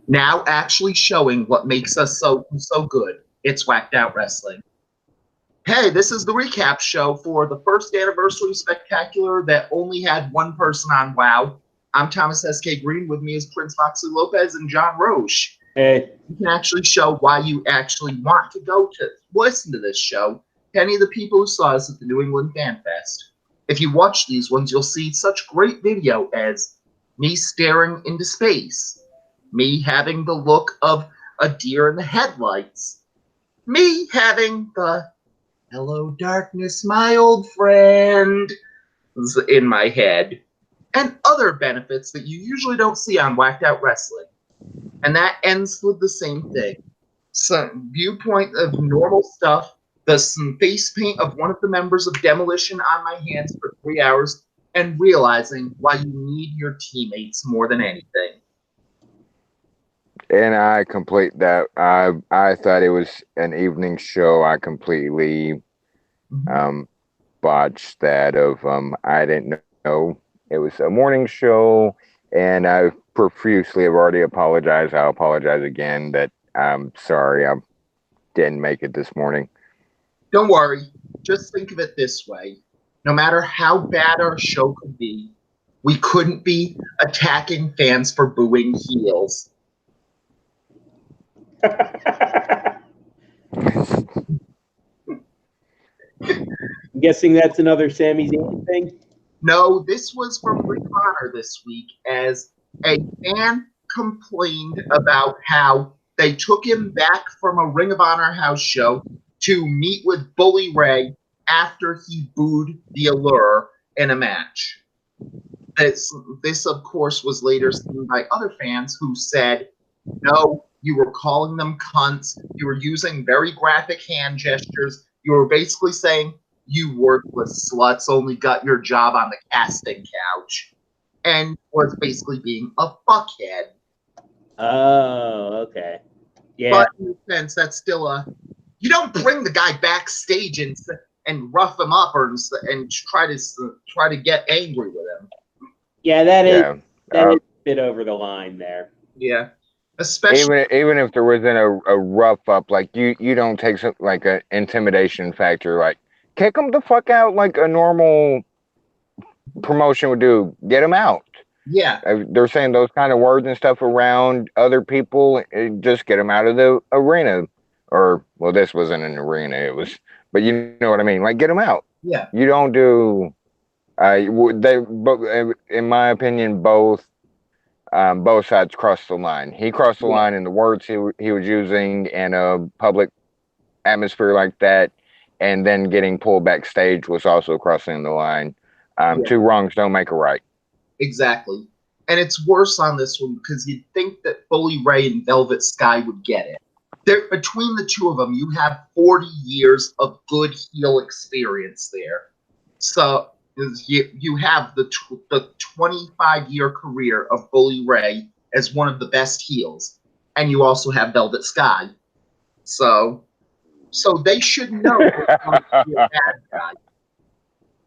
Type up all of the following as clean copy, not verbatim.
Now actually showing what makes us so good. It's Whacked Out Wrestling. Hey, this is the recap show for the first anniversary spectacular that only had one person on WoW. I'm Thomas S.K. Green. With me is Prince Moxley Lopez and John Roche. Hey. You can actually show why you actually want to go to listen to this show to any of the people who saw us at the New England Fan Fest. If you watch these ones, you'll see such great video as me staring into space, me having the look of a deer in the headlights, me having the "Hello, darkness, my old friend" in my head, and other benefits that you usually don't see on Whacked Out Wrestling. And that ends with the same thing. Some viewpoint of normal stuff, some face paint of one of the members of Demolition on my hands for 3 hours, and realizing why you need your teammates more than anything. And I complete that. I thought it was an evening show. I completely botched that. I didn't know it was a morning show, and I profusely have already apologized. I'll apologize again that I'm sorry I didn't make it this morning. Don't worry. Just think of it this way. No matter how bad our show could be, we couldn't be attacking fans for booing heels. I'm guessing that's another Sami Zayn thing? No, this was from Ring of Honor this week, as a fan complained about how they took him back from a Ring of Honor house show to meet with Bully Ray after he booed the Allure in a match. This, of course, was later seen by other fans who said, no, you were calling them cunts, you were using very graphic hand gestures, you were basically saying, you worthless sluts only got your job on the casting couch, and was basically being a fuckhead. Oh, okay. Yeah. But in a sense, that's still you don't bring the guy backstage and rough him up and try to get angry with him. Yeah, that is a bit over the line there. Yeah. Especially even if there wasn't a rough up, like you don't take like an intimidation factor, like kick them the fuck out like a normal promotion would do. Get them out. Yeah. They're saying those kind of words and stuff around other people. Just get them out of the arena. Or, well, this wasn't an arena. It was, but you know what I mean. Like, get them out. Yeah. You don't do. In my opinion, both sides crossed the line. He crossed the line in the words he was using in a public atmosphere like that, and then getting pulled backstage was also crossing the line. Two wrongs don't make a right. Exactly. And it's worse on this one because you'd think that Bully Ray and Velvet Sky would get it. Between the two of them, you have 40 years of good heel experience there. So you have the 25-year career of Bully Ray as one of the best heels, and you also have Velvet Sky. So they should know to be a bad guy.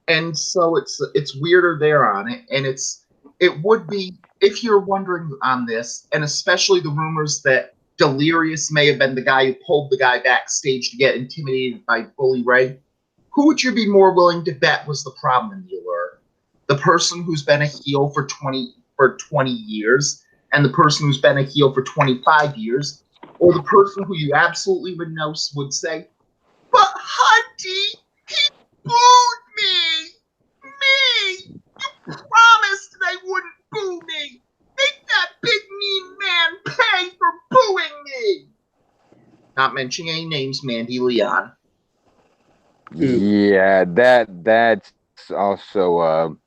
And so it's weirder there on it, and it would be, if you're wondering on this, and especially the rumors that Delirious may have been the guy who pulled the guy backstage to get intimidated by Bully Ray, who would you be more willing to bet was the problem in the Allure? The person who's been a heel for 20 years, and the person who's been a heel for 25 years, or the person who you absolutely would say, but Hunty, he booed me! Me! You promised they wouldn't boo me! Make that big mean man pay for booing me! Not mentioning any names, Mandy Leon. Yeah, that's also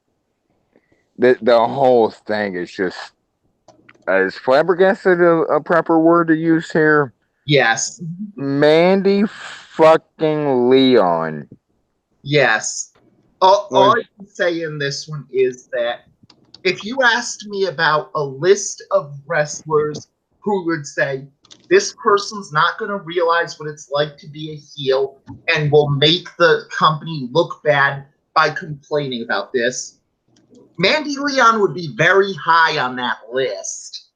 the whole thing is just is flabbergasted a proper word to use here? Yes. Mandy fucking Leon. Yes. All I can say in this one is that if you asked me about a list of wrestlers who would say, this person's not going to realize what it's like to be a heel and will make the company look bad by complaining about this, Mandy Leon would be very high on that list.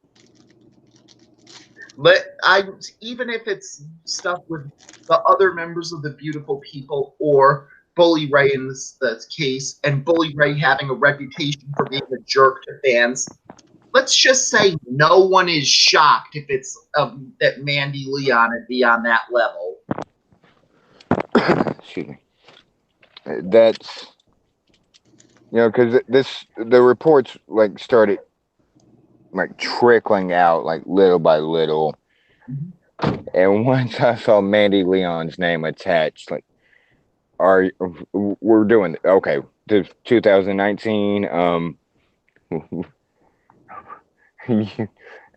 Even if it's stuff with the other members of the Beautiful People or Bully Ray in this case, and Bully Ray having a reputation for being a jerk to fans, let's just say no one is shocked if it's that Mandy Leon would be on that level. Excuse me. That's, because the reports like started like trickling out like little by little, and once I saw Mandy Leon's name attached, like, we're doing okay? 2019.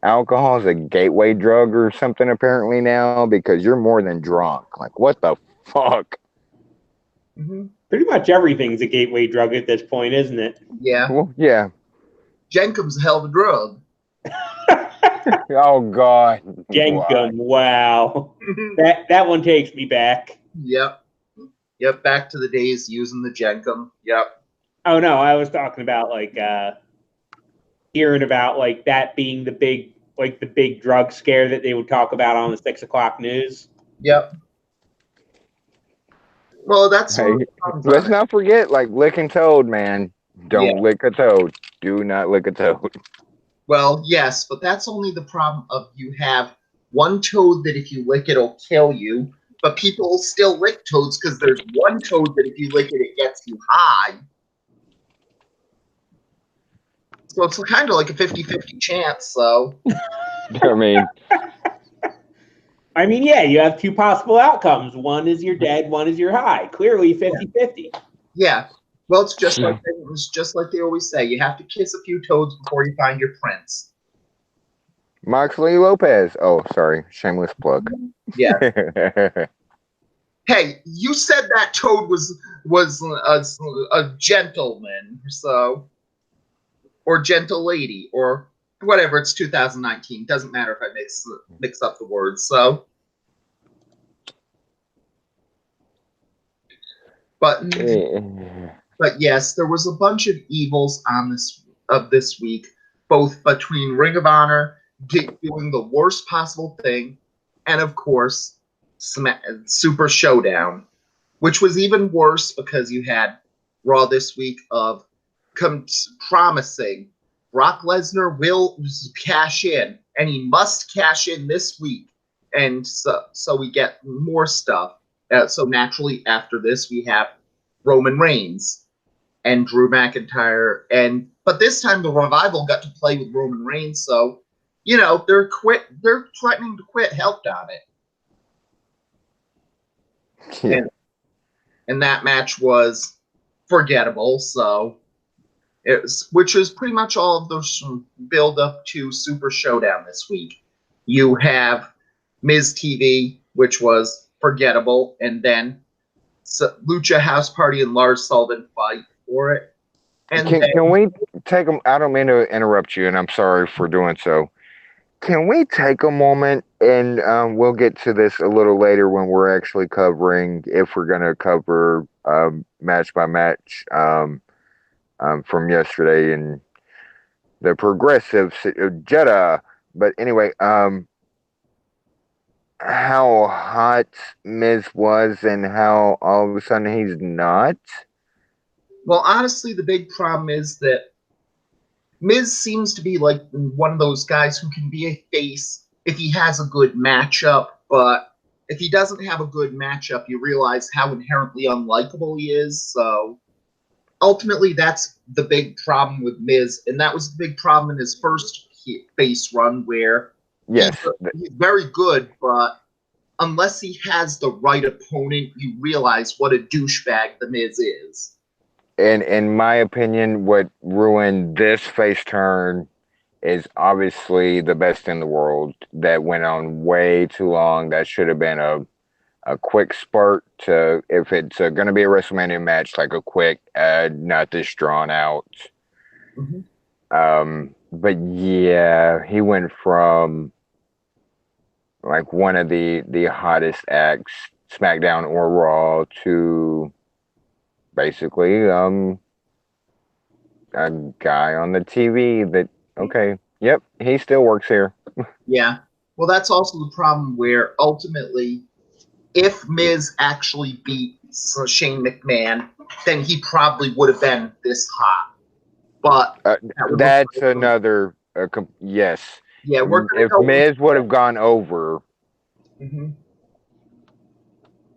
Alcohol is a gateway drug or something apparently now, because you're more than drunk. Like, what the fuck? Pretty much everything's a gateway drug at this point, isn't it? Yeah. Well, yeah. Jenkum's a hell of a drug. Oh God. Jenkum, wow. that one takes me back. Yep. Back to the days using the Jenkum. Yep. Oh no, I was talking about like hearing about like that being the big drug scare that they would talk about on the 6 o'clock news. Yep. Well, that's let's not forget, like, licking toad, man. Don't lick a toad. Do not lick a toad. Well, yes, but that's only the problem of you have one toad that if you lick it'll kill you, but people still lick toads because there's one toad that if you lick it, it gets you high. So it's kind of like a 50-50 chance, so. I mean, yeah, you have two possible outcomes. One is you're dead, one is you're high. Clearly 50-50. Yeah. Well, it's just like they always say. You have to kiss a few toads before you find your prince. Moxley Lopez. Oh, sorry. Shameless plug. Yeah. Hey, you said that toad was a gentleman, so, or gentle lady, or whatever. It's 2019. Doesn't matter if I mix up the words. So, but yes, there was a bunch of evils on this week, both between Ring of Honor doing the worst possible thing, and of course, Super Showdown, which was even worse because you had Raw this week of promising Brock Lesnar will cash in, and he must cash in this week, and so we get more stuff. So naturally, after this, we have Roman Reigns and Drew McIntyre, but this time the Revival got to play with Roman Reigns, so they're threatening to quit. Helped on it. Yeah. And that match was forgettable, so which is pretty much all of those build up to Super Showdown this week. You have Miz TV, which was forgettable, and then Lucha House Party and Lars Sullivan fight for it. And can we take them? I don't mean to interrupt you, and I'm sorry for doing so. Can we take a moment, and we'll get to this a little later when we're actually covering, if we're going to cover match by match from yesterday and the Progressive Jeddah. But anyway, how hot Miz was and how all of a sudden he's not? Well, honestly, the big problem is that Miz seems to be like one of those guys who can be a face if he has a good matchup, but if he doesn't have a good matchup, you realize how inherently unlikable he is. So ultimately, that's the big problem with Miz, and that was the big problem in his first face run, where he's very good, but unless he has the right opponent, you realize what a douchebag the Miz is. And in my opinion, what ruined this face turn is obviously the Best in the World. That went on way too long. That should have been a quick spurt to, if it's going to be a WrestleMania match, like a quick, not this drawn out. Mm-hmm. But yeah, he went from like one of the hottest acts, SmackDown or Raw, to basically a guy on the TV that, okay, yep, he still works here. Yeah. Well, that's also the problem where ultimately, if Miz actually beat Shane McMahon, then he probably would have been this hot. But that would That's require- another. Yes. Yeah, we're gonna If go. Miz would have gone over, Mhm.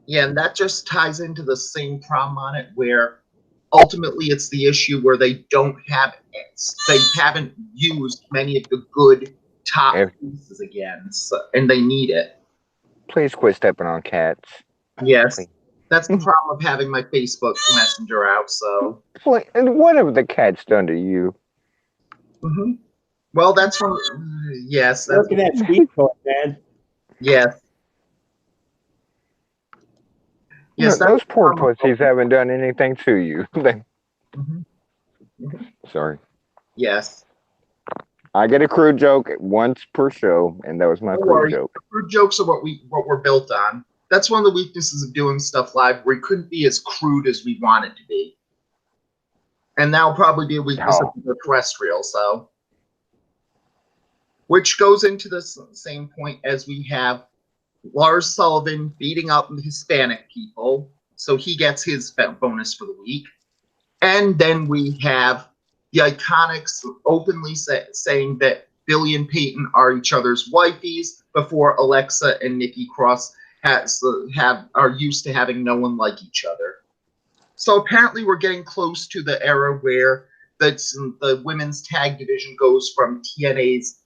Yeah, and that just ties into the same problem on it, where ultimately it's the issue where they haven't used many of the good top If- pieces again, and they need it. please quit stepping on cats. Yes, Please. that's the problem of having my Facebook Messenger out. So, And what have the cats done to you? mhm. Well, that's one. Yes, that's Working that speed point, man. yes, yes. That's Those the poor problem. pussies haven't done anything to you. Mhm, mhm. Sorry. Yes. I get a crude joke once per show, and that was my Don't crude worry. joke. Crude jokes are what we're built on. That's one of the weaknesses of doing stuff live. We couldn't be as crude as we wanted to be, and that'll probably be a weakness of Oh. the terrestrial. So, which goes into the same point as we have Lars Sullivan beating up Hispanic people, so he gets his bonus for the week, and then we have the Iconics openly saying that Billy and Peyton are each other's wifeys before Alexa and Nikki Cross are used to having no one like each other. So apparently we're getting close to the era where the women's tag division goes from TNA's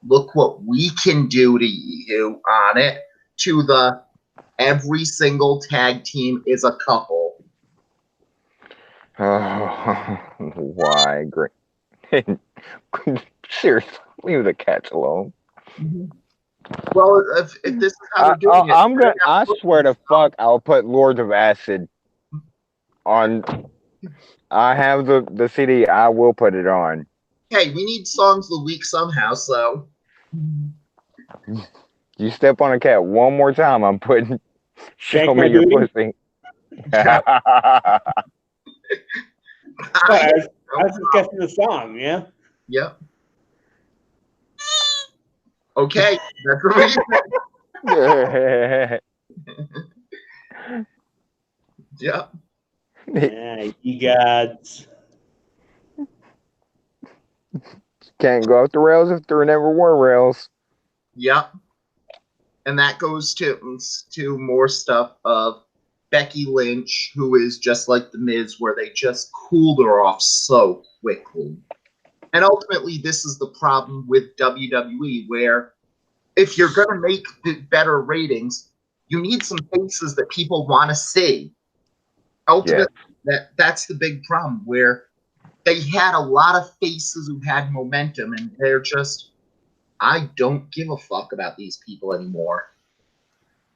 "look what we can do to you" on it to the every single tag team is a couple. Oh, why? Great. Seriously, leave the cats alone. Mm-hmm. Well, if this is how they're doing it, I'm gonna. I swear to fuck, I'll put Lords of Acid on. I have the CD. I will put it on. hey, we need songs of the week somehow. So You step on a cat one more time, I'm putting. Show Shank my me your booty? pussy. yeah, But I was just guessing the song, yeah? Yep. Okay, that's what we said. Yep. Yeah, you gods. Can't go off the rails if there never were rails. Yep. And that goes to more stuff of Becky Lynch, who is just like the Miz, where they just cooled her off so quickly. And ultimately, this is the problem with WWE, where if you're going to make better ratings, you need some faces that people want to see. Ultimately, that's the big problem, where they had a lot of faces who had momentum, and they're just, I don't give a fuck about these people anymore.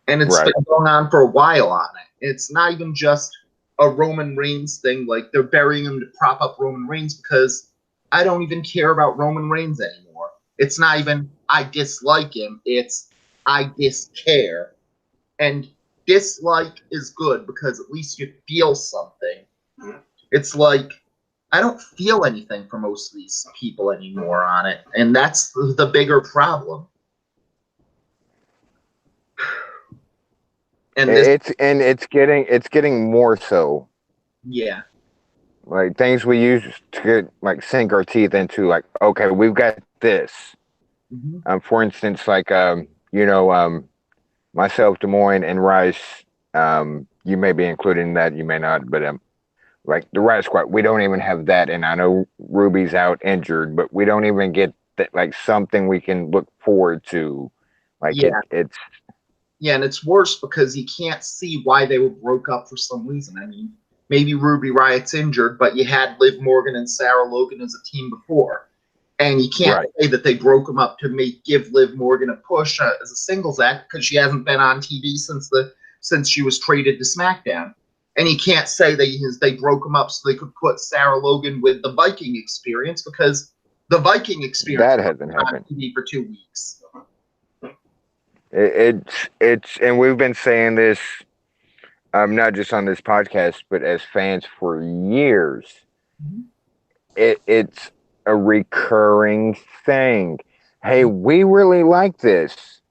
And it's Right. been going on for a while on it. It's not even just a Roman Reigns thing, like they're burying him to prop up Roman Reigns, because I don't even care about Roman Reigns anymore. It's not even I dislike him, it's I discare. And dislike is good because at least you feel something. It's like I don't feel anything for most of these people anymore on it, and that's the bigger problem. And this, It's getting more so. yeah, Like things we used to like sink our teeth into. Like, okay, we've got this. mm-hmm. For instance, like myself, Des Moines, and Rice. You may be included in that, you may not, but like the Rice Squad, we don't even have that. And I know Ruby's out injured, but we don't even get that, like something we can look forward to. Like Yeah. it's Yeah, and it's worse because you can't see why they were broke up for some reason. I mean, maybe Ruby Riot's injured, but you had Liv Morgan and Sarah Logan as a team before. And you can't right. say that they broke them up to give Liv Morgan a push as a singles act because she hasn't been on TV since she was traded to SmackDown. And you can't say they broke them up so they could put Sarah Logan with the Viking Experience because the Viking Experience That hasn't was on happened. TV for 2 weeks. It's and we've been saying this not just on this podcast, but as fans for years. Mm-hmm. It's a recurring thing. Hey, we really like this.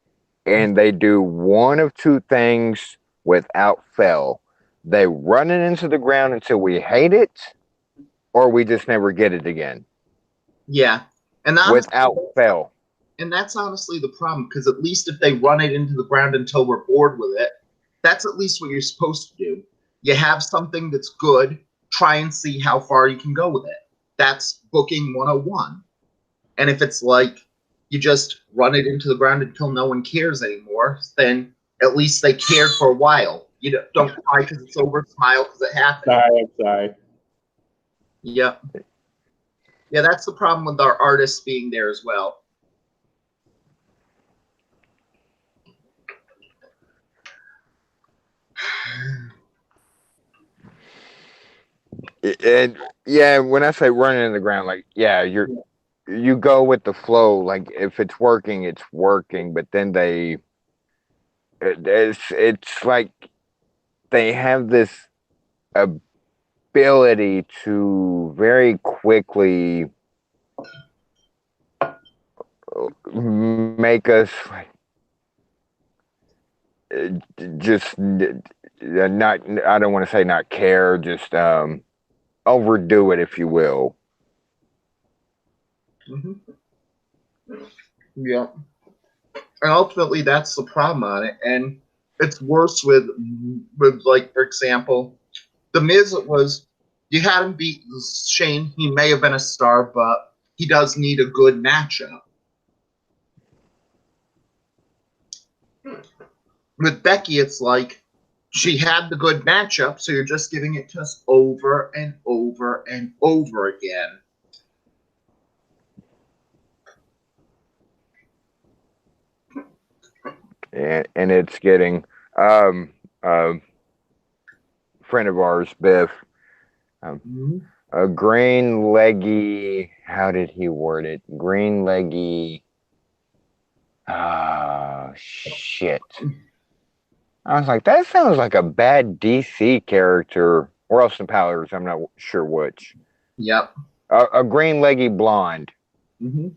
and they do one of two things without fail. They run it into the ground until we hate it, or we just never get it again. Yeah. And honestly, Without fail. and that's honestly the problem, because at least if they run it into the ground until we're bored with it, that's at least what you're supposed to do. You have something that's good, try and see how far you can go with it. That's booking 101. And if it's like you just run it into the ground until no one cares anymore, then at least they cared for a while. You don't cry because it's over, smile because it happened. Sorry, I'm sorry. Yep. Yeah, that's the problem with our artists being there as well. And yeah, when I say running in the ground, like yeah, you go with the flow. Like if it's working, it's working. But then it's like they have this ability to very quickly make us like just not. I don't want to say not care, just overdo it, if you will. Yeah. And ultimately, that's the problem on it. And it's worse with like, for example, The Miz was, you had him beat Shane. He may have been a star, but he does need a good matchup. With Becky, it's like she had the good matchup, so you're just giving it to us over and over and over again. And it's getting friend of ours, Biff, a green leggy. How did he word it? Green leggy. Ah, shit. I was like, that sounds like a bad DC character or Austin Powers. I'm not sure which. Yep. A green leggy blonde. Mm-hmm.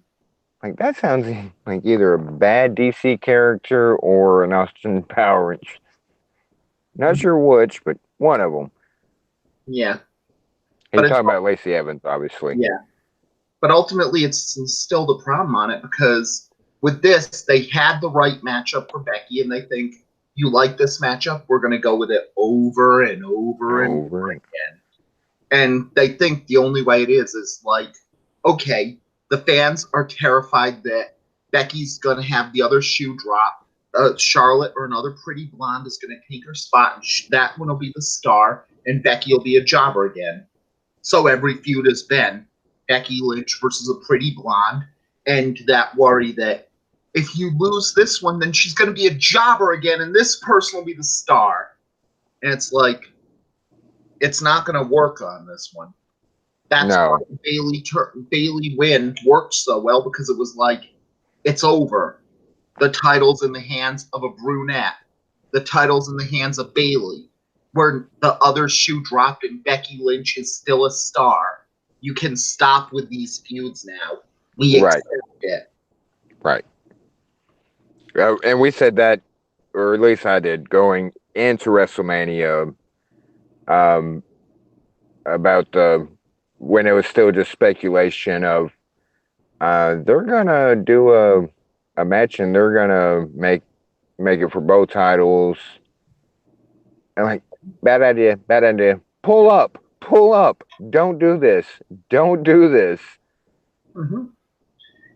Like that sounds like either a bad DC character or an Austin Powers. Not sure which, but one of them. Yeah. He's talking about Lacey Evans, obviously. Yeah. But ultimately, it's still the problem on it, because with this, they had the right matchup for Becky, and they think, you like this matchup, we're going to go with it over and over and over again. And they think the only way it is like, okay, the fans are terrified that Becky's going to have the other shoe drop. Charlotte or another pretty blonde is going to take her spot, and that one will be the star, and Becky will be a jobber again. So every feud has been Becky Lynch versus a pretty blonde, and that worry that if you lose this one, then she's going to be a jobber again, and this person will be the star. And it's like, it's not going to work on this one. That's why Bailey win worked so well, because it was like, it's over. The title's in the hands of a brunette. The title's in the hands of Bailey. Where the other shoe dropped and Becky Lynch is still a star. You can stop with these feuds now. We accept it. Right. And we said that, or at least I did, going into WrestleMania, about when it was still just speculation of they're gonna do a match and they're gonna make it for both titles. And like, bad idea. Pull up. Don't do this. Mm-hmm.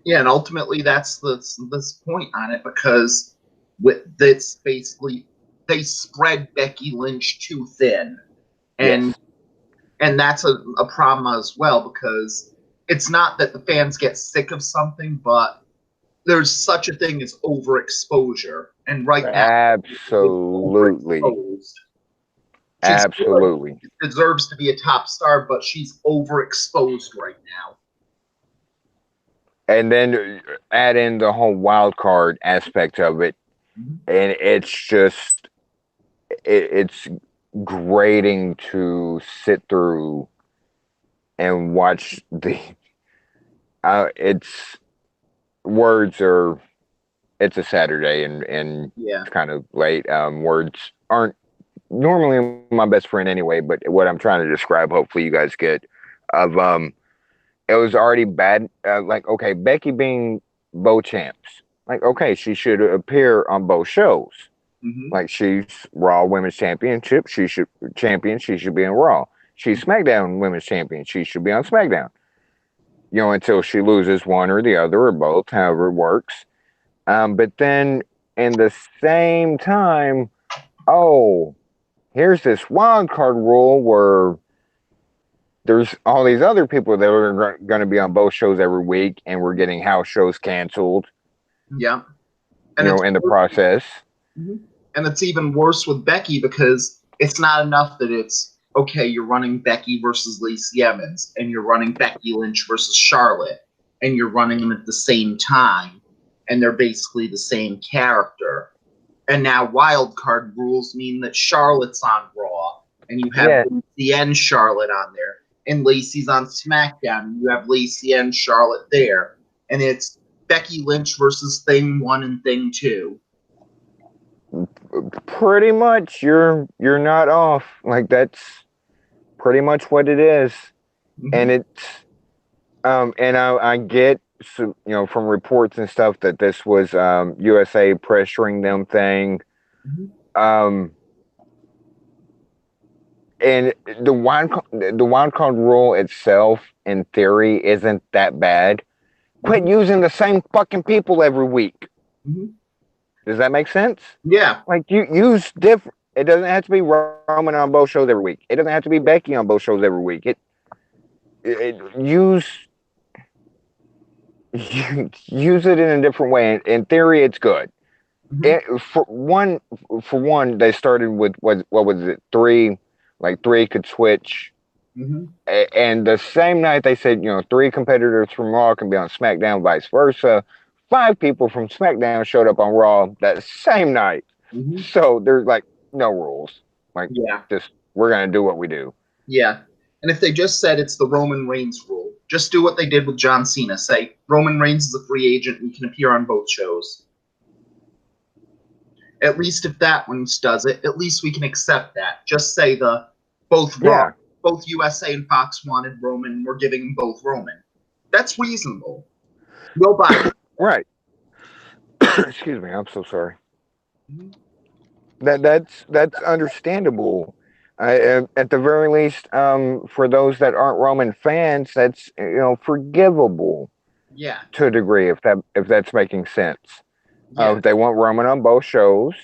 Yeah, and ultimately that's this point on it, because with this, basically they spread Becky Lynch too thin, and that's a problem as well, because it's not that the fans get sick of something, but there's such a thing as overexposure, and right now, Absolutely. Absolutely. She deserves to be a top star, but she's overexposed right now. And then add in the whole wild card aspect of it, and it's just it's grating to sit through and watch the. It's words are it's a Saturday and Yeah. it's kind of late. Words aren't normally my best friend anyway, but what I'm trying to describe, hopefully you guys get, of it was already bad. Like, okay, Becky being both champs, like, okay, she should appear on both shows. Hmm. Like, she's Raw Women's Championship, she should be in Raw. She's SmackDown Women's Champion, she should be on SmackDown. You know, until she loses one or the other or both, however it works. But then in the same time, oh, here's this wild card rule where there's all these other people that are going to be on both shows every week, and we're getting house shows canceled. Yeah. You know, in the process. Mhm. And it's even worse with Becky because it's not enough that it's okay. You're running Becky versus Lacey Evans, and you're running Becky Lynch versus Charlotte, and you're running them at the same time, and they're basically the same character. And now wild card rules mean that Charlotte's on Raw, and you have Lacey and Charlotte on there, and Lacey's on SmackDown, and you have Lacey and Charlotte there, and it's Becky Lynch versus Thing 1 and Thing 2. Pretty much, you're not off. Like, that's pretty much what it is. Mm-hmm. And it's and I get, so, you know, from reports and stuff that this was USA pressuring them thing. Mm-hmm. And the wild card rule itself, in theory, isn't that bad. Quit using the same fucking people every week. Mm-hmm. Does that make sense? Yeah. Like, you use different. It doesn't have to be Roman on both shows every week. It doesn't have to be Becky on both shows every week. Use it in a different way. In theory, it's good. Mm-hmm. For one, they started with what was it? Three could switch. Mm-hmm. And the same night they said, you know, 3 competitors from Raw can be on SmackDown, vice versa. 5 people from SmackDown showed up on Raw that same night. Mm-hmm. So there's like no rules. Like, yeah, just we're gonna do what we do. Yeah. And if they just said it's the Roman Reigns rule, just do what they did with John Cena. Say Roman Reigns is a free agent and can appear on both shows. At least if that one does it, at least we can accept that. Just say both Raw, both USA and Fox wanted Roman, we're giving them both Roman. That's reasonable. We'll buy it. Right. Excuse me, I'm so sorry. That's understandable. At the very least, for those that aren't Roman fans, that's, you know, forgivable. Yeah. To a degree, if that's making sense. Yeah. If they want Roman on both shows,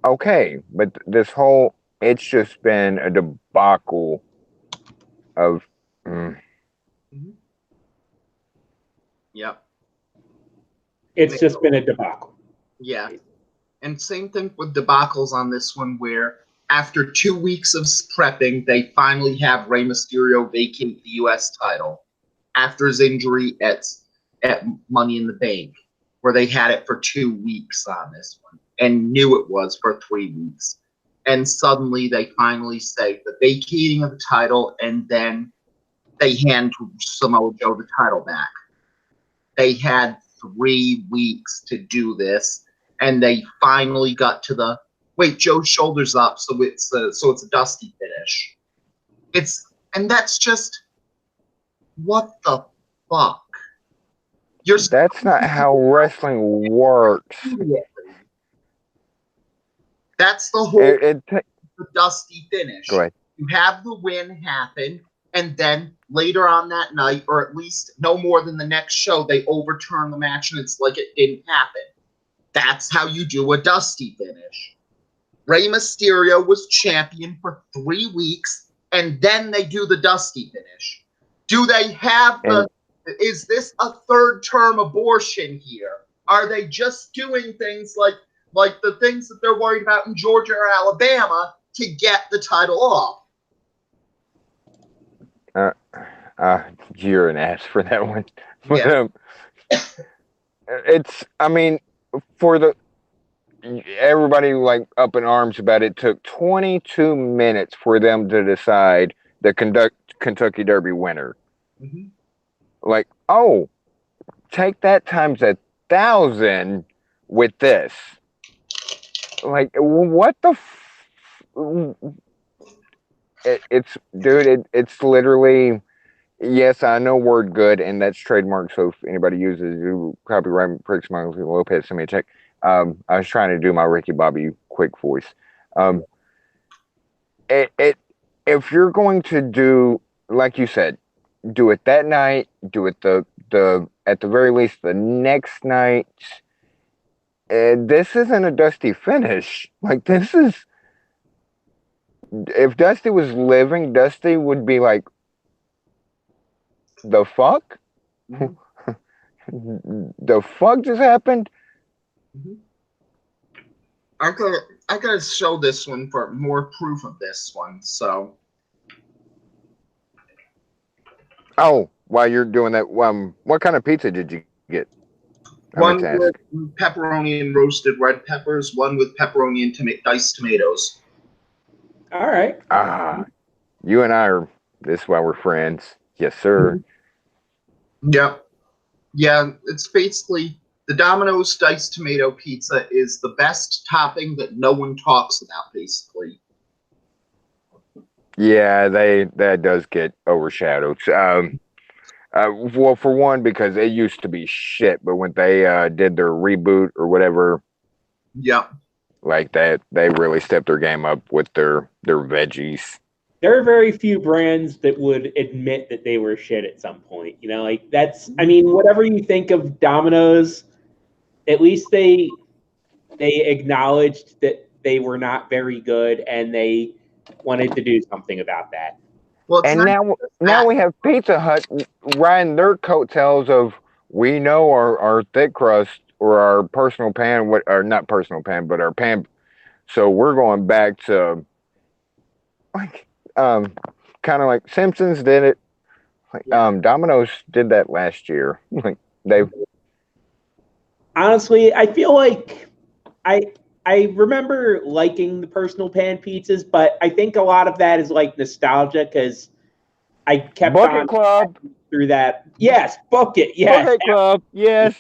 okay. But it's just been a debacle of. Yep. It's just been a debacle. Yeah. And same thing with debacles on this one, where after 2 weeks of prepping, they finally have Rey Mysterio vacate the U.S. title after his injury at Money in the Bank, where they had it for 2 weeks on this one and knew it was for 3 weeks. And suddenly they finally say the vacating of the title, and then they hand Samoa Joe the title back. They had 3 weeks to do this, and they finally got to the Joe's shoulders up, so it's a dusty finish. And that's just, what the fuck? That's not how wrestling works. That's the whole the dusty finish. Go ahead. You have the win happen, and then later on that night, or at least no more than the next show, they overturn the match and it's like it didn't happen. That's how you do a dusty finish. Rey Mysterio was champion for 3 weeks, and then they do the dusty finish. Do they have is this a third term abortion here? Are they just doing things like the things that they're worried about in Georgia or Alabama to get the title off? You're an ass for that one. Yeah. It's, I mean, everybody like up in arms about it, took 22 minutes for them to decide the Kentucky Derby winner. Mm-hmm. Like, oh, take that times 1,000 with this. Like, what the? It's dude. It's literally. Yes, I know word good, and that's trademark. So if anybody uses you copyright Pricks Michael Lopez, send me a check. I was trying to do my Ricky Bobby quick voice. It if you're going to do like you said, do it that night. Do it the at the very least the next night. This isn't a Dusty finish. Like this is. If Dusty was living, Dusty would be like, the fuck? Mhm. The fuck just happened? Mhm. I gotta show this one for more proof of this one. So, Oh, while you're doing that, what kind of pizza did you get? I meant one to with ask. pepperoni and roasted red peppers, one with pepperoni and diced tomatoes. All right. Ah, you and I are. This is why we're friends. Yes, sir. Yep. Yeah, it's basically the Domino's diced tomato pizza is the best topping that no one talks about, basically. Yeah, that does get overshadowed. Well, for one, because it used to be shit, but when they did their reboot or whatever, Yep. like that, they really stepped their game up with their veggies. There are very few brands that would admit that they were shit at some point. Like that's. I mean, whatever you think of Domino's, at least they acknowledged that they were not very good and they wanted to do something about that. Well, it's And not now just that. we have Pizza Hut riding their coattails of we know our thick crust or our personal pan, what or not personal pan, but our pan. So we're going back to like kind of like Simpsons did it. Like Domino's did that last year. Like they Honestly, I feel like I I remember liking the personal pan pizzas, but I think a lot of that is like nostalgia because I kept Bucket on Club, through that. Yes, bucket. Yes, Bucket Club, yes.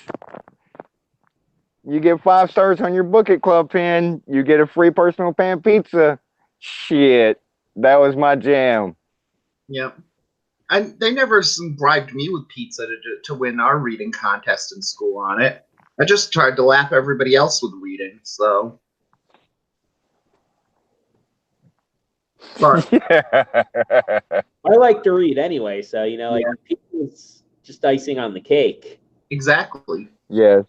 You get 5 stars on your Bucket Club pin. You get a free personal pan pizza. Shit, that was my jam. Yep. And they never bribed me with pizza to win our reading contest in school on it. I just tried to lap everybody else with reading, so. But, Yeah. I like to read anyway, so like yeah, pizza's just icing on the cake. exactly. Yes.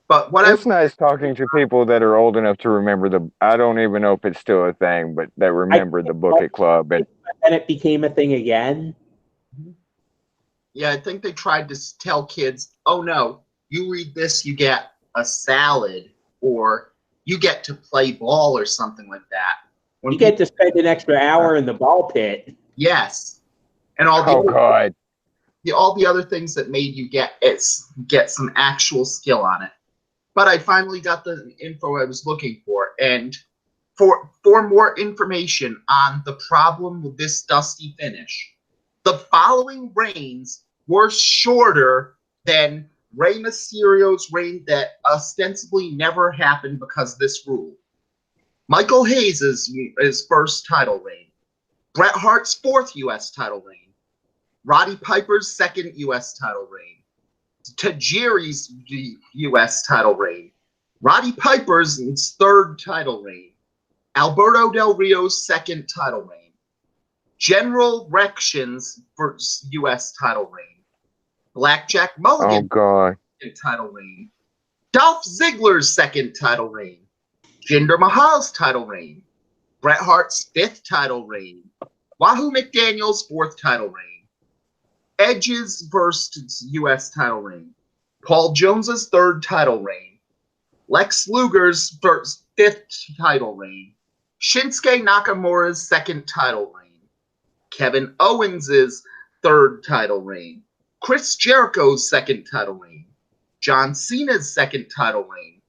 But what It's nice talking to people that are old enough to remember I don't even know if it's still a thing, but that I remember the Bucket Club. And and it became a thing again. Yeah, I think they tried to tell kids, oh no, you read this, you get a salad, or you get to play ball or something like that. When You get to people, spend an extra hour in the ball pit. yes, and all oh god, the other things that made you get some actual skill on it. But I finally got the info I was looking for, and for more information on the problem with this dusty finish, the following reigns were shorter than Rey Mysterio's reign that ostensibly never happened because of this rule. Michael Hayes' his first title reign, Bret Hart's fourth U.S. title reign, Roddy Piper's second U.S. title reign, Tajiri's U.S. title reign, Roddy Piper's third title reign, Alberto Del Rio's second title reign, General Rection's first U.S. title reign, Blackjack oh Mulligan's god, second title reign, Dolph Ziggler's second title reign, Jinder Mahal's title reign, Bret Hart's fifth title reign, Wahoo McDaniel's fourth title reign, Edge's first U.S. title reign, Paul Jones's third title reign, Lex Luger's fifth title reign, Shinsuke Nakamura's second title reign, Kevin Owens's third title reign, Chris Jericho's second title reign, John Cena's second title reign,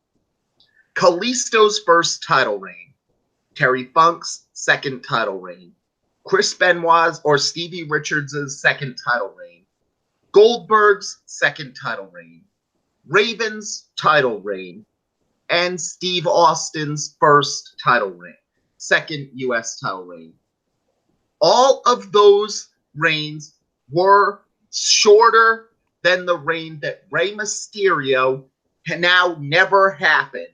Kalisto's first title reign, Terry Funk's second title reign, Chris Benoit's or Stevie Richards' second title reign, Goldberg's second title reign, Raven's title reign, and Steve Austin's first title reign, second U.S. title reign. All of those reigns were shorter than the reign that Rey Mysterio now never happened.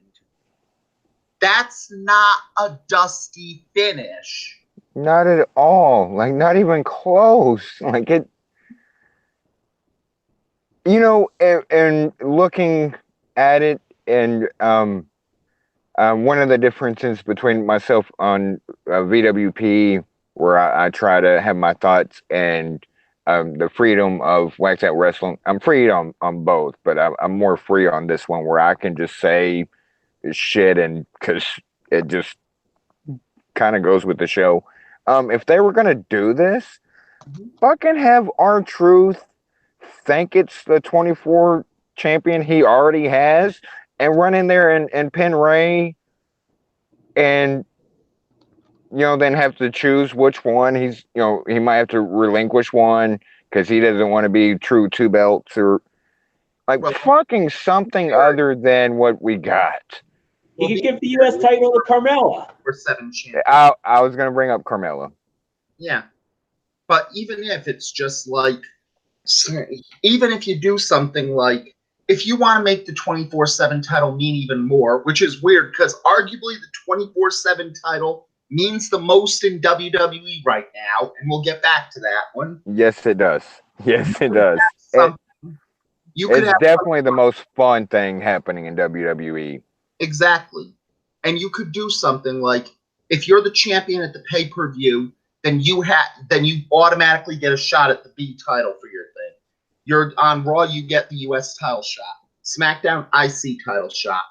That's not a dusty finish. Not at all. Like, not even close. Like, it. You know, and looking at it, and one of the differences between myself on VWP, where I try to have my thoughts, and the freedom of Wax Out Wrestling. I'm free on both, but I'm more free on this one, where I can just say shit, and because it just kind of goes with the show. If they were gonna do this, fucking have R-Truth think it's the 24 champion he already has, and run in there and pin Ray, and then have to choose which one he might have to relinquish one because he doesn't want to be true two belts, or like fucking something other than what we got. You could give the U.S. title to Carmella. For 7 champions. I was going to bring up Carmella. Yeah. But even if it's just like, even if you do something like, if you want to make the 24/7 title mean even more, which is weird because arguably the 24/7 title means the most in WWE right now, and we'll get back to that one. Yes, it does. Yes, it does. It's definitely the most fun thing happening in WWE. Exactly. And you could do something like, if you're the champion at the pay-per-view, then you automatically get a shot at the B title for your thing. You're on Raw, you get the US title shot. SmackDown, IC title shot.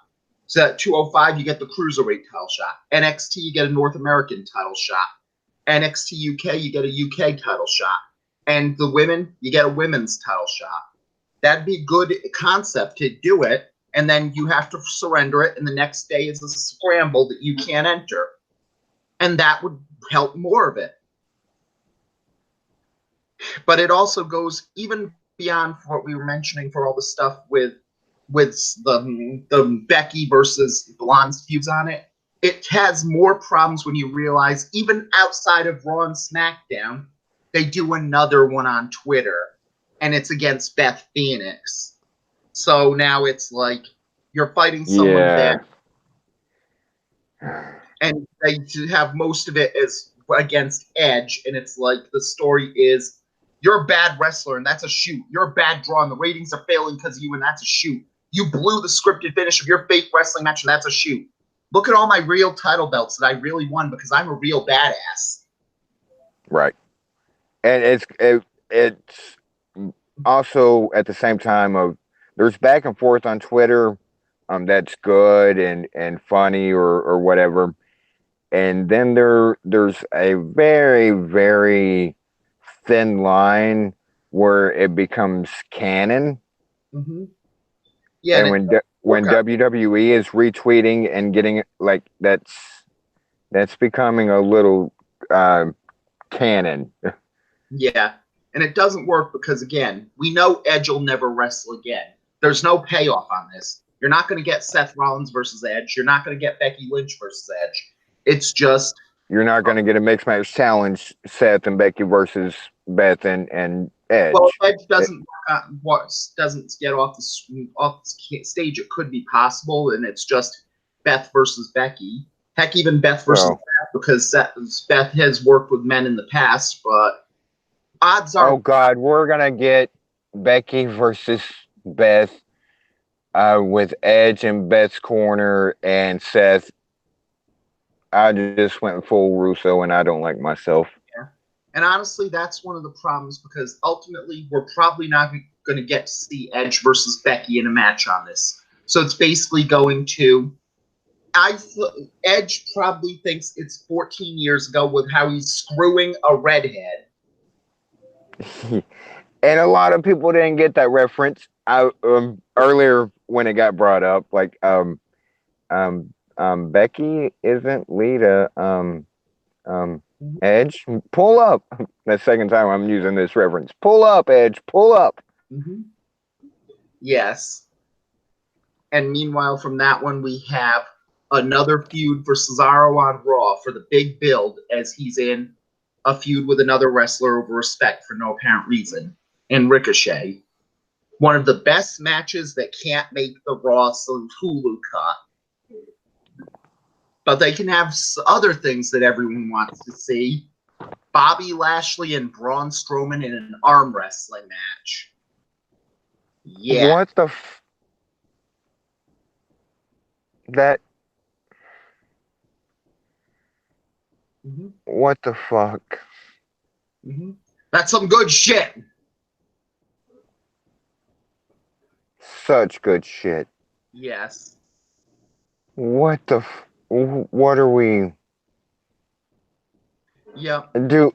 So at 205, you get the Cruiserweight title shot. NXT, you get a North American title shot. NXT UK, you get a UK title shot. And the women, you get a women's title shot. That'd be a good concept to do it. And then you have to surrender it, and the next day is a scramble that you can't enter. And that would help more of it. But it also goes even beyond what we were mentioning for all the stuff with the Becky versus Blonde's feuds on it. It has more problems when you realize, even outside of Raw and SmackDown, they do another one on Twitter, and it's against Beth Phoenix. So now it's like you're fighting someone there, and they have most of it is against Edge, and it's like the story is, you're a bad wrestler, and that's a shoot. You're a bad draw, and the ratings are failing because of you, and that's a shoot. You blew the scripted finish of your fake wrestling match, and that's a shoot. Look at all my real title belts that I really won because I'm a real badass. Right. And it's also at the same time of, there's back and forth on Twitter that's good and funny or whatever. And then there's a very, very thin line where it becomes canon. Mm-hmm. Yeah, and when WWE is retweeting and getting like that's becoming a little canon. Yeah, and it doesn't work because, again, we know Edge will never wrestle again. There's no payoff on this. You're not going to get Seth Rollins versus Edge. You're not going to get Becky Lynch versus Edge. It's just... You're not going to get a mixed match challenge, Seth and Becky versus Beth and Edge. Well, if Edge doesn't get off the stage, it could be possible, and it's just Beth versus Becky. Heck, even Beth versus Beth, because Beth has worked with men in the past, but odds are... Oh, God, we're going to get Becky versus Beth with Edge in Beth's corner and Seth. I just went full Russo, and I don't like myself. Yeah. And honestly, that's one of the problems, because ultimately we're probably not going to get to see Edge versus Becky in a match on this. So it's basically going to... Edge probably thinks it's 14 years ago with how he's screwing a redhead. And a lot of people didn't get that reference. Earlier when it got brought up, like Becky isn't Lita. Edge, pull up. The second time I'm using this reference. Pull up, Edge. Pull up. Mm-hmm. Yes. And meanwhile, from that one, we have another feud for Cesaro on Raw for the big build as he's in a feud with another wrestler over respect for no apparent reason. And Ricochet. One of the best matches that can't make the Raw Hulu cut. But they can have other things that everyone wants to see. Bobby Lashley and Braun Strowman in an arm wrestling match. Yeah. What the that Mm-hmm. what the fuck? Mm-hmm. That's some good shit. Such good shit. Yes. What the what are we Yep. do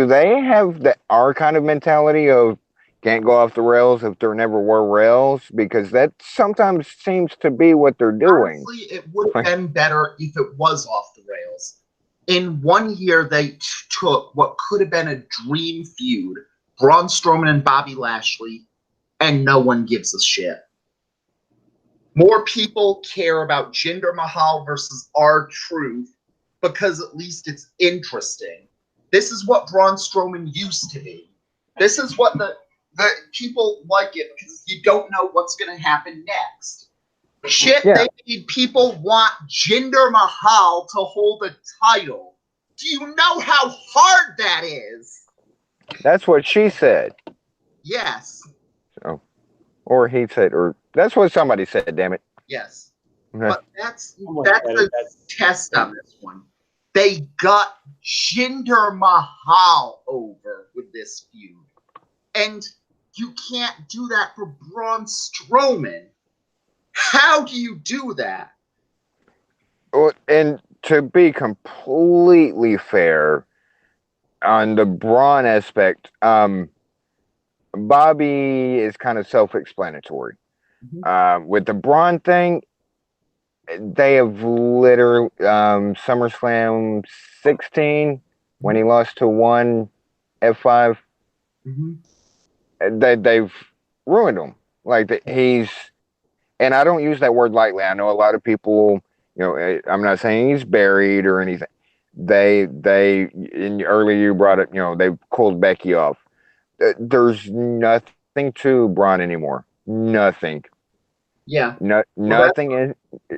they have our kind of mentality of can't go off the rails if there never were rails? Because that sometimes seems to be what they're doing. Honestly, it would have been better if it was off the rails. In 1 year, they took what could have been a dream feud, Braun Strowman and Bobby Lashley, and no one gives a shit. More people care about Jinder Mahal versus R-Truth because at least it's interesting. This is what Braun Strowman used to be. This is what the people like it because you don't know what's going to happen next. Shit, Yeah. they made people want Jinder Mahal to hold a title. Do you know how hard that is? That's what she said. Yes. Oh. Or he said, or that's what somebody said, damn it. Yes. Okay. But that's the test on this one. They got Jinder Mahal over with this feud. And you can't do that for Braun Strowman. How do you do that? Well, and to be completely fair on the Braun aspect, Bobby is kind of self-explanatory. Mm-hmm. With the Braun thing, they have literally SummerSlam 16 when he lost to one F5. Mm-hmm. They've ruined him. Like he's, and I don't use that word lightly. I know a lot of people. I'm not saying he's buried or anything. They in earlier you brought it. They've cooled Becky off. There's nothing to Braun anymore. Nothing. Yeah. Nothing is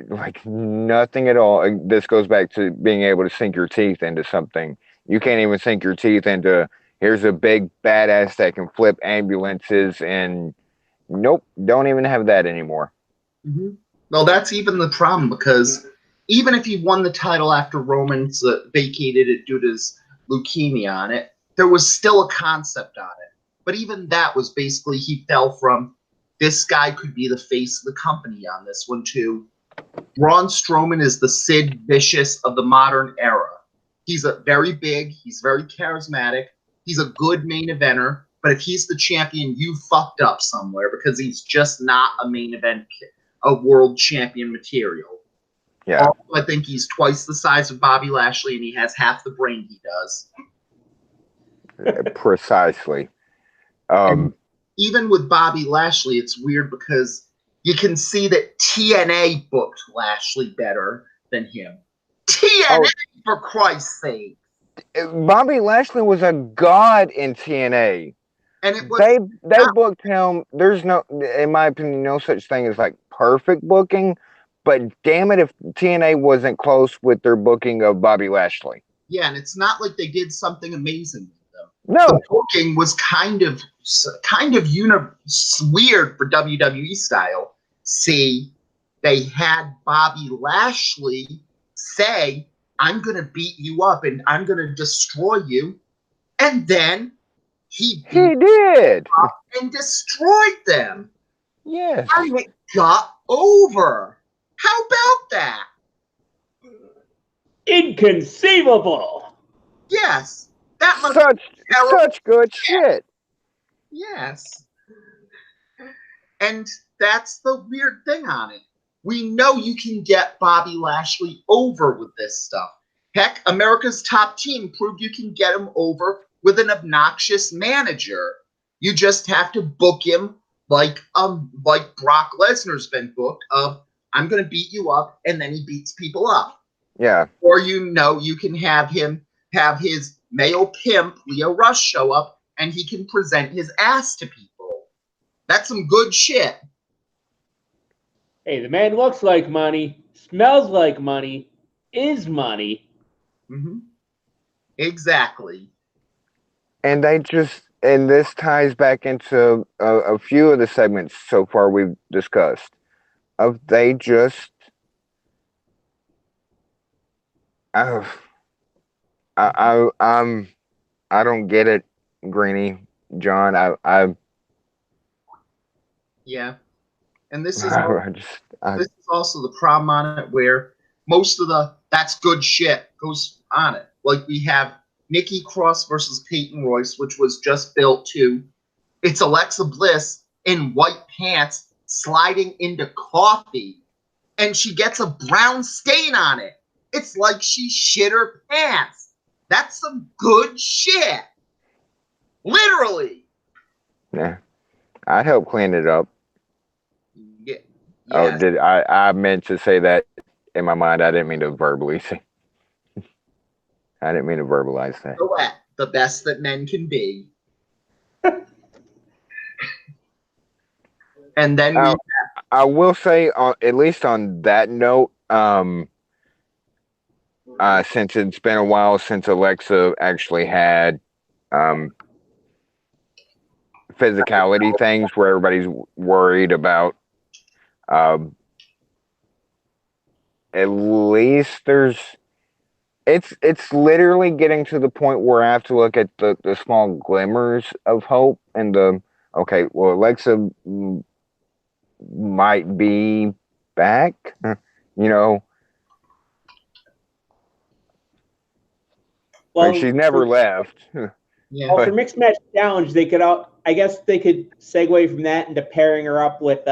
like nothing at all. This goes back to being able to sink your teeth into something. You can't even sink your teeth into here's a big badass that can flip ambulances and nope, don't even have that anymore. Mm-hmm. Well, that's even the problem because even if he won the title after Roman's vacated it due to his leukemia on it, there was still a concept on it. But even that was basically he fell from this guy could be the face of the company on this one too. Braun Strowman is the Sid Vicious of the modern era. He's very big. He's very charismatic. He's a good main eventer. But if he's the champion, you fucked up somewhere because he's just not a main event, a world champion material. Yeah. Also, I think he's twice the size of Bobby Lashley, and he has half the brain he does. Precisely. Even with Bobby Lashley, it's weird because you can see that TNA booked Lashley better than him. TNA, for Christ's sake. Bobby Lashley was a god in TNA. And it was they booked him. There's no, in my opinion, no such thing as like perfect booking. But damn it, if TNA wasn't close with their booking of Bobby Lashley. Yeah, and it's not like they did something amazing with them. No, the booking was kind of weird for WWE style. See, they had Bobby Lashley say, "I'm going to beat you up and I'm going to destroy you," and then he did and destroyed them. Yes, and it got over. How about that? Inconceivable. Yes, that must be such good shit. Yes. And that's the weird thing on it. We know you can get Bobby Lashley over with this stuff. Heck, America's Top Team proved you can get him over with an obnoxious manager. You just have to book him like Brock Lesnar's been booked of I'm going to beat you up, and then he beats people up. Yeah. Or you can have him have his male pimp, Leo Rush, show up, and he can present his ass to people. That's some good shit. Hey, the man looks like money, smells like money, is money. Mm-hmm. Exactly. And this ties back into a few of the segments so far we've discussed. They just, I, I don't get it, Greeny, John. Yeah. And this is I this is also the problem on it where most of the that's good shit goes on it. Like we have Nikki Cross versus Peyton Royce, which was just built to. It's Alexa Bliss in white pants sliding into coffee, and she gets a brown stain on it. It's like she shit her pants. That's some good shit. Literally. yeah, I'd help clean it up. Yeah. Oh, Yes. did I meant to say that in my mind. I didn't mean to verbally say. I didn't mean to verbalize that. Silhouette, the best that men can be. And then we I will say, at least on that note, since it's been a while since Alexa actually had physicality things where everybody's worried about, at least it's literally getting to the point where I have to look at the small glimmers of hope and okay, well, Alexa might be back, you know. Well, Like she's never left. yeah. well, for Mixed Match Challenge, they could I guess they could segue from that into pairing her up with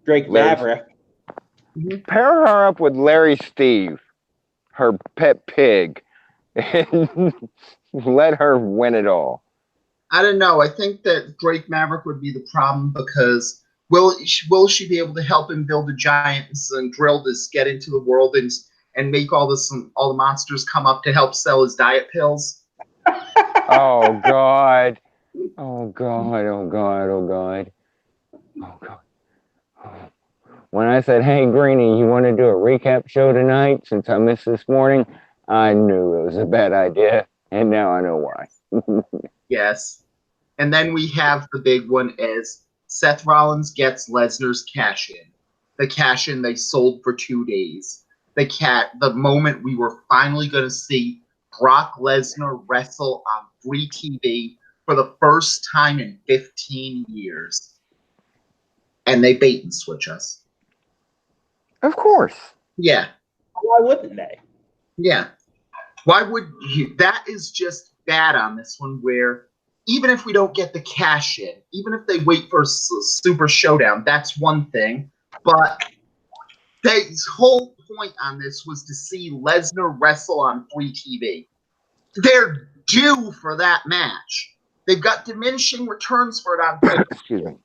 Drake Maverick. Pair her up with Larry Steve, her pet pig, and let her win it all. I don't know. I think that Drake Maverick would be the problem because will she be able to help him build a giant and drill this, get into the world and make all the monsters come up to help sell his diet pills? Oh God! Oh God! Oh God! Oh God! Oh God! When I said, "Hey Greenie, you want to do a recap show tonight?" Since I missed this morning, I knew it was a bad idea, and now I know why. Yes. And then we have the big one as Seth Rollins gets Lesnar's cash in. The cash in they sold for 2 days. The moment we were finally going to see Brock Lesnar wrestle on free TV for the first time in 15 years. And they bait and switch us. Of course. Yeah. Why wouldn't they? Yeah. Why would you? That is just bad on this one where even if we don't get the cash in, even if they wait for a super showdown, that's one thing. But the whole point on this was to see Lesnar wrestle on free TV. They're due for that match. They've got diminishing returns for it on pay-per-view. Excuse me.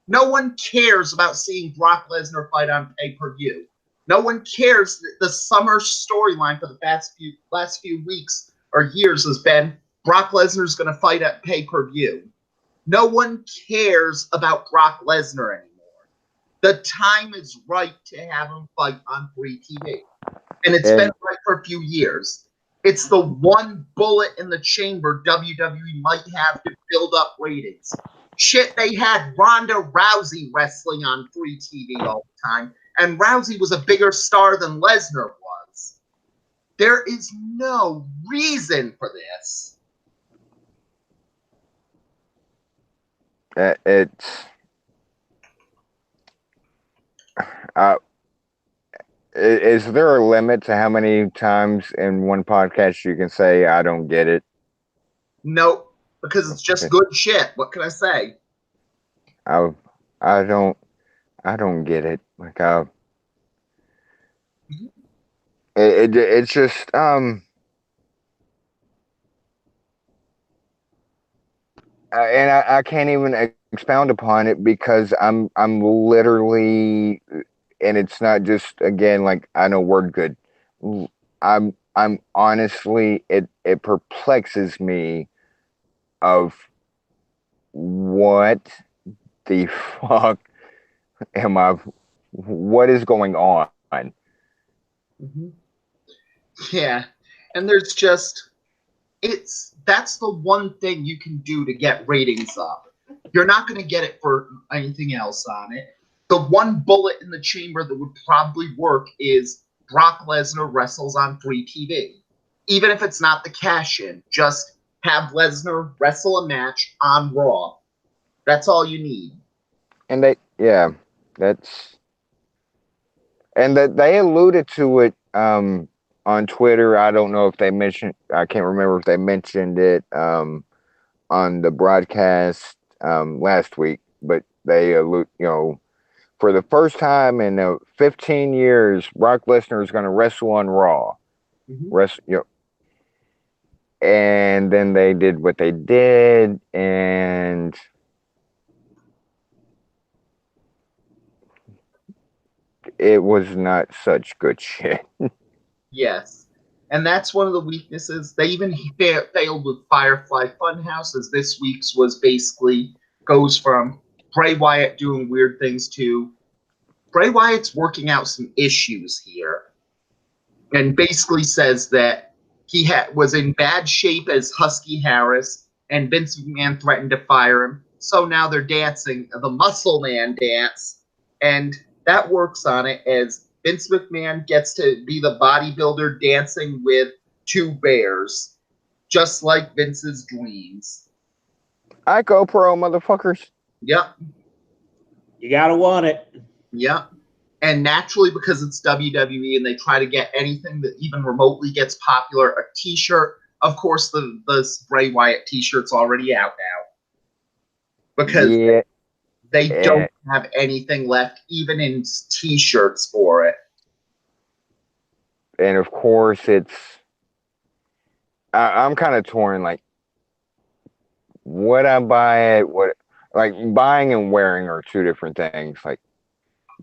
No one cares about seeing Brock Lesnar fight on pay-per-view. No one cares that the summer storyline for the last few weeks or years has been Brock Lesnar's going to fight at pay-per-view. No one cares about Brock Lesnar anymore. The time is right to have him fight on free TV. And it's been right for a few years. It's the one bullet in the chamber WWE might have to build up ratings. Shit, they had Ronda Rousey wrestling on free TV all the time, and Rousey was a bigger star than Lesnar was. There is no reason for this. Is there a limit to how many times in one podcast you can say I don't get it? Nope, because it's just good shit. What can I say? I don't get it. Like it's just and I can't even expound upon it because I'm literally and it's not just, again, like, I know word good. I'm honestly, it perplexes me of what the fuck am I, what is going on? Mm-hmm. Yeah, and there's just that's the one thing you can do to get ratings up. You're not going to get it for anything else on it. The one bullet in the chamber that would probably work is Brock Lesnar wrestles on free TV. Even if it's not the cash in, just have Lesnar wrestle a match on Raw. That's all you need. And that's, and that they alluded to it on Twitter. I don't know if they mentioned, I can't remember if they mentioned it on the broadcast last week, but they allude, for the first time in 15 years, Brock Lesnar is going to wrestle on Raw. Mm-hmm. And then they did what they did, and it was not such good shit. Yes. And that's one of the weaknesses. They even failed with Firefly Funhouse, as this week's was basically goes from Bray Wyatt doing weird things to Bray Wyatt's working out some issues here. And basically says that he was in bad shape as Husky Harris, and Vince McMahon threatened to fire him. So now they're dancing the Muscle Man dance. And that works on it as Vince McMahon gets to be the bodybuilder dancing with two bears, just like Vince's dreams. I go pro, motherfuckers. Yep. You gotta want it. Yep. And naturally, because it's WWE and they try to get anything that even remotely gets popular, a t-shirt, of course, the Bray Wyatt t-shirt's already out now. Because they don't have anything left, even in t-shirts for it. And of course, I'm kind of torn, like, would I buy it? Like, buying and wearing are two different things. Like,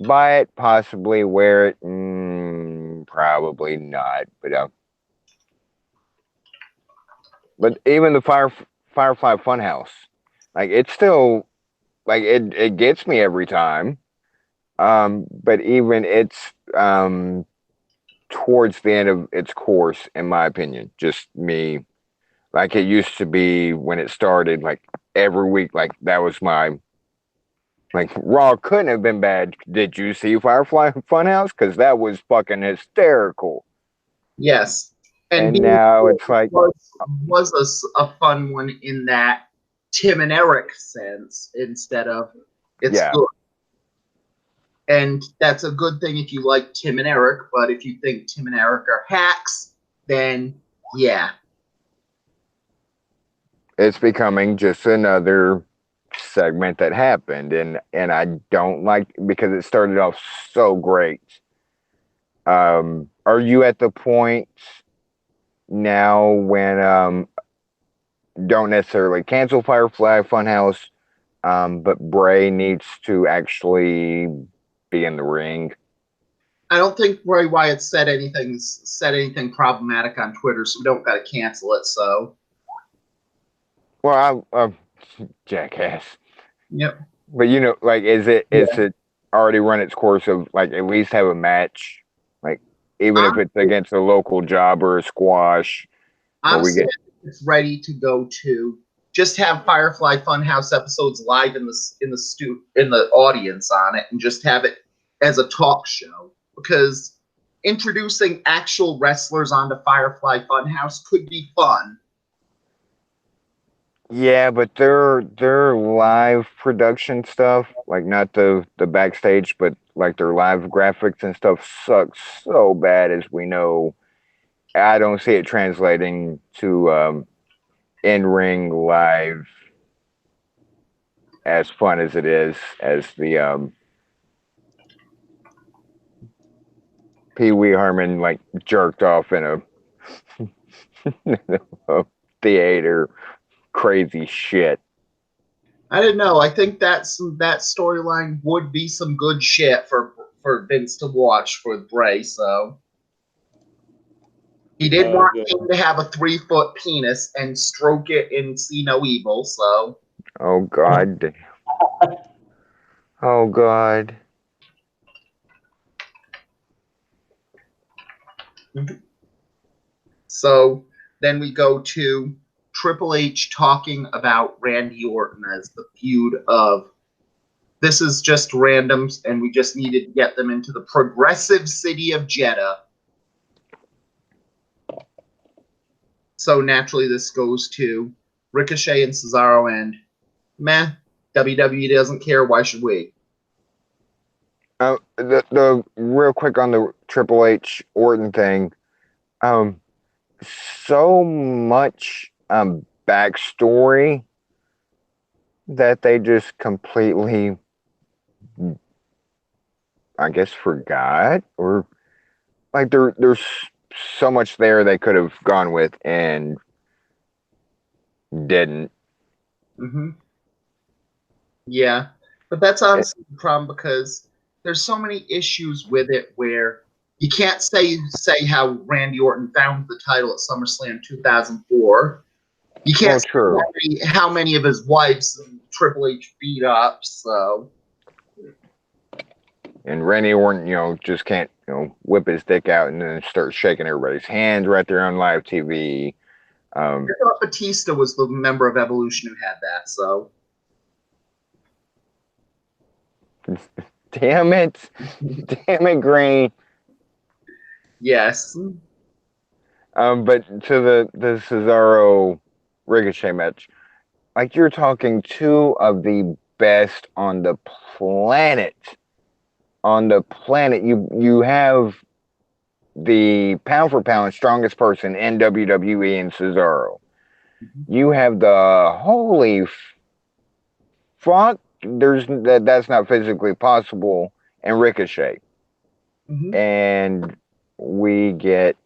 buy it, possibly wear it, probably not. But even the Firefly Funhouse, like, it's still, like, it gets me every time. But even it's towards the end of its course, in my opinion, just me. Like it used to be when it started, like every week, like that was my, like, Raw couldn't have been bad. Did you see Firefly Funhouse? Because that was fucking hysterical. Yes. And now it's like was a fun one in that Tim and Eric sense instead of it's good. And that's a good thing if you like Tim and Eric, but if you think Tim and Eric are hacks, then yeah. It's becoming just another segment that happened, and I don't like, because it started off so great. Are you at the point now when don't necessarily cancel Firefly Funhouse, but Bray needs to actually be in the ring? I don't think Bray Wyatt said anything problematic on Twitter, so we don't got to cancel it. So, well, I'm jackass. Yep. But like, is it already run its course of, like, at least have a match, like, even if it's against a local job or a squash? Honestly, it's ready to go to. Just have Firefly Funhouse episodes live in the audience on it, and just have it as a talk show. Because introducing actual wrestlers onto Firefly Funhouse could be fun. Yeah, but their live production stuff, like not the backstage, but like their live graphics and stuff, sucks so bad, as we know. I don't see it translating to in-ring live as fun as it is as the Pee Wee Herman, like, jerked off in a theater, crazy shit. I didn't know. I think that storyline would be some good shit for for Vince to watch for Bray, so he did want him to have a 3-foot penis and stroke it and see no evil, so. Oh, God. Oh, God. So then we go to Triple H talking about Randy Orton as the feud of this is just randoms, and we just needed to get them into the progressive city of Jeddah. So naturally, this goes to Ricochet and Cesaro, and meh, WWE doesn't care. Why should we? The real quick on the Triple H Orton thing, so much backstory that they just completely, I guess, forgot, or like there's so much there they could have gone with and didn't. Mm-hmm. Yeah, but that's honestly the problem because there's so many issues with it where you can't say how Randy Orton found the title at SummerSlam 2004. You can't say how many of his wives Triple H beat up. So, and Randy Orton, just can't, whip his dick out and then start shaking everybody's hands right there on live TV. I thought Batista was the member of Evolution who had that. So. Damn it, Green. Yes. But to the Cesaro Ricochet match, like you're talking two of the best on the planet. On the planet, you have the pound for pound strongest person in WWE in Cesaro. Mm-hmm. You have the holy fuck. That's not physically possible in Ricochet. Mm-hmm. And we get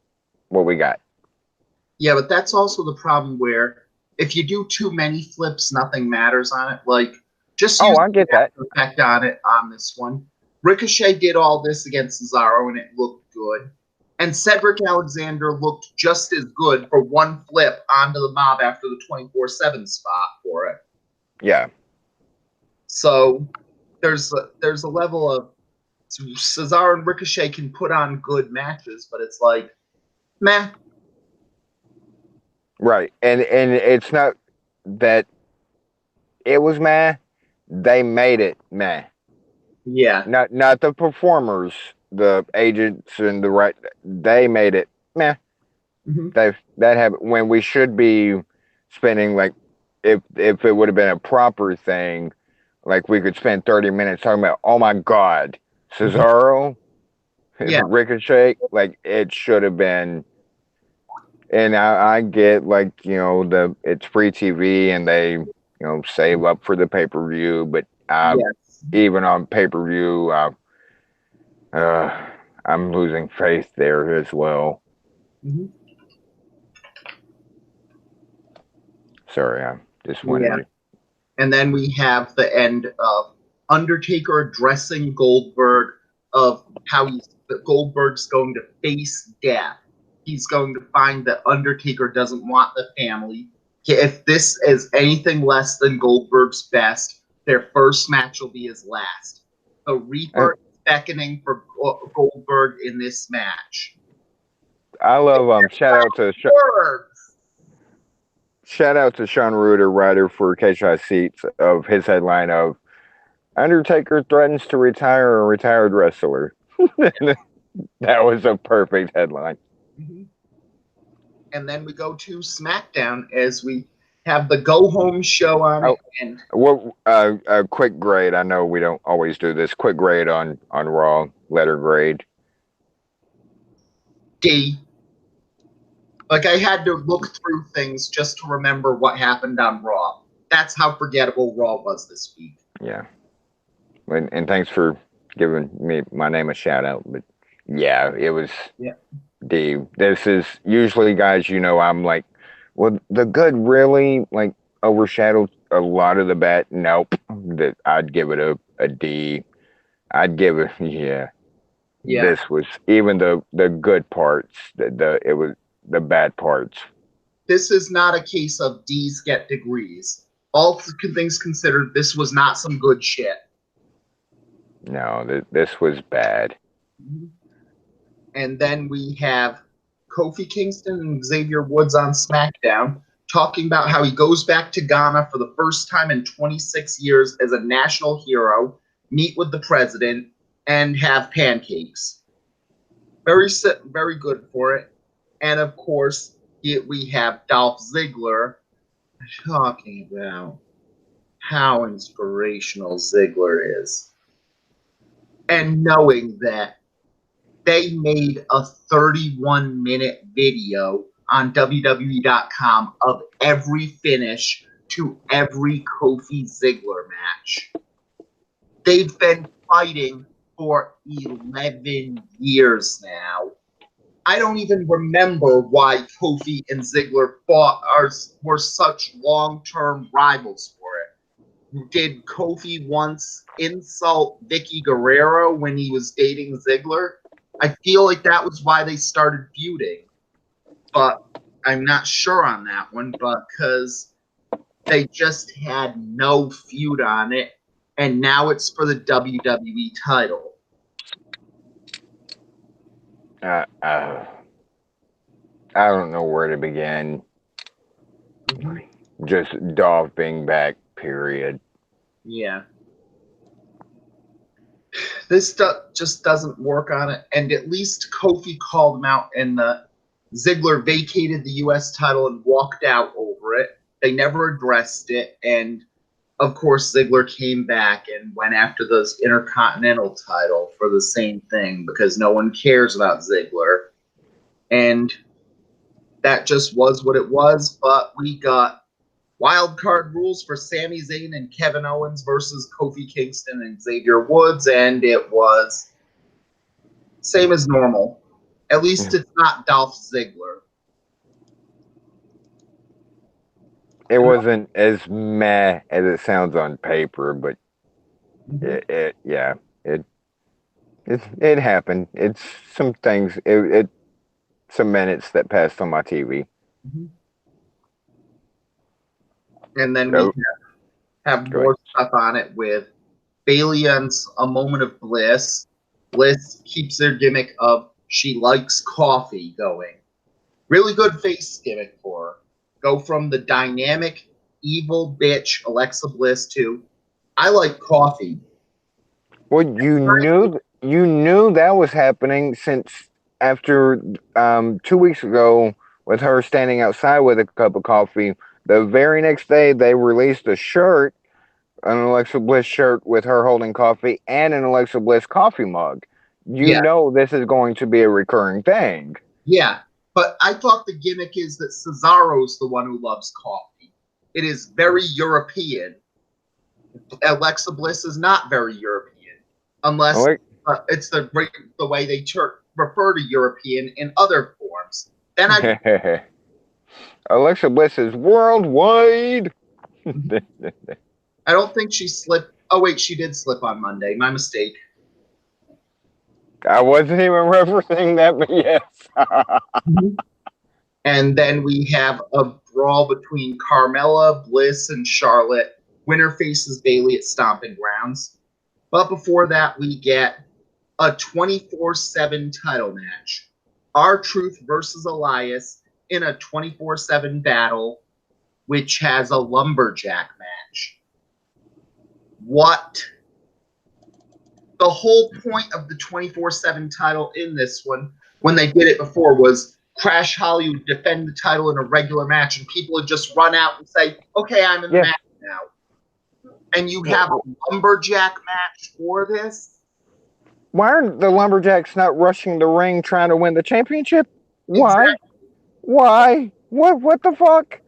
what we got. Yeah, but that's also the problem where if you do too many flips, nothing matters on it. Like, just use I get that effect on it on this one. Ricochet did all this against Cesaro, and it looked good. And Cedric Alexander looked just as good for one flip onto the mob after the 24/7 spot for it. Yeah. So there's a level of Cesaro and Ricochet can put on good matches, but it's like, meh. Right, and it's not that it was meh. They made it meh. Yeah. Not the performers, the agents, and the right. They made it meh. Mm-hmm. That happened when we should be spending like if it would have been a proper thing, like we could spend 30 minutes talking about, oh my God, Cesaro, Ricochet, like it should have been. And I get like it's free TV and they save up for the pay-per-view, but even on pay-per-view, I'm losing faith there as well. Mm-hmm. Sorry, I just went. Yeah. And then we have the end of Undertaker addressing Goldberg of how Goldberg's going to face death. He's going to find that Undertaker doesn't want the family. If this is anything less than Goldberg's best, their first match will be his last. The Reaper is beckoning for Goldberg in this match. I love shout out to Sean Reuter, writer for KSI Seats, of his headline of Undertaker threatens to retire a retired wrestler. That was a perfect headline. Mm-hmm. And then we go to SmackDown as we have the go home show on it. And a quick grade. I know we don't always do this. Quick grade on Raw. Letter grade. D. Like I had to look through things just to remember what happened on Raw. That's how forgettable Raw was this week. Yeah. And thanks for giving me my name a shout out. But yeah, it was D. This is usually, guys, I'm like, well, the good really like overshadowed a lot of the bad. Nope. That I'd give it a D. I'd give it, Yeah. This was even the good parts. It was the bad parts. This is not a case of D's get degrees. All things considered, this was not some good shit. No, this was bad. And then we have Kofi Kingston and Xavier Woods on SmackDown talking about how he goes back to Ghana for the first time in 26 years as a national hero, meet with the president, and have pancakes. Very good for it. And of course, we have Dolph Ziggler talking about how inspirational Ziggler is. And knowing that they made a 31-minute video on WWE.com of every finish to every Kofi Ziggler match. They've been fighting for 11 years now. I don't even remember why Kofi and Ziggler were such long-term rivals for it. Did Kofi once insult Vicky Guerrero when he was dating Ziggler? I feel like that was why they started feuding. But I'm not sure on that one because they just had no feud on it, and now it's for the WWE title. I don't know where to begin. Just Dolph being back, period. Yeah. This just doesn't work on it, and at least Kofi called him out, and Ziggler vacated the U.S. title and walked out over it. They never addressed it, and of course Ziggler came back and went after the Intercontinental title for the same thing because no one cares about Ziggler. And that just was what it was, but we got wild card rules for Sami Zayn and Kevin Owens versus Kofi Kingston and Xavier Woods, and it was same as normal. At least it's not Dolph Ziggler. It wasn't as meh as it sounds on paper, but it happened. It's some things. It some minutes that passed on my TV. And then we have more stuff on it with Bayley and A Moment of Bliss. Bliss keeps their gimmick of she likes coffee going. Really good face gimmick for her. Go from the dynamic, evil bitch Alexa Bliss to I like coffee. Well, you knew that was happening since after 2 weeks ago with her standing outside with a cup of coffee. The very next day, they released a shirt, an Alexa Bliss shirt with her holding coffee and an Alexa Bliss coffee mug. You know this is going to be a recurring thing. Yeah, but I thought the gimmick is that Cesaro's the one who loves coffee. It is very European. Alexa Bliss is not very European, unless it's the way they refer to European in other forms. Then Alexa Bliss is worldwide. I don't think she slipped. Oh wait, she did slip on Monday. My mistake. I wasn't even referencing that, but yes. And then we have a brawl between Carmella, Bliss, and Charlotte. Winner faces Bayley at Stomping Grounds. But before that, we get a 24/7 title match. R-Truth versus Elias in a 24/7 battle, which has a lumberjack match. What? The whole point of the 24/7 title in this one, when they did it before, was Crash Hollywood defend the title in a regular match, and people would just run out and say, okay, I'm in the match now. And you have a lumberjack match for this? Why are the Lumberjacks not rushing the ring trying to win the championship? Why? Exactly. Why? What the fuck?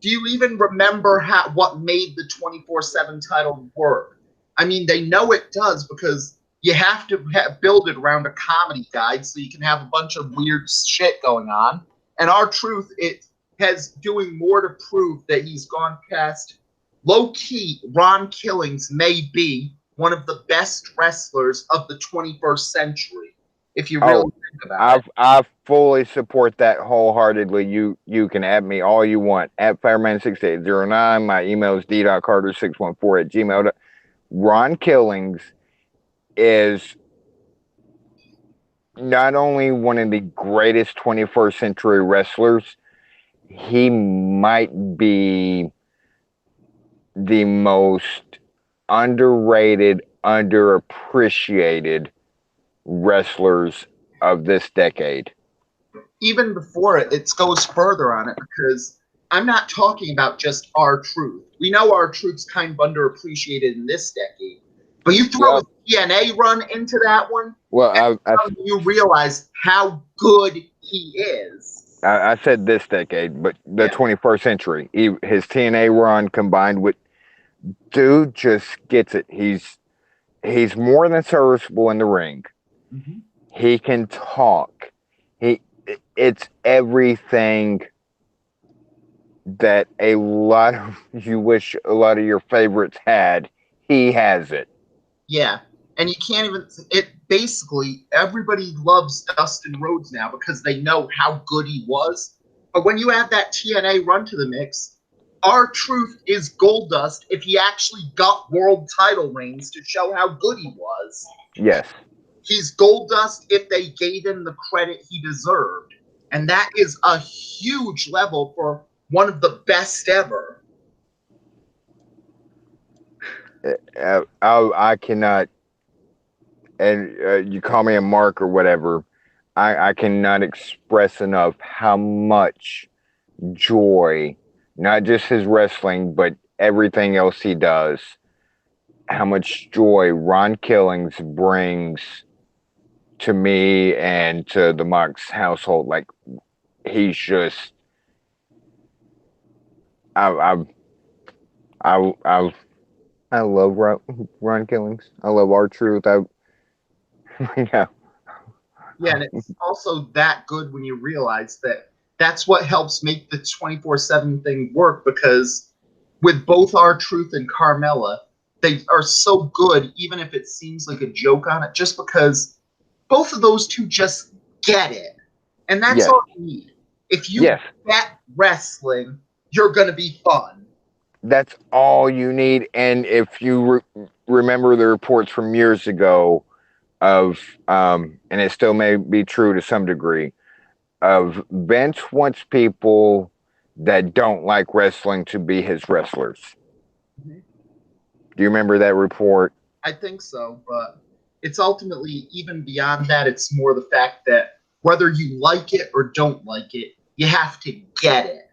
Do you even remember what made the 24/7 title work? I mean, they know it does because you have to build it around a comedy guide so you can have a bunch of weird shit going on. And R-Truth, it has doing more to prove that he's gone past. Low-key, Ron Killings may be one of the best wrestlers of the 21st century. if you really think about it. I fully support that wholeheartedly. You can add me all you want at Fireman6809. My email is d.carter614 @gmail. Ron Killings is not only one of the greatest 21st century wrestlers, he might be the most underrated, underappreciated wrestlers of this decade. Even before it goes further on it, because I'm not talking about just R-Truth. We know R-Truth's kind of underappreciated in this decade, but you throw his TNA run into that one, well, you realize how good he is. I said this decade, but the 21st century. His TNA run combined with, dude just gets it. He's more than serviceable in the ring. Mm-hmm. He can talk. It's everything that you wish a lot of your favorites had. He has it. Yeah, and you can't even. It basically everybody loves Dustin Rhodes now because they know how good he was. But when you add that TNA run to the mix, R-Truth is gold dust if he actually got world title reigns to show how good he was. Yes. He's gold dust if they gave him the credit he deserved. And that is a huge level for one of the best ever. I cannot, and you call me a mark or whatever, I cannot express enough how much joy, not just his wrestling, but everything else he does, how much joy Ron Killings brings to me and to the Mox household. Like, he's just, I love Ron Killings. I love R-Truth. Yeah. Yeah, and it's also that good when you realize that that's what helps make the 24/7 thing work, because with both R-Truth and Carmella, they are so good, even if it seems like a joke on it, just because both of those two just get it. And that's all you need. If you get wrestling, you're going to be fun. That's all you need. And if you remember the reports from years ago of, and it still may be true to some degree, of Vince wants people that don't like wrestling to be his wrestlers. Mm-hmm. Do you remember that report? I think so, but it's ultimately, even beyond that, it's more the fact that whether you like it or don't like it, you have to get it.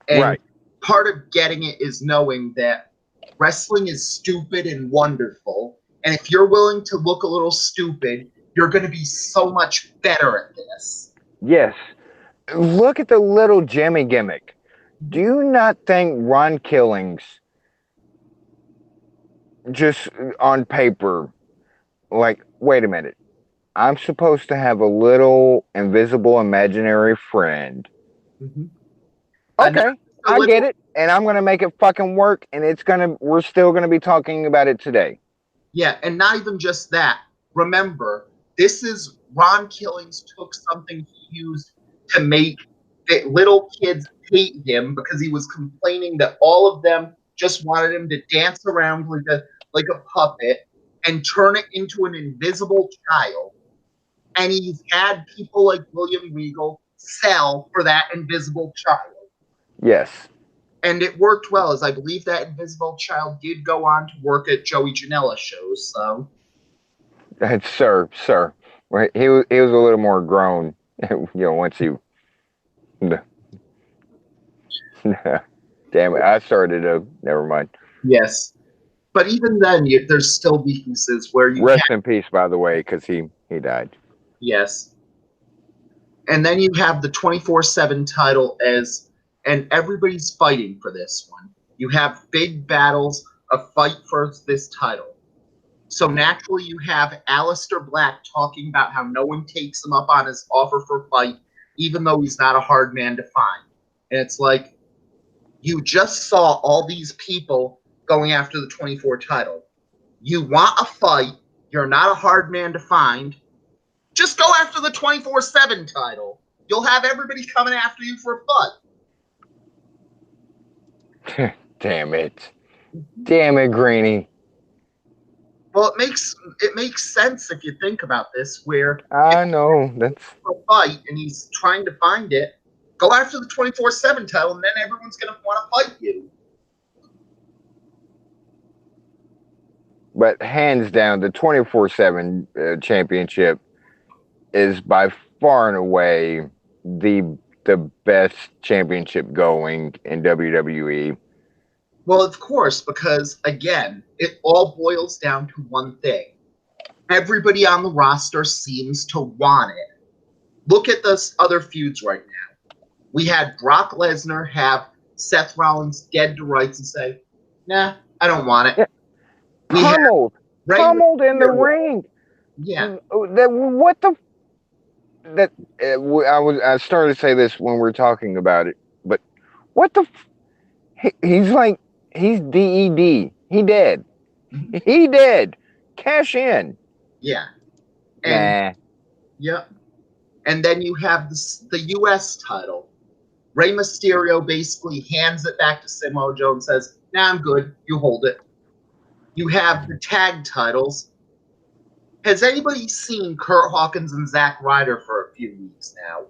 And part of getting it is knowing that wrestling is stupid and wonderful. And if you're willing to look a little stupid, you're going to be so much better at this. Yes. Look at the little Jimmy gimmick. Do you not think Ron Killings, just on paper, like, wait a minute, I'm supposed to have a little invisible imaginary friend. Mm-hmm. Okay, I get it, and I'm gonna make it fucking work, and we're still gonna be talking about it today. Yeah, and not even just that. Remember, this is Ron Killings took something he used to make little kids hate him because he was complaining that all of them just wanted him to dance around like a puppet and turn it into an invisible child. And he's had people like William Regal sell for that invisible child. Yes. And it worked well, as I believe that invisible child did go on to work at Joey Janela shows, so. Sir. He was a little more grown, once he... Damn it, I started to... Never mind. Yes. But even then, there's still weaknesses where you... Rest in peace, by the way, because he died. Yes. And then you have the 24/7 title and everybody's fighting for this one. You have big battles, a fight for this title. So naturally you have Aleister Black talking about how no one takes him up on his offer for a fight, even though he's not a hard man to find. And it's like, you just saw all these people going after the 24 title. You want a fight, you're not a hard man to find, Just go after the 24/7 title. You'll have everybody coming after you for a fight. Damn it, Greeny. Well, it makes sense if you think about this. Where I know that's a fight and he's trying to find it. Go after the 24/7 title, and then everyone's going to want to fight you. But hands down, the 24/7 championship is by far and away the best championship going in WWE. Well, of course, because again, it all boils down to one thing. Everybody on the roster seems to want it. Look at the other feuds right now. We had Brock Lesnar have Seth Rollins dead to rights and say, "Nah, I don't want it." Yeah. Pummeled in the ring. Yeah. What the? I started to say this when we were talking about it, but what the? He's like he's dead. He dead. He dead. Cash in. Yeah. And yeah. And then you have the U.S. title. Rey Mysterio basically hands it back to Samoa Joe and says, "Nah, I'm good. You hold it." You have the tag titles. Has anybody seen Kurt Hawkins and Zack Ryder for a few weeks now?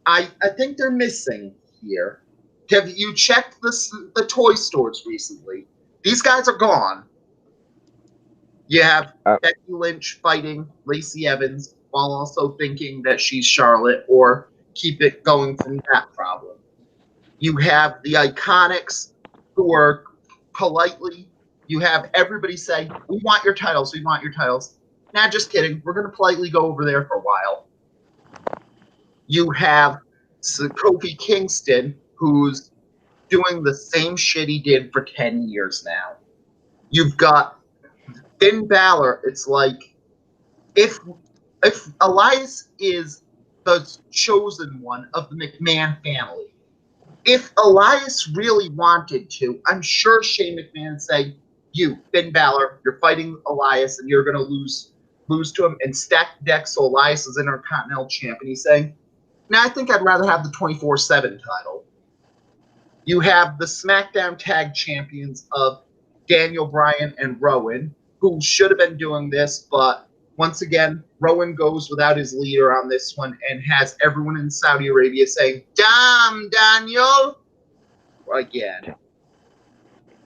I think they're missing here. Have you checked the toy stores recently? These guys are gone. You have Becky Lynch fighting Lacey Evans while also thinking that she's Charlotte, or keep it going from that problem. You have the Iconics who are politely, you have everybody say, "We want your titles, we want your titles." Nah, just kidding. We're going to politely go over there for a while. You have Kofi Kingston, who's doing the same shit he did for 10 years now. You've got Finn Balor. It's like, if Elias is the chosen one of the McMahon family, if Elias really wanted to, I'm sure Shane McMahon would say, "You, Finn Balor, you're fighting Elias, and you're going to lose to him," and stack the deck so Elias is Intercontinental Champ. And he's saying, "No, I think I'd rather have the 24/7 title." You have the SmackDown Tag Champions of Daniel Bryan and Rowan, who should have been doing this, but once again, Rowan goes without his leader on this one and has everyone in Saudi Arabia saying, "Damn, Daniel!" again.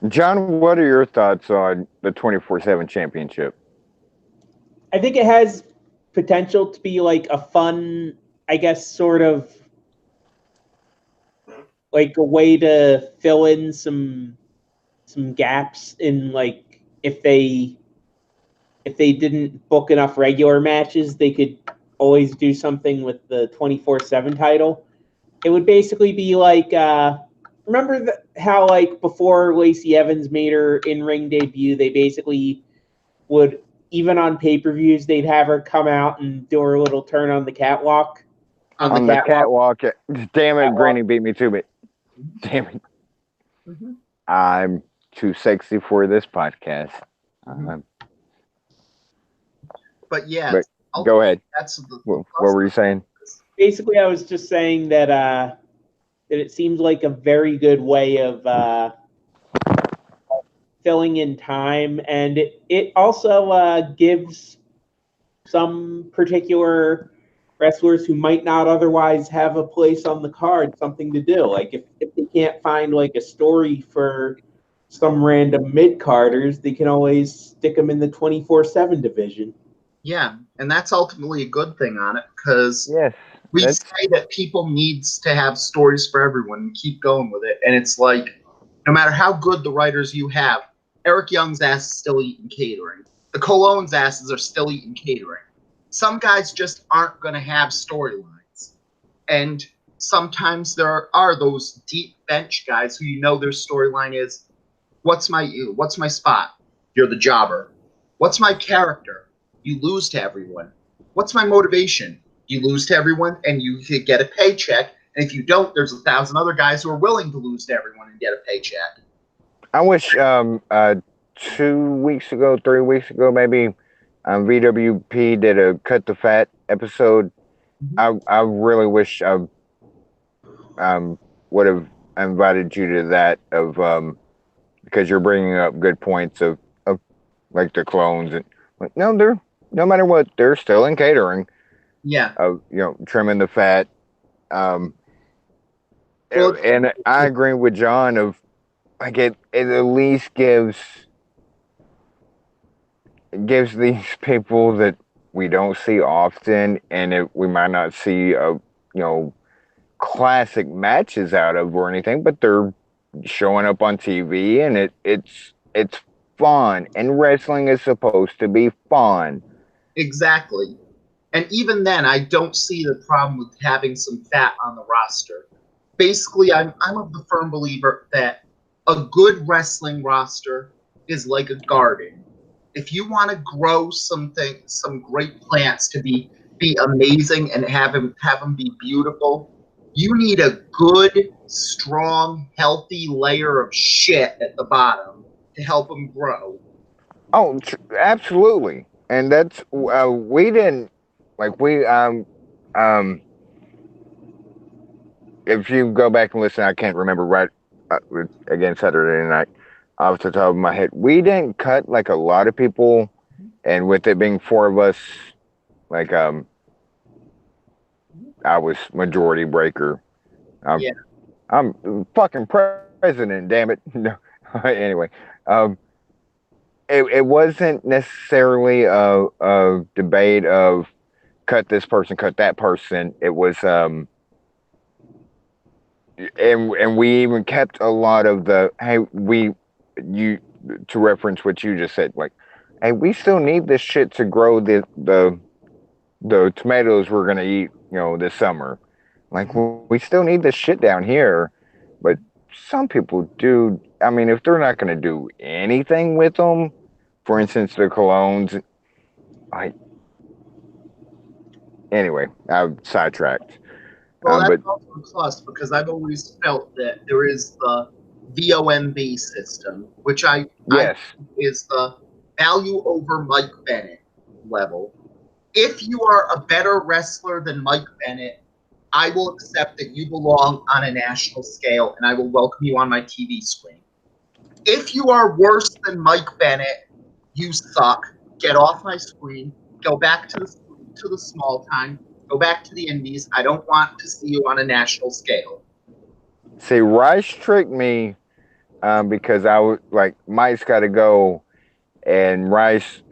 John, what are your thoughts on the 24/7 championship? I think it has potential to be like a fun, I guess, sort of like a way to fill in some gaps in, like, if they didn't book enough regular matches, they could always do something with the 24/7 title. It would basically be like, remember how, like, before Lacey Evans made her in-ring debut, they basically would, even on pay-per-views, they'd have her come out and do her little turn on the catwalk. On the catwalk. Damn it, Granny beat me to it. Damn it. Mm-hmm. I'm too sexy for this podcast. Mm-hmm. But yeah, but go ahead. What were you saying? Basically, I was just saying that that it seems like a very good way of filling in time, and it also gives some particular wrestlers who might not otherwise have a place on the card something to do. Like, if they can't find like a story for some random mid-carders, they can always stick them in the 24/7 division. Yeah, and that's ultimately a good thing on it, because we say that people needs to have stories for everyone and keep going with it. And it's like, no matter how good the writers you have, Eric Young's ass is still eating catering. The Cologne's asses are still eating catering. Some guys just aren't going to have storylines. And sometimes there are those deep bench guys who you know their storyline is, what's my spot? You're the jobber. What's my character? You lose to everyone. What's my motivation? You lose to everyone and you get a paycheck. And if you don't, there's 1,000 other guys who are willing to lose to everyone and get a paycheck. I wish 2 weeks ago, 3 weeks ago, maybe, VWP did a cut the fat episode. I really wish I would have invited you to that because you're bringing up good points of like the clones and like no, they're no matter what, they're still in catering Yeah. of trimming the fat. Um, Well, and I agree with John of like it at least gives these people that we don't see often, and we might not see classic matches out of or anything, but they're showing up on TV, and it's fun, and wrestling is supposed to be fun. exactly. And even then, I don't see the problem with having some fat on the roster. Basically, I'm of the firm believer that a good wrestling roster is like a garden. If you want to grow some great plants to be amazing and have them be beautiful, you need a good, strong, healthy layer of shit at the bottom to help them grow. Oh, absolutely, and that's we didn't like we if you go back and listen, I can't remember right uh, again Saturday night off the top of my head. We didn't cut like a lot of people, and with it being four of us, like I was majority breaker. I'm, Yeah. I'm fucking president, damn it. No, anyway, um, it wasn't necessarily a debate of cut this person, cut that person. It was and we even kept a lot of the hey you to reference what you just said like hey we still need this shit to grow the tomatoes we're gonna eat this summer like we still need this shit down here but some people do I mean if they're not gonna do anything with them for instance the colognes I anyway I've sidetracked Well, that's but also a plus because I've always felt that there is the VOMB system, which I yes think is the value over Mike Bennett level. If you are a better wrestler than Mike Bennett, I will accept that you belong on a national scale and I will welcome you on my TV screen. If you are worse than Mike Bennett, you suck. Get off my screen. Go back to the small time. Go back to the indies. I don't want to see you on a national scale. see Rice tricked me because I was like Mike's got to go and Rice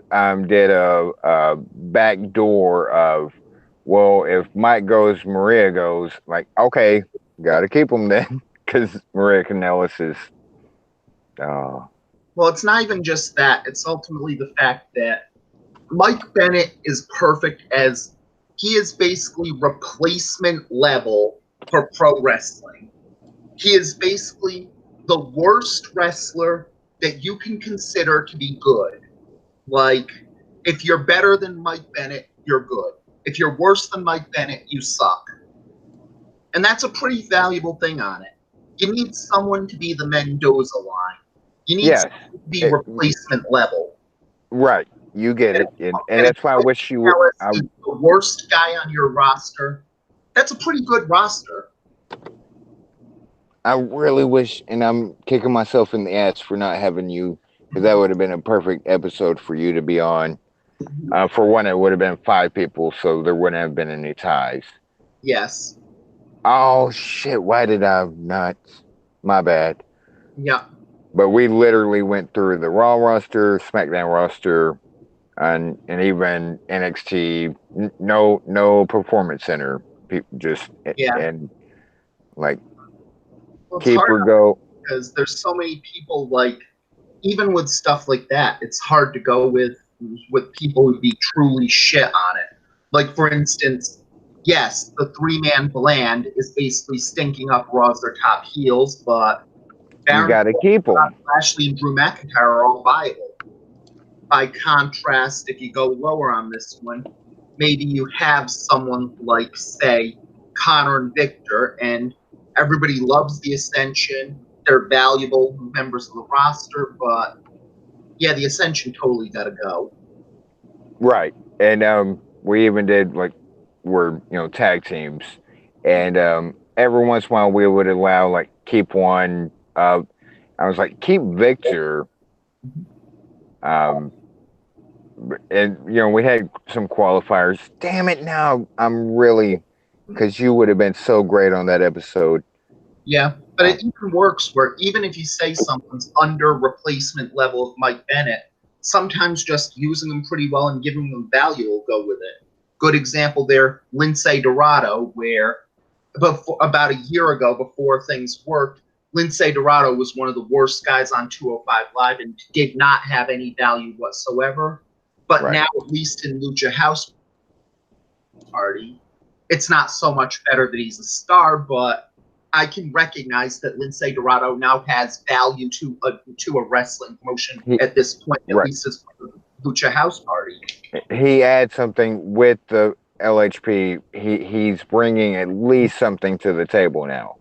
did a back door of, well, if Mike goes, Maria goes. Like, okay, got to keep him then, because Maria Kanellis is. Uh, Well, it's not even just that. It's ultimately the fact that Mike Bennett is perfect as he is basically replacement level for pro wrestling. He is basically the worst wrestler that you can consider to be good. Like, if you're better than Mike Bennett, you're good. If you're worse than Mike Bennett, you suck. And that's a pretty valuable thing on it. You need someone to be the Mendoza line. You need yes, someone to be it, replacement level. right. You get it, and And if that's why I wish you would. Ellis is the worst guy on your roster, that's a pretty good roster. I really wish, and I'm kicking myself in the ass for not having you, because that would have been a perfect episode for you to be on. For one, it would have been 5 people, so there wouldn't have been any ties. Yes. Oh shit! Why did I not? My bad. Yeah. But we literally went through the Raw roster, SmackDown roster, and even NXT. No Performance Center. People just Yeah. and like Well, it's hard keeper go. because there's so many people like even with stuff like that, it's hard to go with people who'd be truly shit on it. Like for instance, yes, the 3-man bland is basically stinking up Raw as their top heels, but You Baron got to keep them. Lashley and Drew McIntyre are all viable. By contrast, if you go lower on this one, maybe you have someone like, say, Connor and Victor, and everybody loves the Ascension. They're valuable members of the roster, but yeah, the Ascension totally got to go. Right. And we even did like we're tag teams, and every once in a while we would allow like keep one. I was like keep Victor. Um, and we had some qualifiers. Damn it! Now I'm really because you would have been so great on that episode. Yeah, but it even works where even if you say something's under replacement level of Mike Bennett, sometimes just using them pretty well and giving them value will go with it. Good example there, Lindsay Dorado, where about a year ago, before things worked, Lindsay Dorado was one of the worst guys on 205 Live and did not have any value whatsoever. But Right. now, at least in Lucha House Party, it's not so much better that he's a star, but I can recognize that Lindsay Dorado now has value to a wrestling promotion at this point, at least as Lucha House Party. He adds something with the LHP. He's bringing at least something to the table now.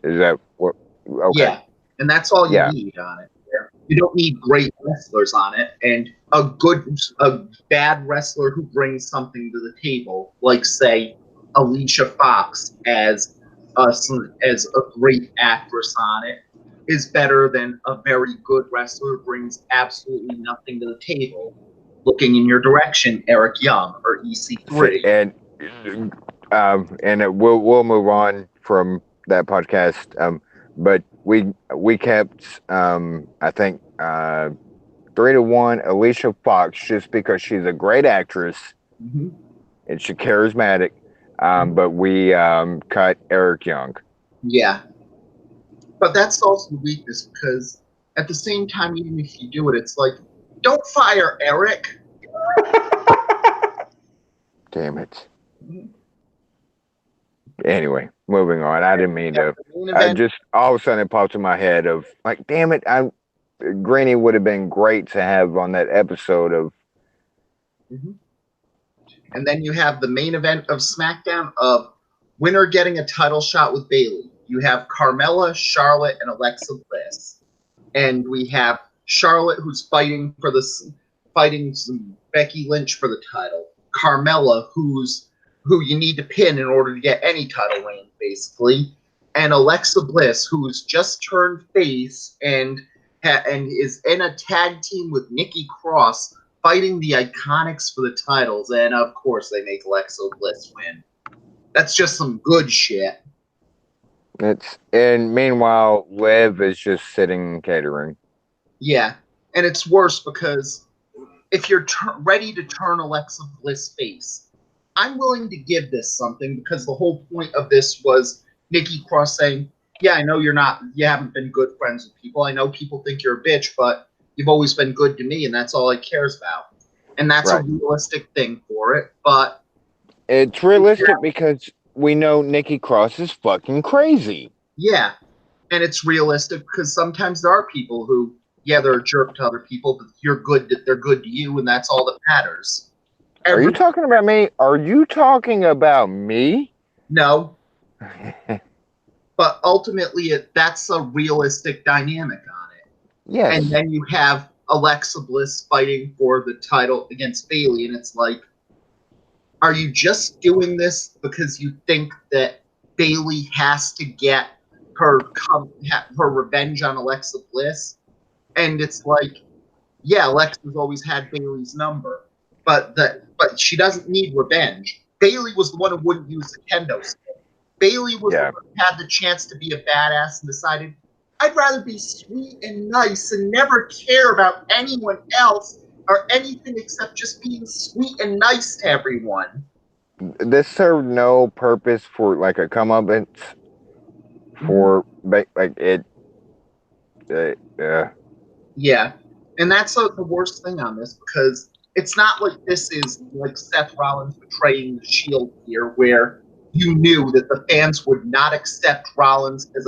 Is that what? Okay. Yeah, and that's all you need on it. You don't need great wrestlers on it, and a bad wrestler who brings something to the table, like say Alicia Fox as a great actress on it, is better than a very good wrestler who brings absolutely nothing to the table. Looking in your direction, Eric Young or EC3. And we'll move on from that podcast. But we kept I think 3-1 Alicia Fox just because she's a great actress and she's charismatic. But we cut Eric Young. Yeah, but that's also the weakness because at the same time, even if you do it, it's like don't fire Eric. Damn it. Anyway, moving on. I didn't mean to. I just all of a sudden it popped in my head of like, damn it! Granny would have been great to have on that episode of. And then you have the main event of SmackDown of winner getting a title shot with Bayley. You have Carmella, Charlotte, and Alexa Bliss, and we have Charlotte who's fighting Becky Lynch for the title. Carmella who you need to pin in order to get any title reign, basically, and Alexa Bliss, who's just turned face and is in a tag team with Nikki Cross, fighting the Iconics for the titles, and of course they make Alexa Bliss win. That's just some good shit. And meanwhile, Liv is just sitting catering. Yeah, and it's worse because if you're ready to turn Alexa Bliss face, I'm willing to give this something because the whole point of this was Nikki Cross saying, yeah, I know you haven't been good friends with people. I know people think you're a bitch, but you've always been good to me, and that's all I cares about. And that's a realistic thing for it, but... It's realistic because we know Nikki Cross is fucking crazy. Yeah, and it's realistic because sometimes there are people who, yeah, they're a jerk to other people, but they're good to you, and that's all that matters. Are you talking about me? Are you talking about me? No. But ultimately, that's a realistic dynamic on it. Yes. And then you have Alexa Bliss fighting for the title against Bayley, and it's like, are you just doing this because you think that Bayley has to get her revenge on Alexa Bliss? And it's like, yeah, Alexa's always had Bayley's number. But she doesn't need revenge. Bayley was the one who wouldn't use the kendo stick. Bayley was the one who had the chance to be a badass and decided, I'd rather be sweet and nice and never care about anyone else or anything except just being sweet and nice to everyone. This served no purpose for like a comeuppance for like it. Yeah, and that's the worst thing on this because it's not like this is like Seth Rollins betraying the Shield here, where you knew that the fans would not accept Rollins as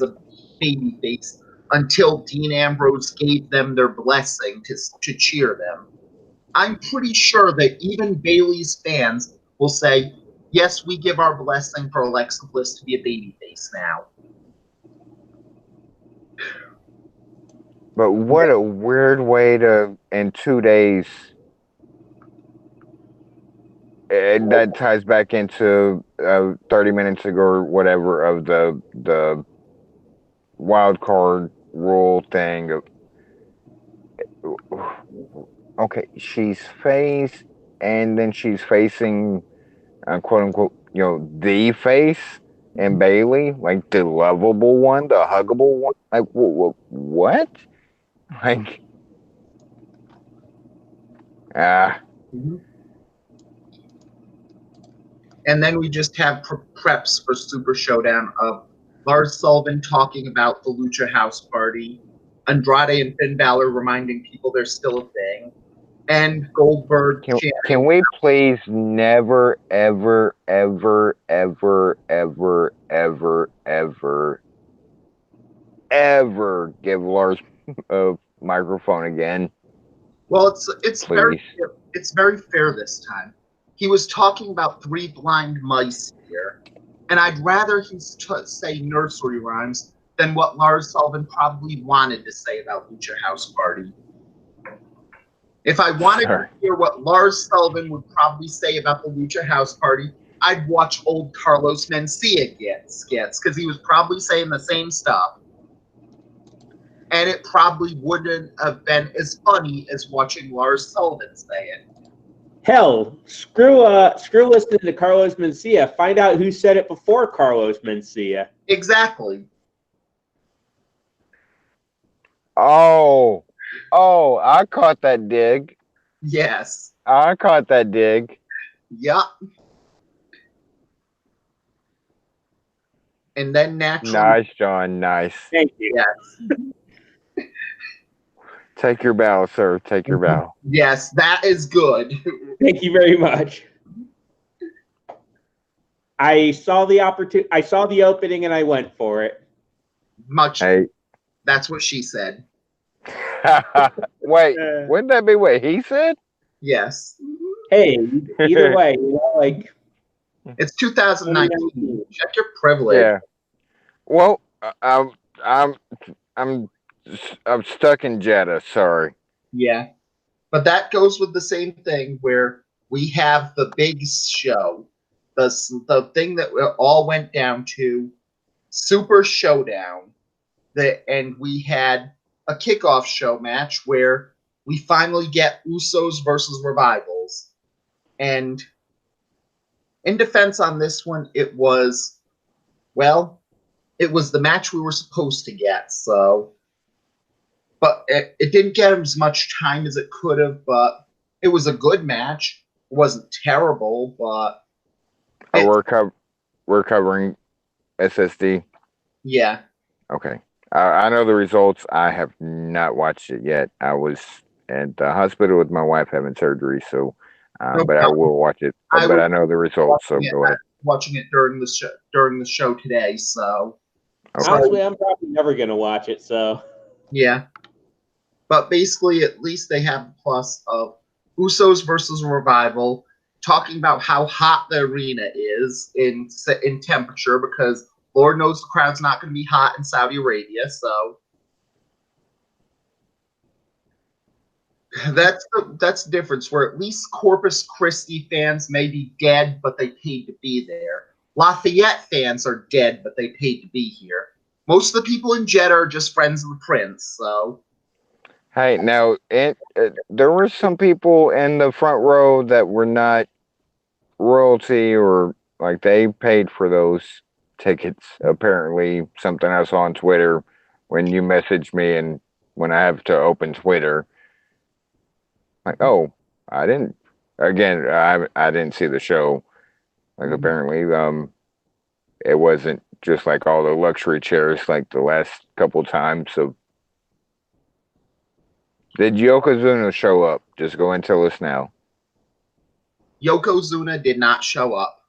a babyface until Dean Ambrose gave them their blessing to cheer them. I'm pretty sure that even Bayley's fans will say, yes, we give our blessing for Alexa Bliss to be a babyface now. But what a weird way to, in 2 days, that ties back into 30 minutes ago or whatever of the wild card rule thing. Okay, she's faced, and then she's facing, quote unquote, the face and Bailey, like the lovable one, the huggable one. Like, what? Like, ah. Mhm. And then we just have preps for Super Showdown of Lars Sullivan talking about the Lucha House Party, Andrade and Finn Balor reminding people they're still a thing, and Goldberg Can we please never, ever, ever, ever, ever, ever, ever, ever give Lars a microphone again? Well, it's please. very fair this time. He was talking about three blind mice here, and I'd rather he say nursery rhymes than what Lars Sullivan probably wanted to say about Lucha House Party. If I wanted to hear what Lars Sullivan would probably say about the Lucha House Party, I'd watch old Carlos Mencia skits, because he was probably saying the same stuff. And it probably wouldn't have been as funny as watching Lars Sullivan say it. Hell, screw listening to Carlos Mencia. Find out who said it before Carlos Mencia. Exactly. Oh, I caught that dig. Yes. I caught that dig. Yup. And then naturally. Nice, John. Nice. Thank you. Yes. Take your bow, sir. Take your bow. Yes, that is good. Thank you very much. I saw the opportunity. I saw the opening, and I went for it. Hey. That's what she said. Wait, wouldn't that be what he said? Yes. Hey, either way, like it's 2019. Check your privilege. Yeah. Well, I'm stuck in Jeddah. Sorry. Yeah, but that goes with the same thing where we have the big show, the thing that all went down to Super Showdown, and we had a kickoff show match where we finally get Usos versus Revivals. And in defense on this one, it was the match we were supposed to get. So, but it didn't get as much time as it could have. But it was a good match. It wasn't terrible, but we're covering SSD. Yeah. Okay. I know the results. I have not watched it yet. I was at the hospital with my wife having surgery, so but I will watch it. But I know the results, so go ahead. Watching it during the show today, so honestly, I'm probably never gonna watch it. So yeah, but basically, at least they have the plus of Usos versus Revival, talking about how hot the arena is in temperature, because Lord knows the crowd's not going to be hot in Saudi Arabia, so that's the difference. Where at least Corpus Christi fans may be dead, but they paid to be there. Lafayette fans are dead, but they paid to be here. Most of the people in Jeddah are just friends of the prince. So, hey, now there were some people in the front row that were not royalty, or like they paid for those tickets. Apparently, something I saw on Twitter when you messaged me, and when I have to open Twitter, like, oh, I didn't. Again, I didn't see the show. Like, apparently, it wasn't just like all the luxury chairs like the last couple times. So, did Yokozuna show up? Just go and tell us now. Yokozuna did not show up.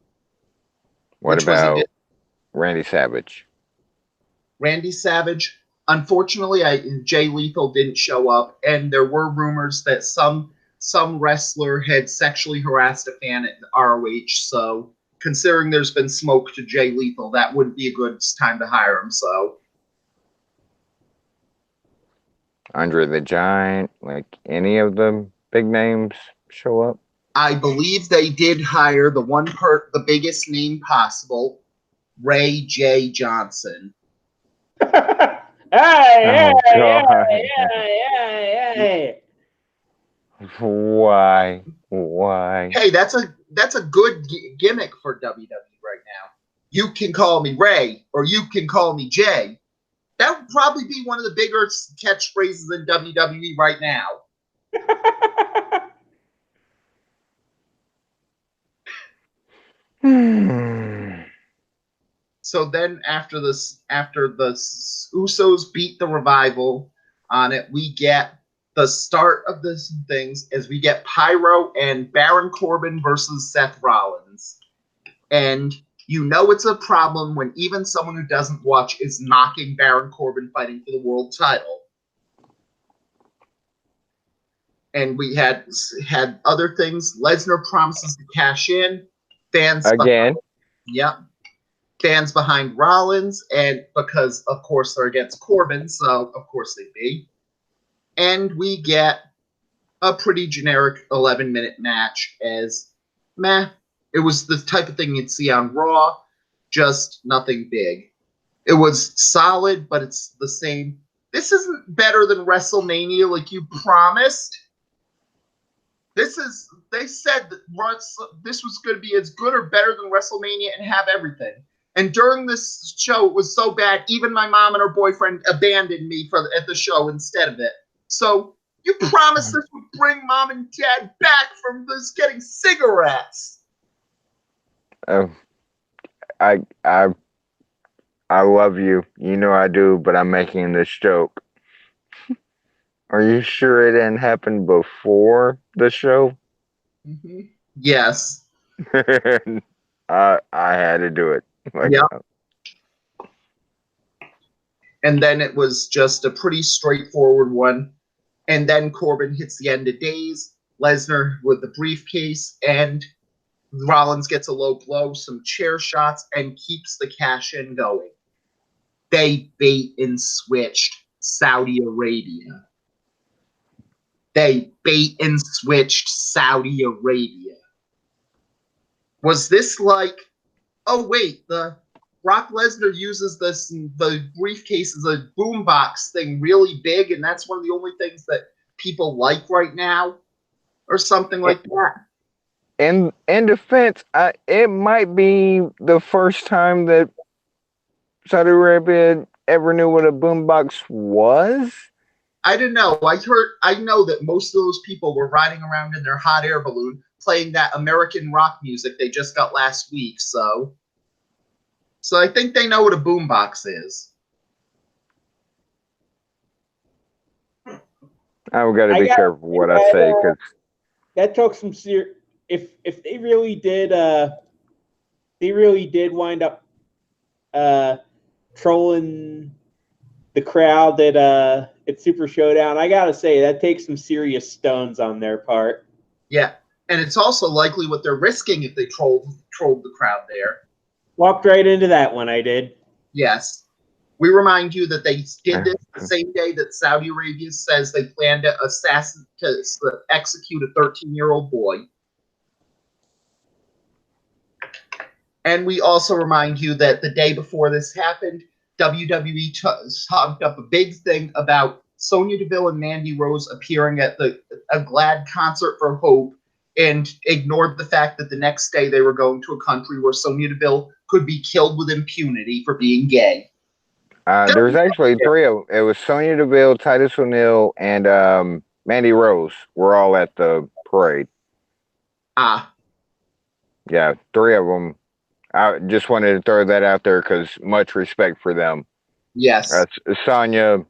What about Randy Savage? Randy Savage, unfortunately, Jay Lethal didn't show up, and there were rumors that some wrestler had sexually harassed a fan at ROH. So, considering there's been smoke to Jay Lethal, that wouldn't be a good time to hire him. So, Andre the Giant, like any of the big names show up? I believe they did hire the biggest name possible, Ray J. Johnson. Hey, Oh hey, God! hey. Why? Why? Hey, that's a good gimmick for WWE right now. You can call me Ray, or you can call me Jay. That would probably be one of the bigger catchphrases in WWE right now. So then after the Usos beat the Revival on it, we get the start of this things as we get Pyro and Baron Corbin versus Seth Rollins. And you know it's a problem when even someone who doesn't watch is mocking Baron Corbin fighting for the world title. And we had other things. Lesnar promises to cash in. Fans Again. Yep. Fans behind Rollins, and because of course they're against Corbin, so of course they'd be. And we get a pretty generic 11-minute match as meh. It was the type of thing you'd see on Raw, just nothing big. It was solid, but it's the same. This isn't better than WrestleMania like you promised. They said that this was going to be as good or better than WrestleMania and have everything. And during this show, it was so bad, even my mom and her boyfriend abandoned me at the show instead of it. So you promised this would bring mom and dad back from this getting cigarettes. I love you. You know I do, but I'm making this joke. Are you sure it didn't happen before the show? Mm-hmm. Yes. I had to do it. Like, yeah. And then it was just a pretty straightforward one. And then Corbin hits the end of days. Lesnar with the briefcase, and Rollins gets a low blow, some chair shots, and keeps the cash in going. They bait and switched Saudi Arabia. They bait and switched Saudi Arabia. Was this like, oh wait, the Brock Lesnar uses the briefcase as a boombox thing really big, and that's one of the only things that people like right now, or something like that. In defense, it might be the first time that Saudi Arabia ever knew what a boombox was. I don't know. I know that most of those people were riding around in their hot air balloon playing that American rock music they just got last week. So I think they know what a boombox is. I've got to be careful what I say, because that took some serious. If they really did wind up trolling the crowd at Super Showdown, I gotta say that takes some serious stones on their part. Yeah, and it's also likely what they're risking if they trolled the crowd there. Walked right into that one. I did. Yes. We remind you that they did this the same day that Saudi Arabia says they plan to execute a 13-year-old boy. And we also remind you that the day before this happened, WWE talked up a big thing about Sonya Deville and Mandy Rose appearing at a GLAAD concert for Hope, and ignored the fact that the next day they were going to a country where Sonya Deville could be killed with impunity for being gay. There's actually three of them. It was Sonya Deville, Titus O'Neil, and Mandy Rose were all at the parade. Yeah, three of them. I just wanted to throw that out there because much respect for them. Yes. Sonya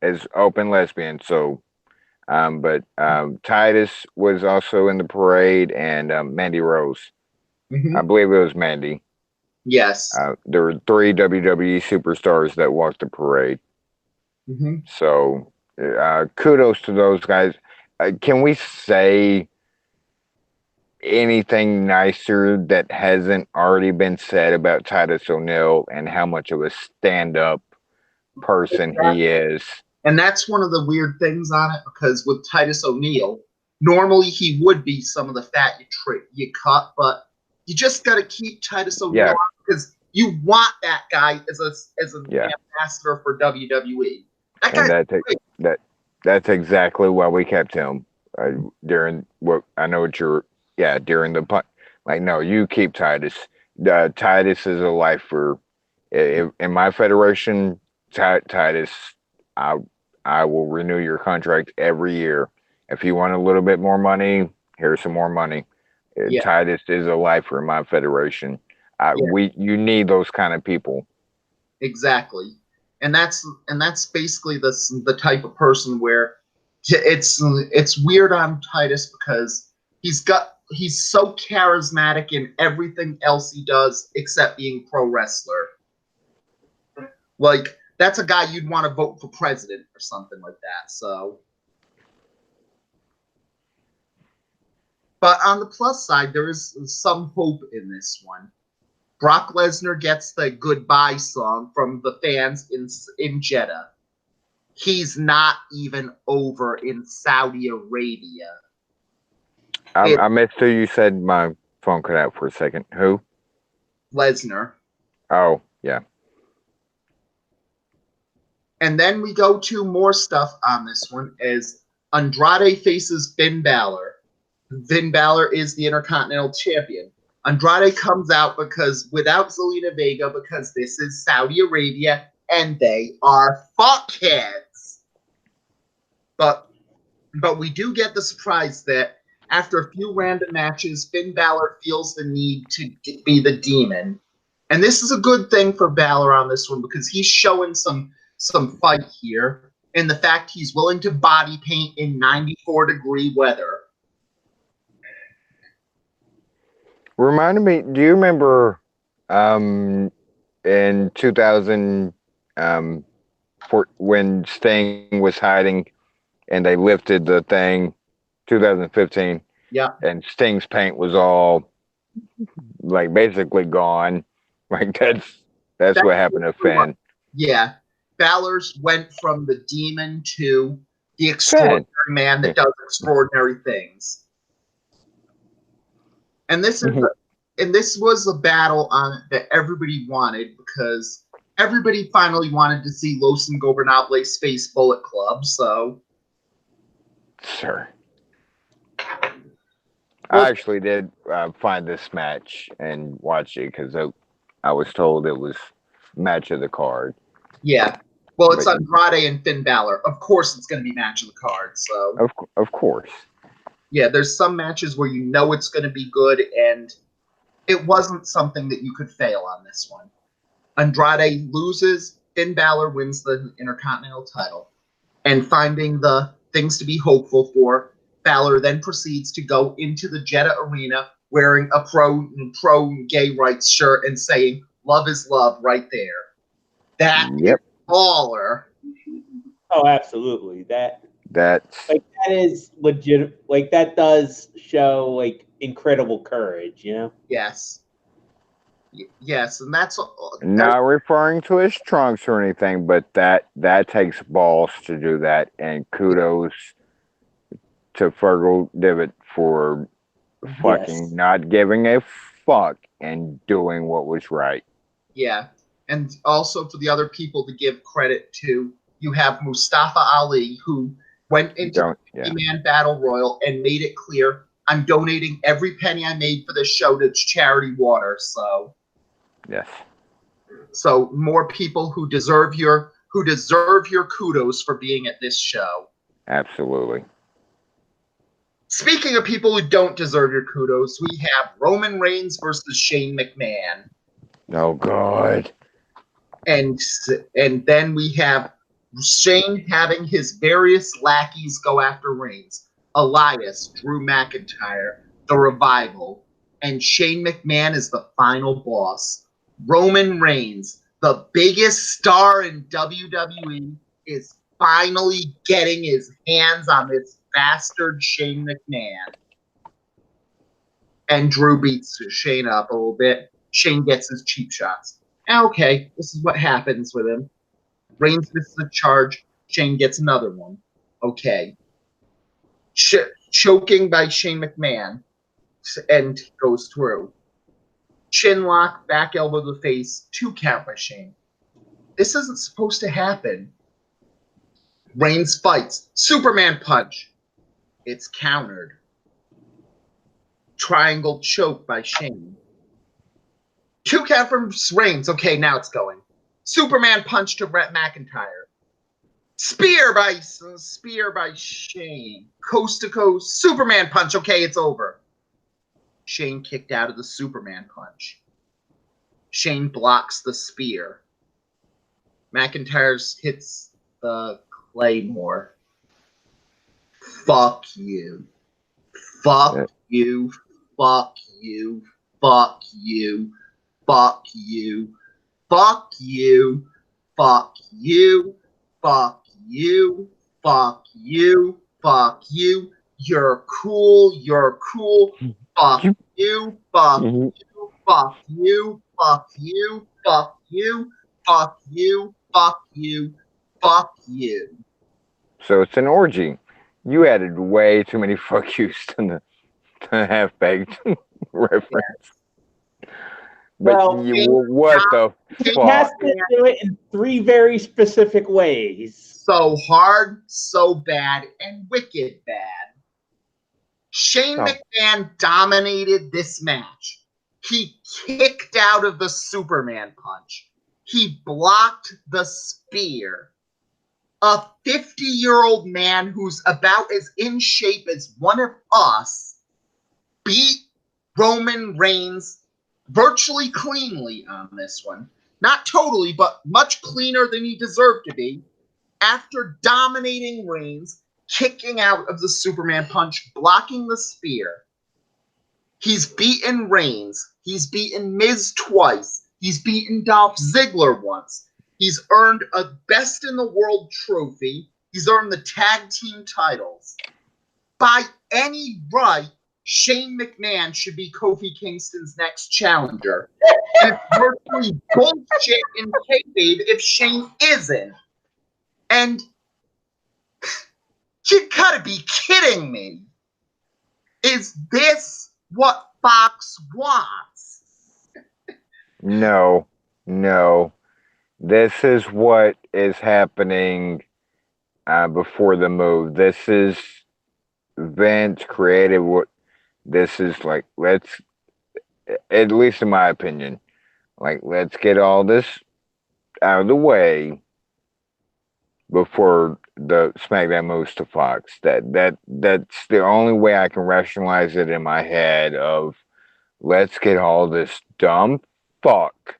is open lesbian, so but Titus was also in the parade, and Mandy Rose. Mm-hmm. I believe it was Mandy. Yes. There were three WWE superstars that walked the parade. Mm-hmm. So kudos to those guys. Can we say anything nicer that hasn't already been said about Titus O'Neil and how much of a stand-up person he is? And that's one of the weird things on it, because with Titus O'Neil, normally he would be some of the fat you cut, but you just got to keep Titus O'Neil on, because you want that guy as an ambassador for WWE. That's exactly why we kept him during during the punt. Like, no, you keep Titus. Titus is a lifer. In my federation, Titus, I will renew your contract every year. If you want a little bit more money, here's some more money. Titus is a lifer in my federation. You need those kind of people. Exactly, and that's basically the type of person where it's weird on Titus, because he's so charismatic in everything else he does except being pro wrestler. Like, that's a guy you'd want to vote for president or something like that. So, but on the plus side, there is some hope in this one. Brock Lesnar gets the goodbye song from the fans in Jeddah. He's not even over in Saudi Arabia. I missed who you said. My phone cut out for a second. Who? Lesnar. Oh, yeah. And then we go to more stuff on this one, as Andrade faces Finn Balor. Finn Balor is the Intercontinental Champion. Andrade comes out without Zelina Vega, because this is Saudi Arabia and they are fuckheads. But we do get the surprise that after a few random matches, Finn Balor feels the need to be the demon. And this is a good thing for Balor on this one, because he's showing some fight here, and the fact he's willing to body paint in 94-degree weather. Reminded me, do you remember in 2000 when Sting was hiding and they lifted the thing, 2015? Yeah. And Sting's paint was all like basically gone. Like, that's what happened to Finn. Yeah. Balor's went from the demon to the extraordinary man that does extraordinary things. And this was a battle on it that everybody wanted, because everybody finally wanted to see Los Ingobernables face Bullet Club. So, sure. I actually did find this match and watch it, because I was told it was match of the card. Yeah. Well, it's Andrade and Finn Balor. Of course it's going to be match of the card. So Of course. Yeah, there's some matches where you know it's going to be good, and it wasn't something that you could fail on this one. Andrade loses, Finn Balor wins the Intercontinental title. And finding the things to be hopeful for, Balor then proceeds to go into the Jeddah arena wearing a pro gay rights shirt and saying, "Love is love," right there. That is baller. Oh, absolutely. That's like, that is legit. Like, that does show like incredible courage, you know? Yes. Yes, and that's not referring to his trunks or anything, but that takes balls to do that, and kudos to Fergal Divot for fucking not giving a fuck and doing what was right. Yeah, and also for the other people to give credit to, you have Mustafa Ali, who went into the 50-man battle royal and made it clear, "I'm donating every penny I made for this show to charity water." So yes. So more people who deserve your kudos for being at this show. Absolutely. Speaking of people who don't deserve your kudos, we have Roman Reigns versus Shane McMahon. Oh God. And then we have Shane having his various lackeys go after Reigns. Elias, Drew McIntyre, The Revival, and Shane McMahon is the final boss. Roman Reigns, the biggest star in WWE, is finally getting his hands on this bastard Shane McMahon. And Drew beats Shane up a little bit. Shane gets his cheap shots. Okay, this is what happens with him. Reigns misses a charge. Shane gets another one. Okay. Choking by Shane McMahon and goes through. Chin lock, back elbow to the face, 2 count by Shane. This isn't supposed to happen. Reigns fights. Superman punch. It's countered. Triangle choke by Shane. 2 count from Reigns. Okay, now it's going. Superman punch to Brett McIntyre. Spear by Shane. Coast to coast. Superman punch. Okay, it's over. Shane kicked out of the Superman punch. Shane blocks the spear. McIntyre hits the Claymore. Fuck you. Fuck you. Fuck you. Fuck you. Fuck you. Fuck you. Fuck you. Fuck you. Fuck you. Fuck you. You're cool. You're cool. Fuck you. Fuck you. Fuck you. Fuck you. Fuck you. Fuck you. Fuck you. Fuck you. So it's an orgy. You added way too many fuck yous to the half-baked reference. But Well, what the he fuck? has to do it in 3 very specific ways. So hard, so bad, and wicked bad. Shane McMahon dominated this match. He kicked out of the Superman punch. He blocked the spear. A 50-year-old man who's about as in shape as one of us beat Roman Reigns virtually cleanly on this one. Not totally, but much cleaner than he deserved to be. After dominating Reigns, kicking out of the Superman punch, blocking the spear. He's beaten Reigns. He's beaten Miz twice. He's beaten Dolph Ziggler once. He's earned a Best in the World trophy. He's earned the tag team titles. By any right, Shane McMahon should be Kofi Kingston's next challenger. And it's virtually bullshit in kayfabe if Shane isn't. And you gotta be kidding me. Is this what Fox wants? No. This is what is happening before the move. This is Vince created what this is like. Let's, at least in my opinion, like, let's get all this out of the way before the SmackDown moves to Fox. That's the only way I can rationalize it in my head of let's get all this dumb fuck.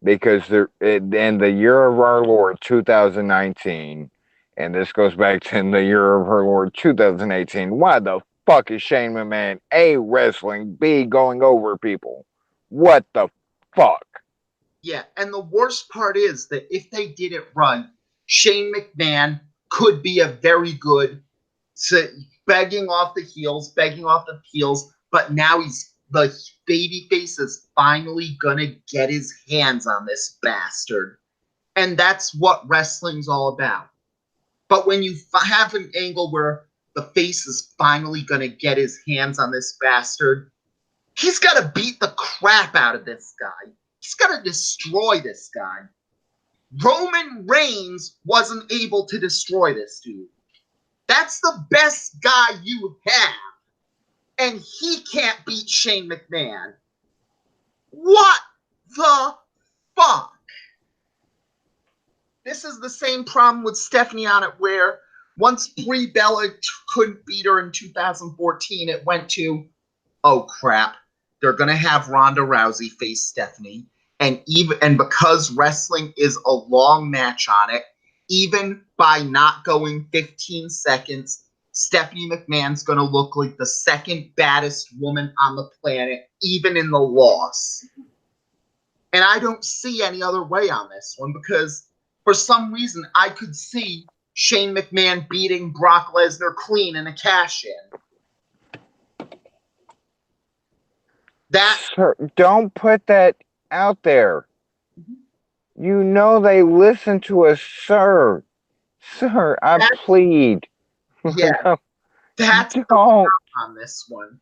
Because in the year of our Lord 2019, and this goes back to in the year of our Lord 2018, why the fuck is Shane McMahon A, wrestling, B, going over people? What the fuck? Yeah, and the worst part is that if they did it right, Shane McMahon could be a very good begging off the heels, but now the babyface is finally gonna get his hands on this bastard. And that's what wrestling's all about. But when you have an angle where the face is finally gonna get his hands on this bastard, he's gotta beat the crap out of this guy. He's gotta destroy this guy. Roman Reigns wasn't able to destroy this dude. That's the best guy you have. And he can't beat Shane McMahon. What the fuck? This is the same problem with Stephanie on it, where once Brie Bella couldn't beat her in 2014, it went to, oh crap, they're gonna have Ronda Rousey face Stephanie, and because wrestling is a long match on it, even by not going 15 seconds, Stephanie McMahon's going to look like the second baddest woman on the planet, even in the loss. And I don't see any other way on this one, because for some reason I could see Shane McMahon beating Brock Lesnar clean in a cash-in. Sir, don't put that out there. You know they listen to us, sir. Sir, I That- plead. Yeah, No, that's the don't. on this one.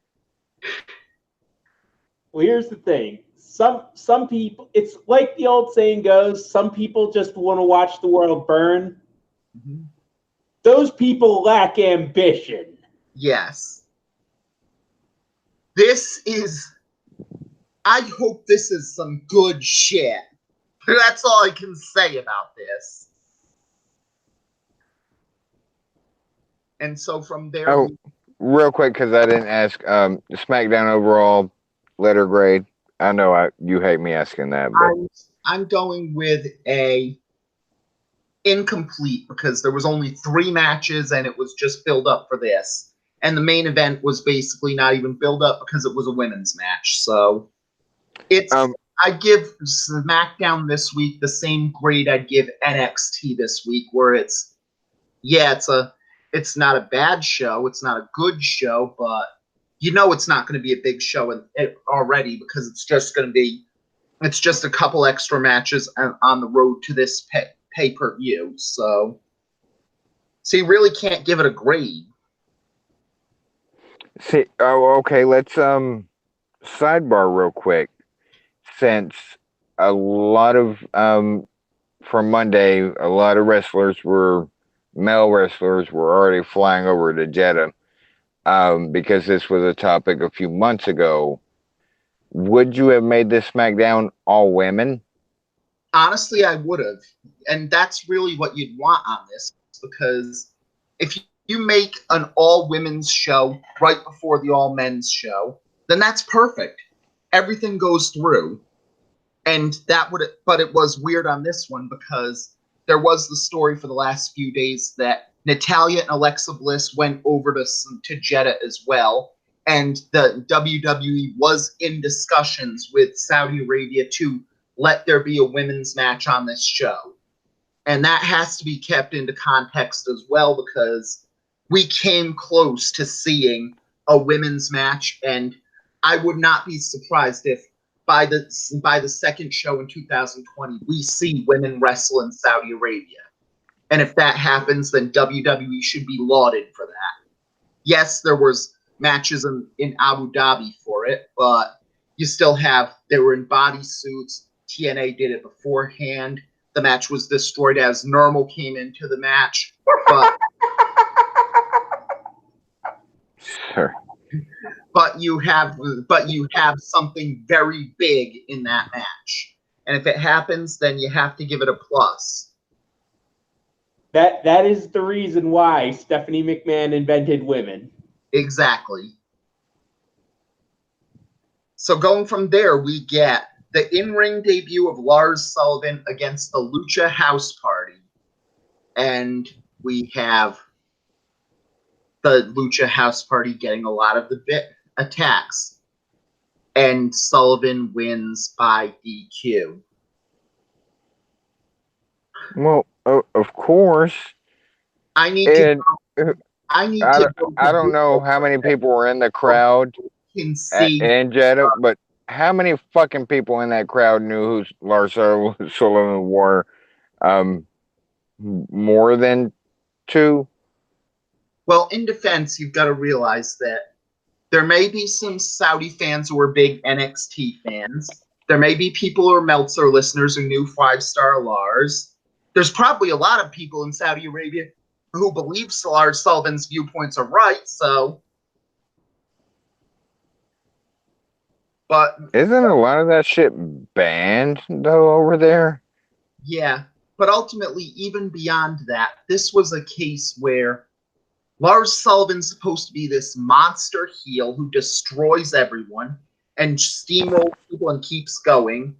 Well, here's the thing. Some people, it's like the old saying goes, some people just want to watch the world burn. Mhm. Those people lack ambition. Yes. This is. I hope this is some good shit. That's all I can say about this. And so from there, Oh, real quick, because I didn't ask. SmackDown overall letter grade. I know you hate me asking that, but I'm going with a incomplete because there was only 3 matches and it was just build up for this. And the main event was basically not even build up because it was a women's match. So it's I give SmackDown this week the same grade I'd give NXT this week, where it's not a bad show, it's not a good show, but it's not going to be a big show already because it's just a couple extra matches on the road to this pay-per-view. So you really can't give it a grade. see. Oh, okay. Let's sidebar real quick. Since a lot of from Monday, a lot of male wrestlers were already flying over to Jeddah because this was a topic a few months ago. Would you have made this SmackDown all women? Honestly, I would have. And that's really what you'd want on this, because if you make an all women's show right before the all men's show, then that's perfect. Everything goes through. And but it was weird on this one because there was the story for the last few days that Natalya and Alexa Bliss went over to Jeddah as well. And the WWE was in discussions with Saudi Arabia to let there be a women's match on this show. And that has to be kept into context as well, because we came close to seeing a women's match, and I would not be surprised if by the second show in 2020 we see women wrestle in Saudi Arabia. And if that happens, then WWE should be lauded for that. Yes, there was matches in Abu Dhabi for it, but they were in bodysuits. TNA did it beforehand. The match was destroyed as Normal came into the match, but Sure. but you have something very big in that match. And if it happens, then you have to give it a plus. That is the reason why Stephanie McMahon invented women. Exactly. So going from there, we get the in-ring debut of Lars Sullivan against the Lucha House Party. And we have the Lucha House Party getting a lot of the attacks. And Sullivan wins by DQ. Well, of course. I need to I don't know how many people were in the crowd can see in Jeddah, but how many fucking people in that crowd knew who Lars Sullivan were? More than 2? Well, in defense, you've got to realize that there may be some Saudi fans who are big NXT fans. There may be people who are Meltzer listeners who knew 5-star Lars. There's probably a lot of people in Saudi Arabia who believe Lars Sullivan's viewpoints are right, so. But Isn't a lot of that shit banned though over there? yeah, but ultimately, even beyond that, this was a case where Lars Sullivan's supposed to be this monster heel who destroys everyone and steamrolls people and keeps going.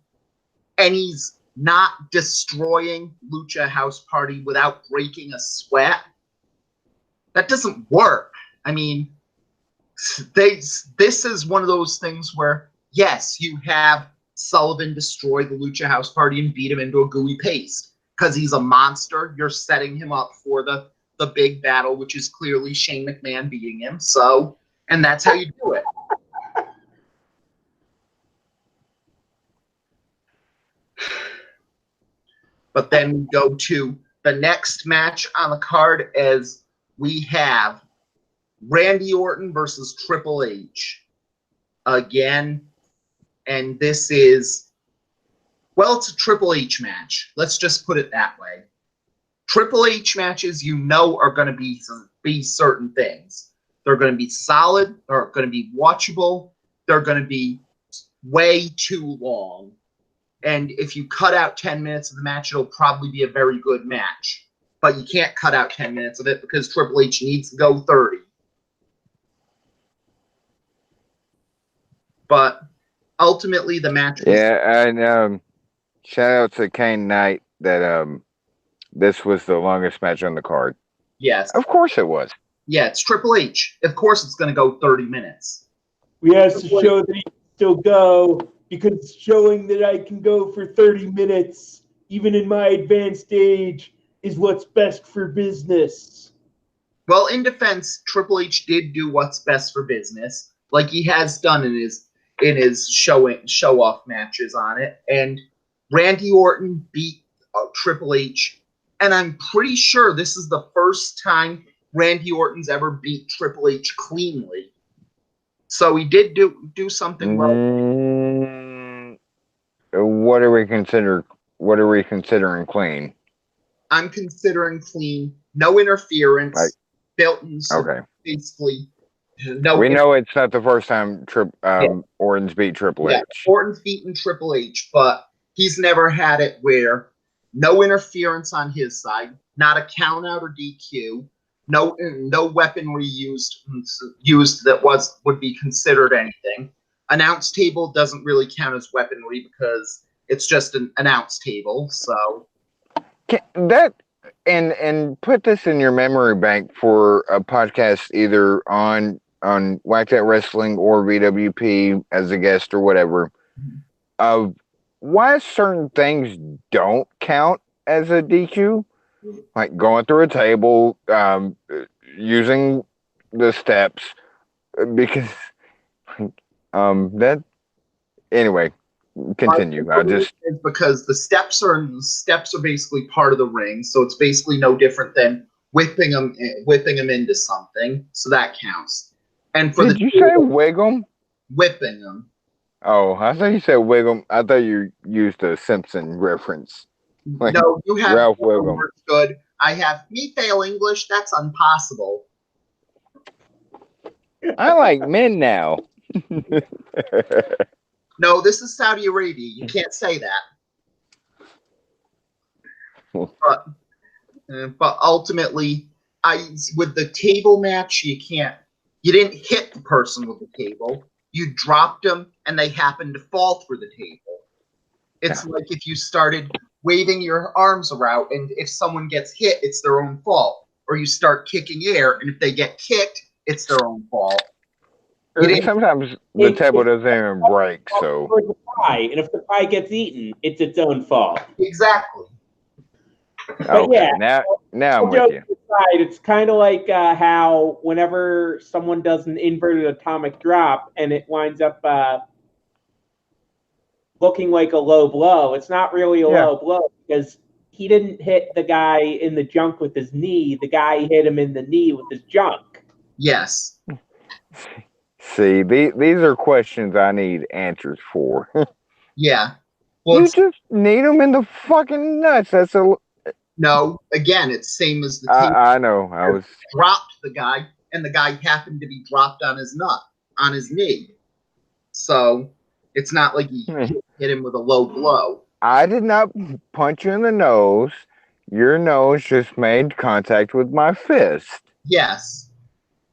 And he's not destroying Lucha House Party without breaking a sweat. That doesn't work. I mean, this is one of those things where, yes, you have Sullivan destroy the Lucha House Party and beat him into a gooey paste because he's a monster. You're setting him up for the big battle, which is clearly Shane McMahon beating him. So, and that's how you do it. But then we go to the next match on the card is we have Randy Orton versus Triple H again. And this is, well, it's a Triple H match. Let's just put it that way. Triple H matches, are going to be certain things. They're going to be solid. They're going to be watchable. They're going to be way too long. And if you cut out 10 minutes of the match, it'll probably be a very good match. But you can't cut out 10 minutes of it because Triple H needs to go 30. But ultimately, the match was... Yeah, and shout out to Kane Knight that this was the longest match on the card. Yes. Of course it was. Yeah, it's Triple H. Of course it's going to go 30 minutes. We have to show that he can still go, because showing that I can go for 30 minutes, even in my advanced age, is what's best for business. Well, in defense, Triple H did do what's best for business, like he has done in his show off matches on it. And Randy Orton beat Triple H, and I'm pretty sure this is the first time Randy Orton's ever beat Triple H cleanly. So he did do something well. What are we considering clean? I'm considering clean, no interference. Belton's okay. Basically, no. We know it's not the first time Orton's beat Triple H. Orton's beaten Triple H, but he's never had it where no interference on his side, not a count out or DQ, no weaponry used that would be considered anything. Announce table doesn't really count as weaponry because it's just an announce table. So and put this in your memory bank for a podcast either on Whacked Out Wrestling or VWP as a guest or whatever. Of why certain things don't count as a DQ, like going through a table, using the steps, because that anyway. Continue. Because the steps are basically part of the ring, so it's basically no different than whipping them into something. So that counts. And for did you say wig them? Whipping them. Oh, I thought you said wig them. I thought you used a Simpson reference. Like no, you have Ralph Wiggum. Good. I have me fail English. That's impossible. I like men now. No, this is Saudi Arabia. You can't say that. But ultimately, with the table match, you didn't hit the person with the table. You dropped them, and they happened to fall through the table. It's like if you started waving your arms around, and if someone gets hit, it's their own fault. Or you start kicking air, and if they get kicked, it's their own fault. Sometimes the table doesn't even break, so. The pie, and if the pie gets eaten, it's its own fault. Exactly. Okay, yeah, now I'm with you. Aside, it's kind of like how whenever someone does an inverted atomic drop and it winds up looking like a low blow, it's not really a low blow because he didn't hit the guy in the junk with his knee. The guy hit him in the knee with his junk. Yes. See, these are questions I need answers for. Yeah. Well, you just need them in the fucking nuts. That's a... No, again, it's same as the team. I know. I was dropped the guy, and the guy happened to be dropped on his knee. So it's not like he hit him with a low blow. I did not punch you in the nose. Your nose just made contact with my fist. Yes.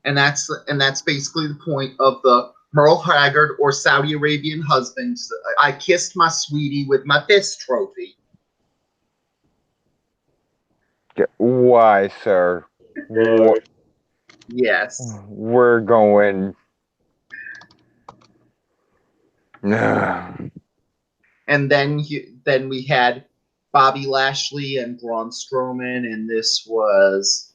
And that's basically the point of the Merle Haggard or Saudi Arabian husbands. I kissed my sweetie with my fist trophy. Why, sir? Yes. We're going. And then we had Bobby Lashley and Braun Strowman, and this was.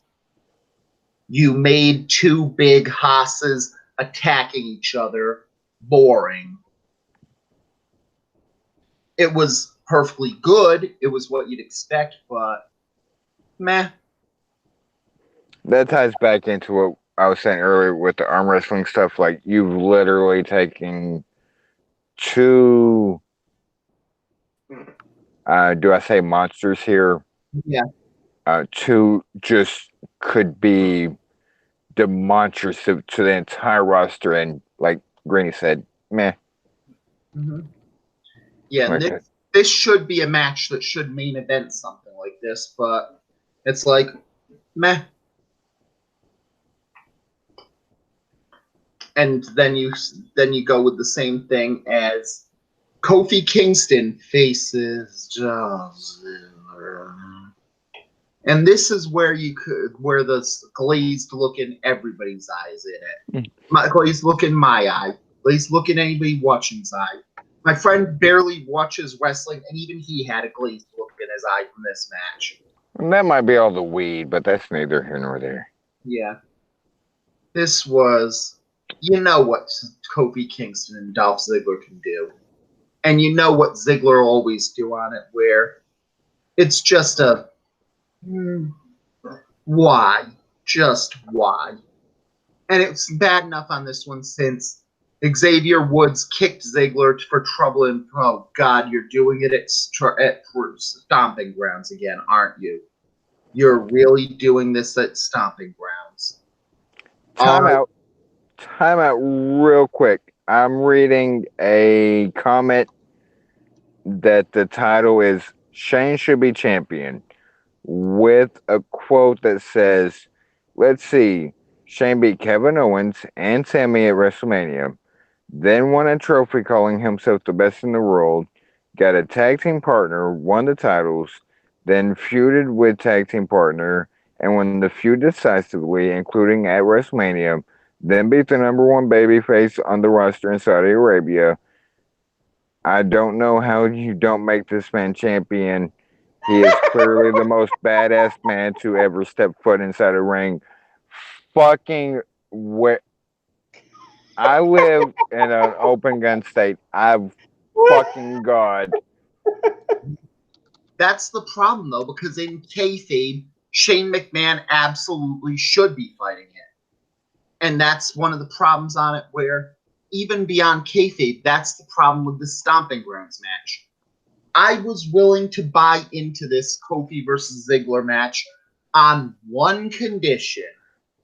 You made two big hosses attacking each other. Boring. It was perfectly good. It was what you'd expect, but meh. That ties back into what I was saying earlier with the arm wrestling stuff. Like, you've literally taken two, do I say monsters here? Yeah. Two just could be demonstrative to the entire roster, and like Greeny said, meh. Mm-hmm. Yeah, Like this should be a match that should main event something like this, but it's like, meh. And then you go with the same thing as Kofi Kingston faces John Ziggler. And this is where where the glazed look in everybody's eyes in it. Glazed look in my eye. Glazed look in anybody watching's eye. My friend barely watches wrestling, and even he had a glazed look in his eye from this match. that might be all the weed, but that's neither here nor there. Yeah. This was, you know what Kofi Kingston and Dolph Ziggler can do. And you know what Ziggler always do on it, where it's just a, why? Just why? And it's bad enough on this one since Xavier Woods kicked Ziggler for trouble, and oh God, you're doing it at Stomping Grounds again, aren't you? You're really doing this at Stomping Grounds. Time out real quick. I'm reading a comment that the title is Shane should be champion, with a quote that says, let's see, Shane beat Kevin Owens and Sammy at WrestleMania, then won a trophy calling himself the best in the world, got a tag team partner, won the titles, then feuded with tag team partner, and won the feud decisively, including at WrestleMania, then beat the number one babyface on the roster in Saudi Arabia. I don't know how you don't make this man champion. He is clearly the most badass man to ever step foot inside a ring. Fucking where I live in an open gun state. I've fucking God. That's the problem, though, because in kayfabe, Shane McMahon absolutely should be fighting it. And that's one of the problems on it, where even beyond kayfabe, that's the problem with the Stomping Grounds match. I was willing to buy into this Kofi versus Ziggler match on one condition.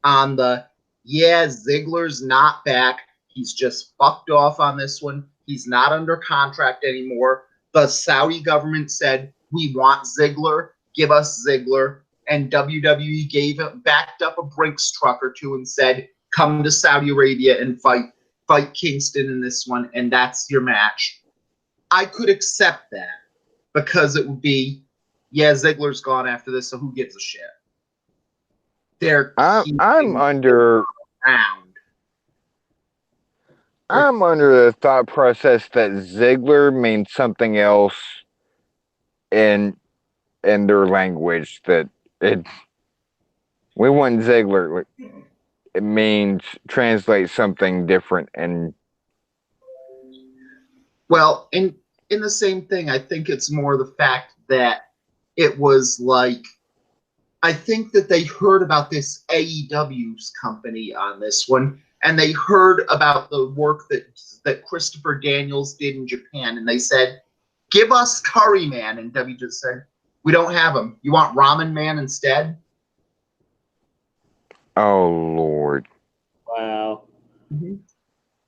On the, yeah, Ziggler's not back. He's just fucked off on this one. He's not under contract anymore. The Saudi government said, we want Ziggler. Give us Ziggler. And WWE backed up a Brinks truck or two and said, come to Saudi Arabia and fight Kingston in this one, and that's your match. I could accept that because it would be, yeah, Ziggler's gone after this, so who gives a shit? I'm under the thought process that Ziggler means something else in their language. That we want Ziggler. It means translate something different. And well, in the same thing, I think it's more the fact that it was like, I think that they heard about this AEW's company on this one, and they heard about the work that Christopher Daniels did in Japan, and they said, give us Curry Man. And W just said, we don't have him. You want Ramen Man instead? oh Lord. Wow. Mm-hmm.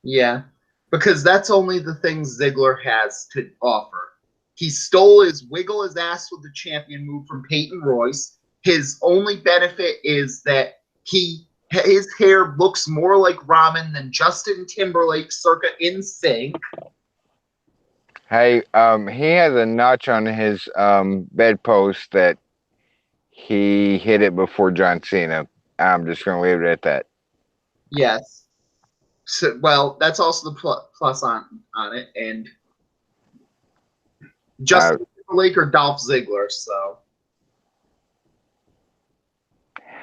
Yeah, because that's only the things Ziggler has to offer. He stole wiggle his ass with the champion move from Peyton Royce. His only benefit is that his hair looks more like ramen than Justin Timberlake circa NSYNC. Hey, he has a notch on his bedpost that he hit it before John Cena. I'm just going to leave it at that. Yes. So, well, that's also the plus on it. And Justin Timberlake or Dolph Ziggler, so.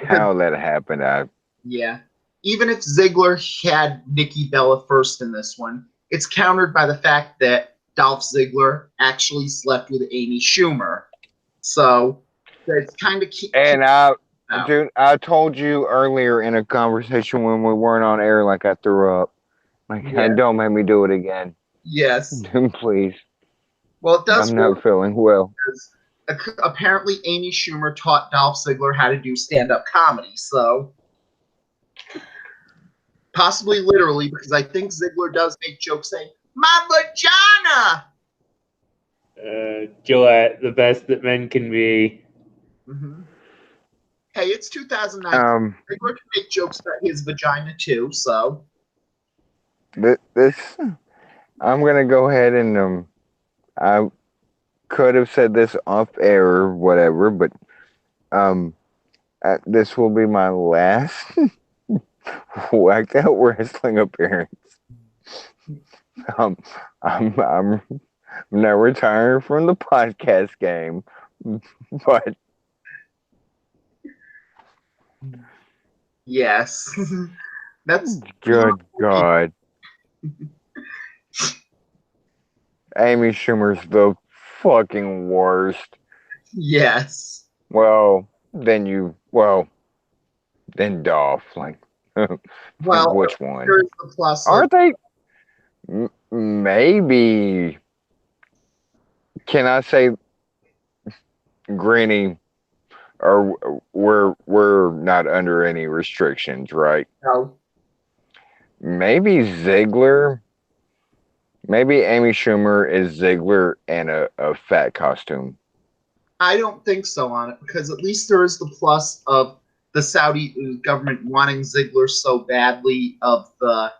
How that happened, yeah. Even if Ziggler had Nikki Bella first in this one, it's countered by the fact that Dolph Ziggler actually slept with Amy Schumer. So It's kind of And dude, I told you earlier in a conversation when we weren't on air, like I threw up. Like, Yeah. don't make me do it again. Yes. Please. Well, it does I'm not feeling well. because apparently Amy Schumer taught Dolph Ziggler how to do stand-up comedy, so possibly literally, because I think Ziggler does make jokes saying, "My vagina!" Gillette, the best that men can be. Mm-hmm. Hey, it's 2009. Ziggler can make jokes about his vagina too, so. This I'm gonna go ahead and I could have said this off air or whatever, but this will be my last whacked out wrestling appearance. I'm not retiring from the podcast game, but Yes. That's good God. Amy Schumer's the fucking worst. Yes. Well, then Dolph. Like, Well, which one? here's the plus. Aren't they? Maybe. Can I say, Granny? Or we're not under any restrictions, right? No. Maybe Ziggler. Maybe Amy Schumer is Ziggler in a fat costume. I don't think so on it, because at least there is the plus of the Saudi government wanting Ziggler so badly, of the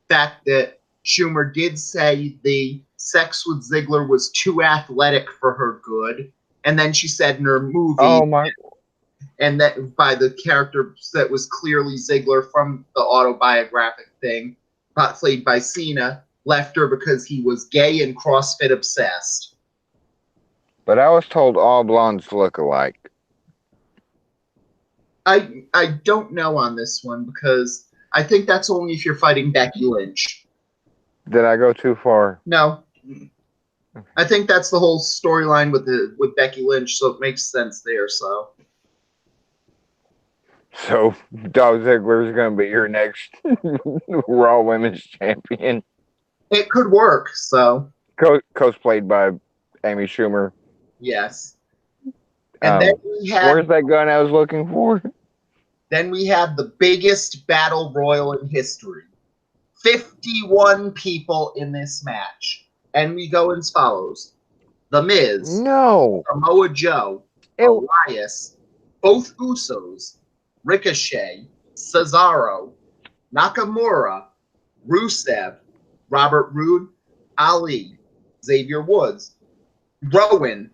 fact that Schumer did say the sex with Ziggler was too athletic for her good. And then she said in her movie, Oh my! and that by the character that was clearly Ziggler from the autobiographic thing, played by Cena, left her because he was gay and CrossFit obsessed. But I was told all blondes look alike. I don't know on this one, because I think that's only if you're fighting Becky Lynch. Did I go too far? No. I think that's the whole storyline with Becky Lynch, so it makes sense there. So Dolph Ziggler is going to be your next Raw Women's Champion. it could work. So Cosplayed by Amy Schumer. yes. And then we had, where's that gun I was looking for? Then we had the biggest battle royal in history. 51 people in this match. And we go as follows. The Miz, No. Samoa Joe, Elias, both Usos, Ricochet, Cesaro, Nakamura, Rusev, Robert Roode, Ali, Xavier Woods, Rowan,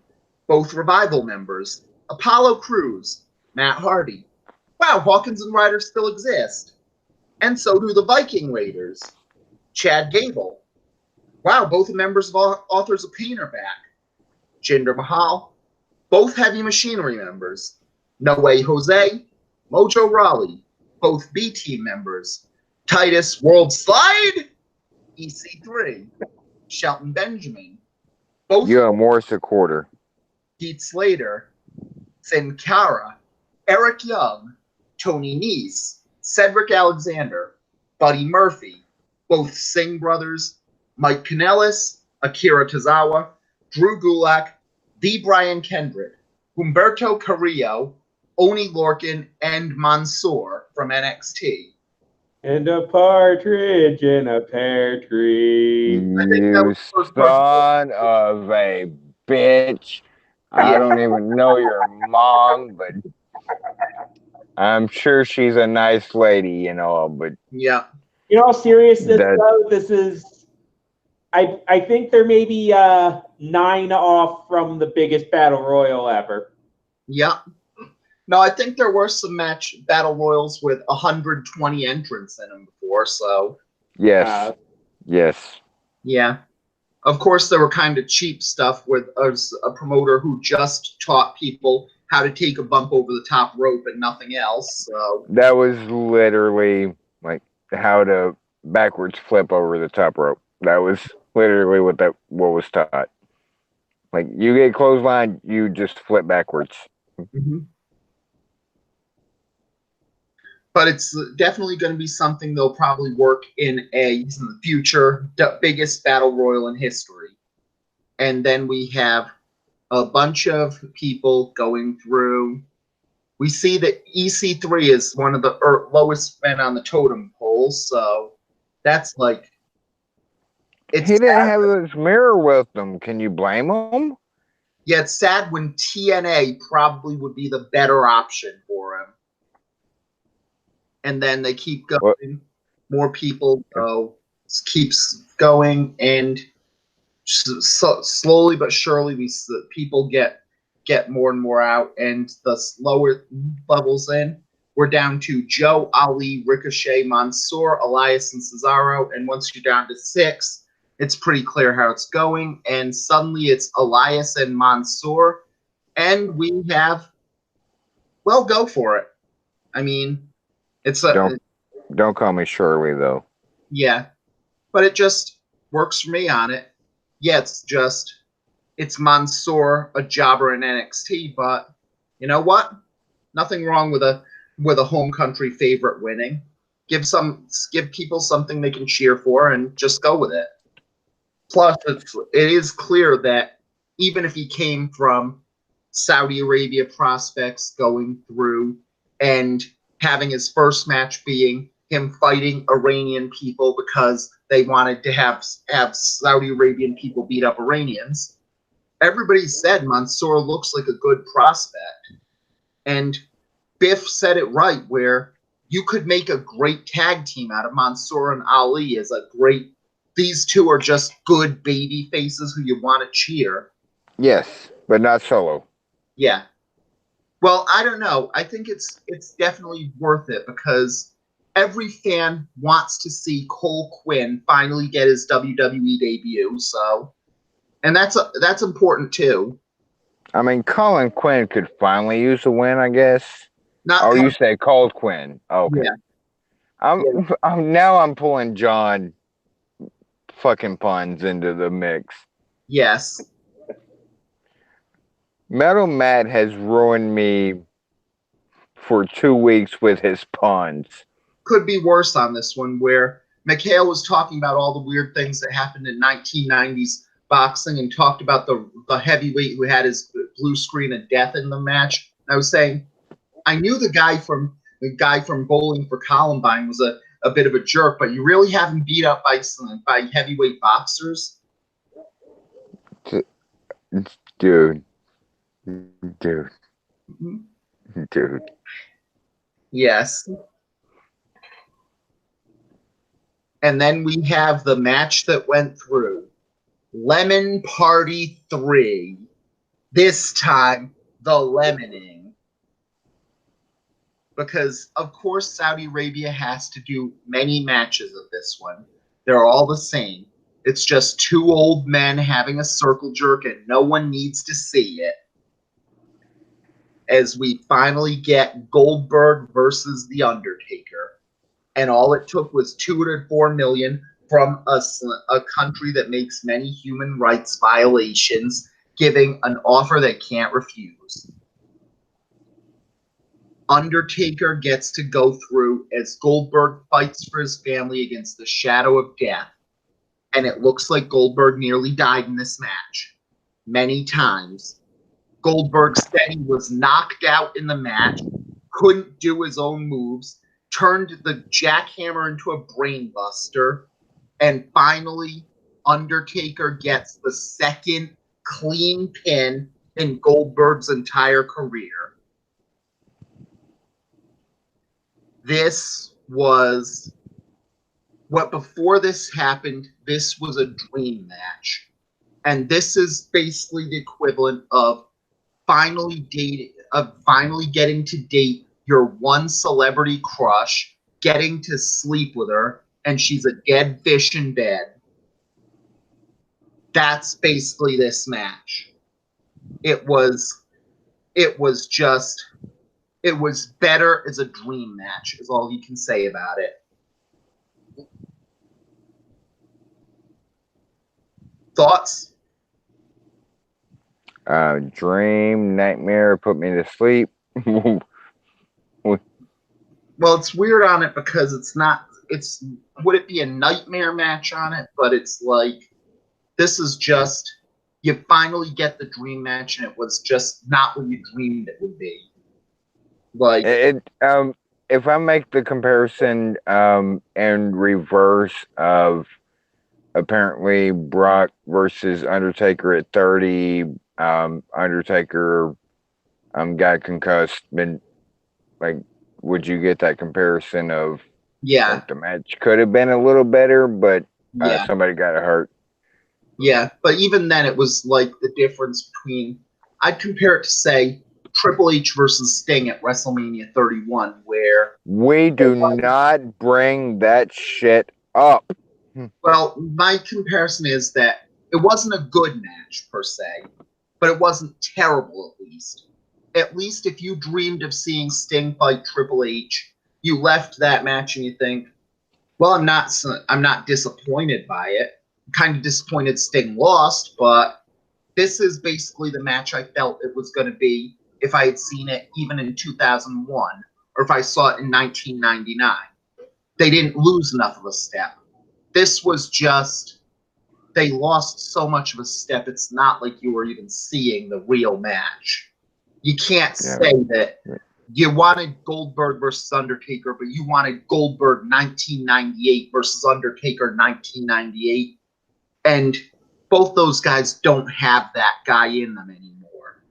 both Revival members, Apollo Crews, Matt Hardy. Wow, Hawkins and Ryder still exist. And so do the Viking Raiders. Chad Gable. Wow, both members of Authors of Pain are back. Jinder Mahal. Both Heavy Machinery members. No Way Jose. Mojo Rawley. Both B Team members. Titus World Slide. EC3. Shelton Benjamin. Both Morris a quarter. Heath Slater. Sin Cara. Eric Young. Tony Nese. Cedric Alexander. Buddy Murphy. Both Singh brothers. Mike Kanellis. Akira Tozawa. Drew Gulak. The Brian Kendrick. Humberto Carrillo. Oni Lorcan. And Mansoor from NXT. And a partridge in a pear tree. You son of a bitch. I don't even know your mom, but I'm sure she's a nice lady, but yeah. In all seriousness, though, this is, I think there may be 9 off from the biggest battle royal ever. Yeah. No, I think there were some battle royals with 120 entrants in them before, so. Yes. Yes. Yeah. Of course, there were kind of cheap stuff with a promoter who just taught people how to take a bump over the top rope and nothing else. So. That was literally like how to backwards flip over the top rope. That was literally what was taught. Like, you get clothesline, you just flip backwards. Mm-hmm. But it's definitely going to be something they'll probably work in the future, the biggest battle royal in history. And then we have a bunch of people going through. We see that EC3 is one of the lowest men on the totem pole, so that's like it's He didn't sad. have his mirror with him. Can you blame him? Yeah, it's sad when TNA probably would be the better option for him. And then they keep going. What? More people go, keeps going, and so slowly but surely, people get more and more out, and the lower levels in, we're down to Joe, Ali, Ricochet, Mansoor, Elias, and Cesaro, and once you're down to 6, it's pretty clear how it's going, and suddenly it's Elias and Mansoor, and we have, well, go for it. I mean, it's a Don't call me Shirley though. yeah, but it just works for me on it. Yeah, it's Mansoor, a jobber in NXT, but you know what? Nothing wrong with a home country favorite winning. Give people something they can cheer for and just go with it. Plus, it is clear that even if he came from Saudi Arabia prospects going through and having his first match being him fighting Iranian people because they wanted to have Saudi Arabian people beat up Iranians, everybody said Mansoor looks like a good prospect. And Biff said it right, where you could make a great tag team out of Mansoor and Ali as a great. These two are just good baby faces who you want to cheer. Yes, but not solo. Yeah. Well, I don't know. I think it's definitely worth it because every fan wants to see Cole Quinn finally get his WWE debut. So, and that's important too. I mean, Colin Quinn could finally use a win, I guess. Not Oh, you say Cold Quinn? Okay. Yeah. I'm pulling John fucking puns into the mix. Yes. Metal Matt has ruined me for 2 weeks with his puns. Could be worse on this one, where Mikhail was talking about all the weird things that happened in 1990s boxing and talked about the heavyweight who had his blue screen of death in the match. I was saying, I knew the guy from Bowling for Columbine was a bit of a jerk, but you really have him beat up by heavyweight boxers? Dude. Mm-hmm. Dude. Yes. And then we have the match that went through. Lemon Party 3. This time, the lemoning. Because, of course, Saudi Arabia has to do many matches of this one. They're all the same. It's just two old men having a circle jerk, and no one needs to see it. As we finally get Goldberg versus The Undertaker. And all it took was 204 million from a country that makes many human rights violations, giving an offer they can't refuse. Undertaker gets to go through as Goldberg fights for his family against the shadow of death. And it looks like Goldberg nearly died in this match. Many times. Goldberg said he was knocked out in the match, couldn't do his own moves, turned the jackhammer into a brainbuster, and finally, Undertaker gets the second clean pin in Goldberg's entire career. This was what before this happened, this was a dream match. And this is basically the equivalent of finally getting to date your one celebrity crush, getting to sleep with her, and she's a dead fish in bed. That's basically this match. It was better as a dream match, is all you can say about it. Thoughts? Dream, nightmare, put me to sleep. Well, it's weird on it because it's not. It's would it be a nightmare match on it? But it's like this is just you finally get the dream match, and it was just not what you dreamed it would be. Like If I make the comparison in reverse of apparently Brock versus Undertaker at 30, Undertaker got concussed, but like would you get that comparison of yeah, like the match could have been a little better, but yeah, somebody got hurt. yeah. But even then, it was like the difference between. I'd compare it to say Triple H versus Sting at WrestleMania 31, where We do not bring that shit up. well, my comparison is that it wasn't a good match per se, but it wasn't terrible at least. At least if you dreamed of seeing Sting fight Triple H, you left that match and you think, well, I'm not disappointed by it. I'm kind of disappointed Sting lost, but this is basically the match I felt it was going to be if I had seen it even in 2001 or if I saw it in 1999. They didn't lose enough of a step. This was just they lost so much of a step. It's not like you were even seeing the real match. You can't say that you wanted Goldberg versus Undertaker, but you wanted Goldberg 1998 versus Undertaker 1998. And both those guys don't have that guy in them anymore.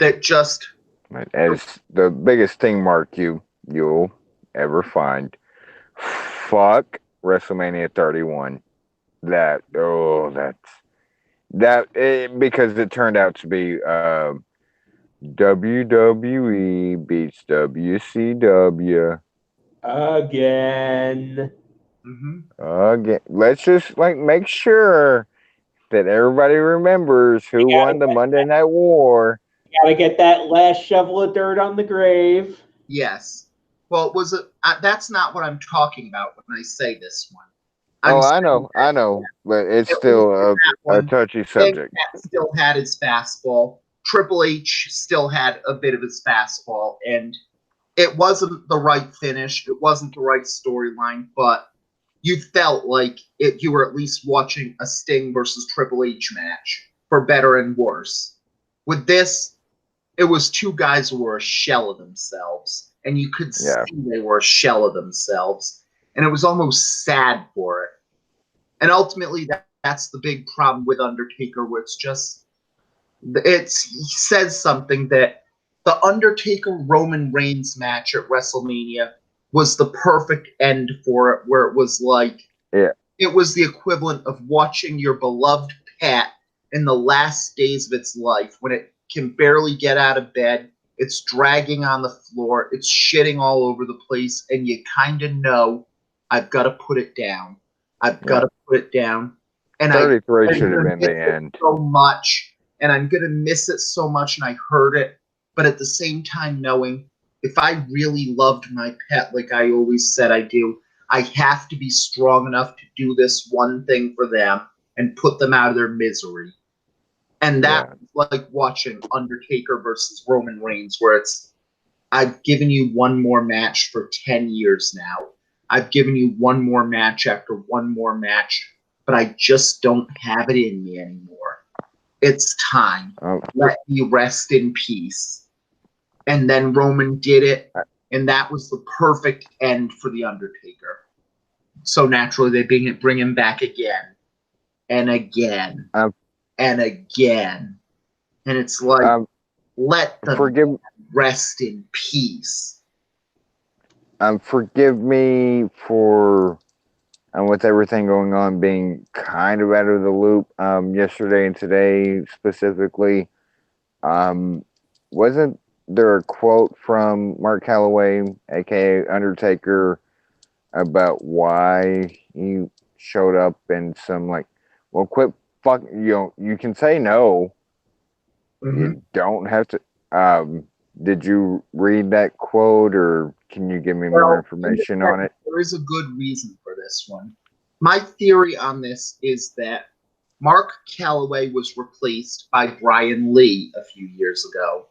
That just as the biggest thing mark you'll ever find. Fuck WrestleMania 31. That's because it turned out to be WWE beats WCW again. Again. Let's just make sure that everybody remembers who won the Monday Night War. Gotta get that last shovel of dirt on the grave. Yes. Well, was it? That's not what I'm talking about when I say this one. I know, but it's still a touchy subject. Still had his fastball. Triple H still had a bit of his fastball, and it wasn't the right finish. It wasn't the right storyline, but you felt like you were at least watching a Sting versus Triple H match, for better and worse. With this, it was two guys who were a shell of themselves, and you could see they were a shell of themselves, and it was almost sad for it. And ultimately, that's the big problem with Undertaker, where it says something that the Undertaker-Roman Reigns match at WrestleMania was the perfect end for it, where it was like, it was the equivalent of watching your beloved pet in the last days of its life, when it can barely get out of bed, it's dragging on the floor, it's shitting all over the place, and you kind of know, I've got to put it down. I've got to put it down. And 33 should have been the end. So much, and I'm going to miss it so much, and I heard it, but at the same time knowing, if I really loved my pet like I always said I do, I have to be strong enough to do this one thing for them and put them out of their misery. And that was like watching Undertaker versus Roman Reigns, where it's, I've given you one more match for 10 years now. I've given you one more match after one more match, but I just don't have it in me anymore. It's time. Let me rest in peace. And then Roman did it, and that was the perfect end for The Undertaker. So naturally, they bring him back again, and again, and again. And it's like, let them rest in peace. Forgive me for, with everything going on, being kind of out of the loop yesterday and today specifically. Wasn't there a quote from Mark Calloway, aka Undertaker, about why he showed up in some well, quit fuck, you can say no. You don't have to. Did you read that quote, or can you give me more information on it? There is a good reason for this one. My theory on this is that Mark Calloway was replaced by Brian Lee a few years ago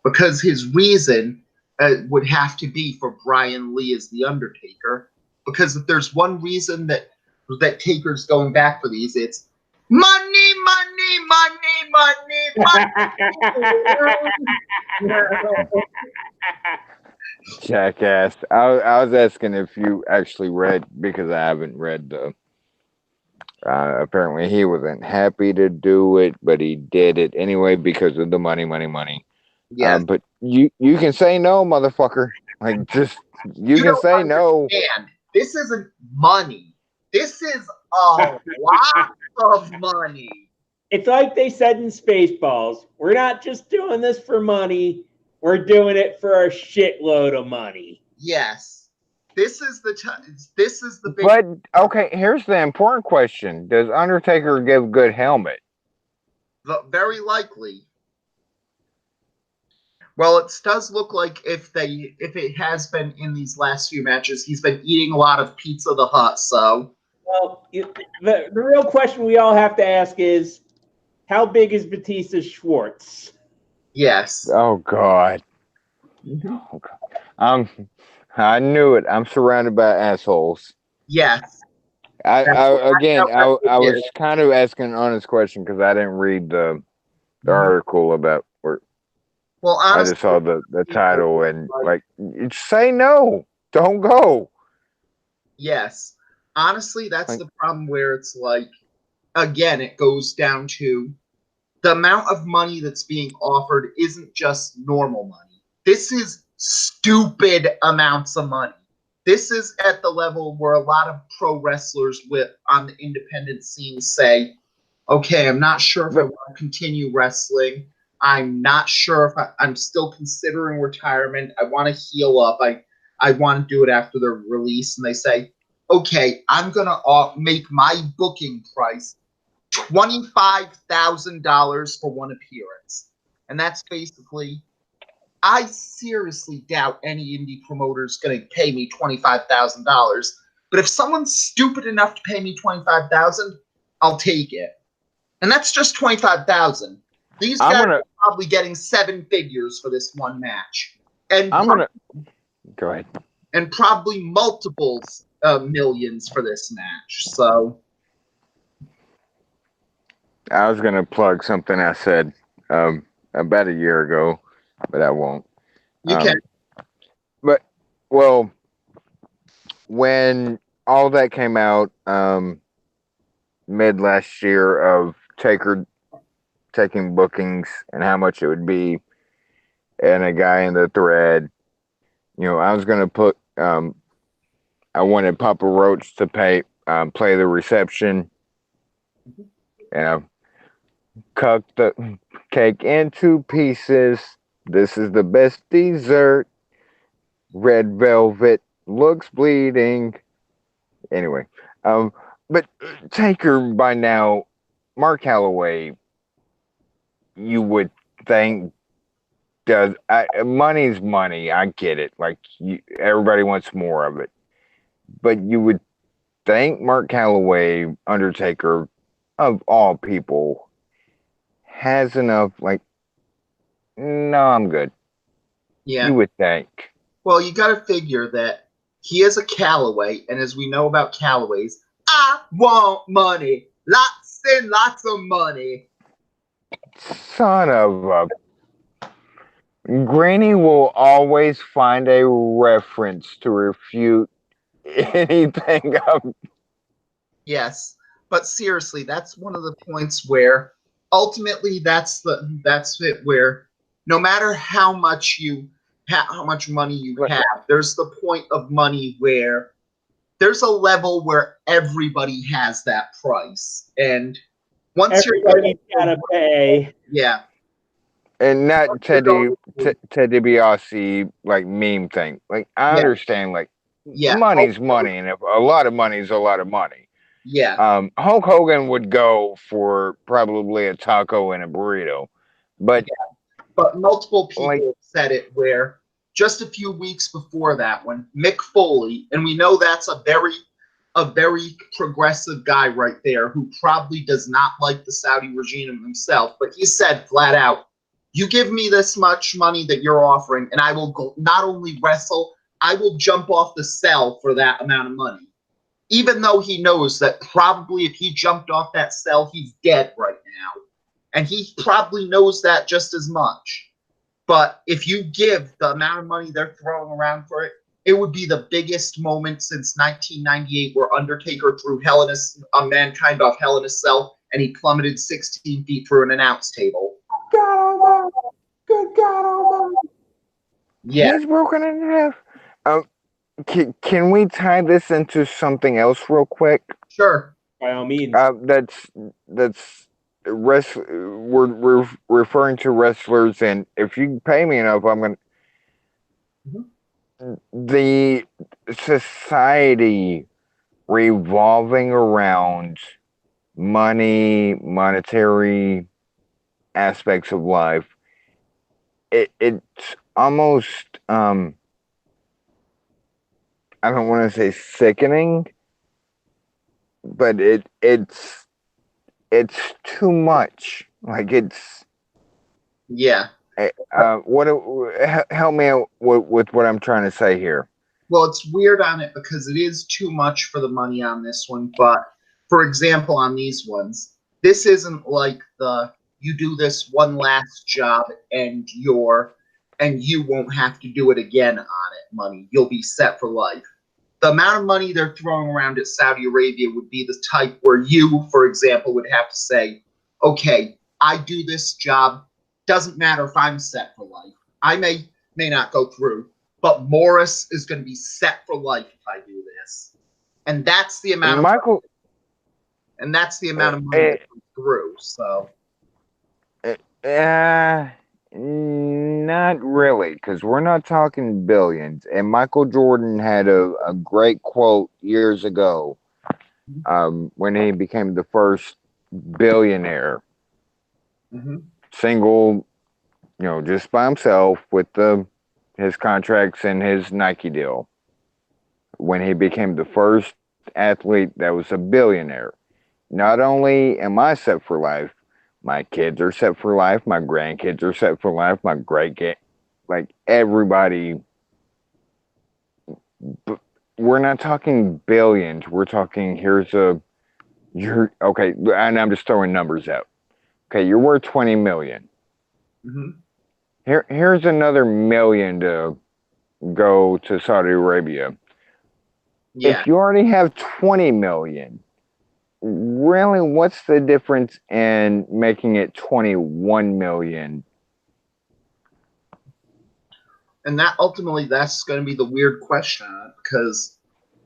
because his reason would have to be for Brian Lee as the Undertaker. Because if there's one reason that Taker's going back for these, it's money, money, money, money, money. Jackass. I was asking if you actually read, because I haven't read the. Apparently, he wasn't happy to do it, but he did it anyway because of the money, money, money. Yes. But you can say no, motherfucker. Like, just you can don't say no. understand. This isn't money. This is a lot of money. It's like they said in Spaceballs, we're not just doing this for money, we're doing it for a shitload of money. Yes. This is the big. But okay, here's the important question: does Undertaker give good helmet? Very likely. Well, it does look like if it has been in these last few matches, he's been eating a lot of Pizza the Hut. So, well, the real question we all have to ask is, how big is Batista's Schwartz? yes. Oh God. Oh, God. I knew it. I'm surrounded by assholes. Yes. I was kind of asking an honest question because I didn't read the article about where. Well, honestly, I just saw the title and like, say no, don't go. yes. Honestly, that's Like, the problem where it's like, again, it goes down to the amount of money that's being offered isn't just normal money. This is stupid amounts of money. This is at the level where a lot of pro wrestlers on the independent scene say, okay, I'm not sure if I want to continue wrestling. I'm not sure if I'm still considering retirement. I want to heal up. I want to do it after the release. And they say, okay, I'm going to make my booking price $25,000 for one appearance. And that's basically, I seriously doubt any indie promoter is going to pay me $25,000. But if someone's stupid enough to pay me $25,000, I'll take it. And that's just $25,000. These guys are probably getting 7 figures for this one match. And go ahead. And probably multiples millions for this match. So I was gonna plug something I said about a year ago, but I won't. You can. But well, when all that came out mid last year of Taker taking bookings and how much it would be, and a guy in the thread, I was gonna put I wanted Papa Roach to play the reception, cut the cake into pieces. This is the best dessert. Red velvet looks bleeding. Anyway, but Taker by now, Mark Calloway, you would think does money's money. I get it. Like everybody wants more of it, but you would think Mark Calloway, Undertaker, of all people, has enough. Like, no, I'm good. Yeah. You would think. Well, you got to figure that he is a Calloway, and as we know about Callaways, I want money, lots and lots of money. Son of a. Granny will always find a reference to refute anything. Yes, but seriously, that's one of the points where ultimately that's it. Where no matter how much money you have, there's the point of money where there's a level where everybody has that price, and once everybody's gotta pay. Yeah. And not Teddy DiBiase like meme thing. Like I understand, like money's money, and if a lot of money is a lot of money. Yeah. Hulk Hogan would go for probably a taco and a burrito, but multiple people said it where just a few weeks before that, when Mick Foley, and we know that's a very a very progressive guy right there who probably does not like the Saudi regime himself, but he said flat out, you give me this much money that you're offering, and I will go, not only wrestle, I will jump off the cell for that amount of money. Even though he knows that probably if he jumped off that cell, he's dead right now. And he probably knows that just as much. But if you give the amount of money they're throwing around for it, it would be the biggest moment since 1998 where Undertaker threw Mankind off Hell in a Cell and he plummeted 16 feet through an announce table. Good God Almighty! Yeah. He's broken in half. Can we tie this into something else real quick? Sure. By all means. We're referring to wrestlers, and if you pay me enough, I'm gonna. The society revolving around money, monetary aspects of life, it's almost I don't want to say sickening, but it's too much. Like it's Yeah. Help me out with what I'm trying to say here. Well, it's weird on it because it is too much for the money on this one. But for example, on these ones, this isn't like you do this one last job and you won't have to do it again on it money. You'll be set for life. The amount of money they're throwing around at Saudi Arabia would be the type where you, for example, would have to say, okay, I do this job. Doesn't matter if I'm set for life. I may not go through, but Morris is going to be set for life if I do this. And that's the amount of money that comes through. So not really, because we're not talking billions. And Michael Jordan had a great quote years ago when he became the first billionaire. Single, just by himself with his contracts and his Nike deal. When he became the first athlete that was a billionaire. Not only am I set for life, my kids are set for life, my grandkids are set for life, my like everybody. But we're not talking billions. We're talking okay, and I'm just throwing numbers out. Okay, you're worth 20 million. Here's another million to go to Saudi Arabia. Yeah. If you already have 20 million, really, what's the difference in making it 21 million? And that's going to be the weird question on it, because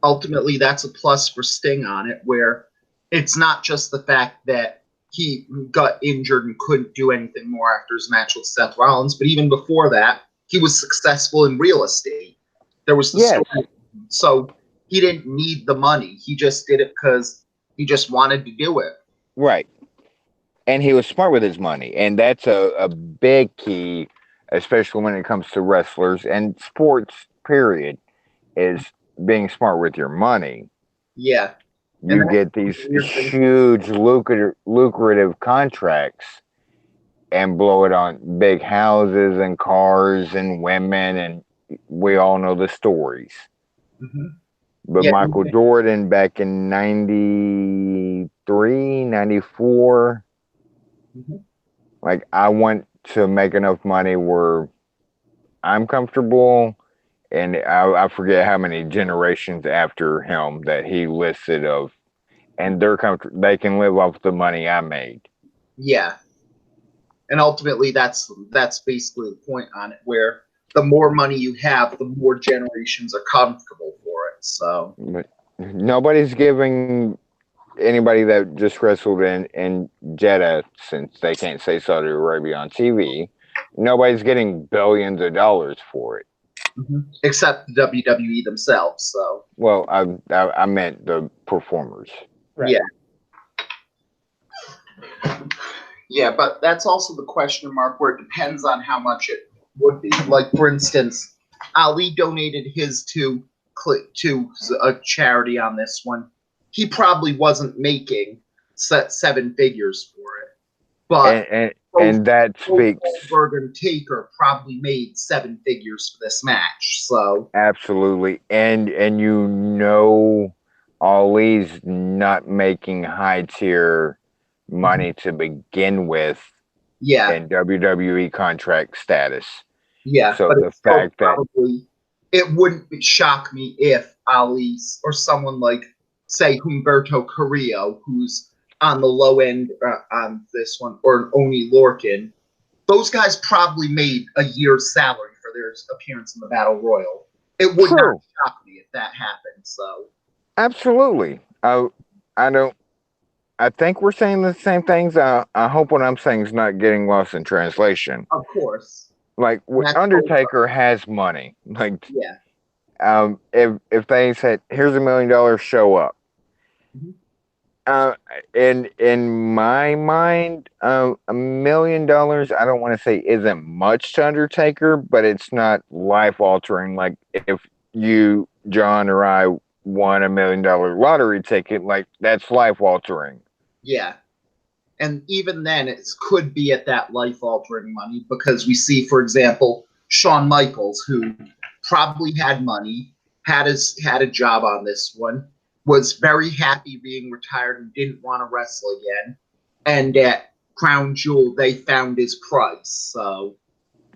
ultimately that's a plus for Sting on it, where it's not just the fact that he got injured and couldn't do anything more after his match with Seth Rollins, but even before that, he was successful in real estate. There was the story. So he didn't need the money. He just did it because he just wanted to do it. Right. And he was smart with his money. And that's a big key, especially when it comes to wrestlers and sports, period, is being smart with your money. Yeah. You get these huge lucrative contracts and blow it on big houses and cars and women, and we all know the stories. But Michael Jordan back in 93, 94, like, I want to make enough money where I'm comfortable, and I forget how many generations after him that he listed of, and they can live off the money I made. Yeah. And ultimately that's basically the point on it, where the more money you have, the more generations are comfortable for it. So but nobody's giving anybody that just wrestled in Jeddah, since they can't say Saudi Arabia on TV, nobody's getting billions of dollars for it. Except the WWE themselves. So well, I meant the performers. Right. Yeah, but that's also the question mark, where it depends on how much it would be. Like, for instance, Ali donated his to a charity on this one. he probably wasn't making seven figures for it. But and that both speaks Goldberg and Taker probably made seven figures for this match. So absolutely, and you know, Ali's not making high tier money to begin with yeah, in WWE contract status. yeah. So But the it's still fact that probably, it wouldn't shock me if Ali or someone like, say, Humberto Carrillo, who's on the low end on this one, or Oni Lorcan, those guys probably made a year's salary for their appearance in the Battle Royal. It would true, not shock me if that happened. So absolutely. I don't. I think we're saying the same things. I hope what I'm saying is not getting lost in translation. of course, Like that's Undertaker has money. Like yeah. if they said, "Here's $1 million, show up." Mhm. In my mind, $1 million, I don't want to say isn't much to Undertaker, but it's not life altering. Like if you, John, or I won $1 million lottery ticket, like that's life altering. Yeah. And even then, it could be at that life altering money because we see, for example, Shawn Michaels, who probably had money, had a job on this one, was very happy being retired and didn't want to wrestle again. And at Crown Jewel, they found his price.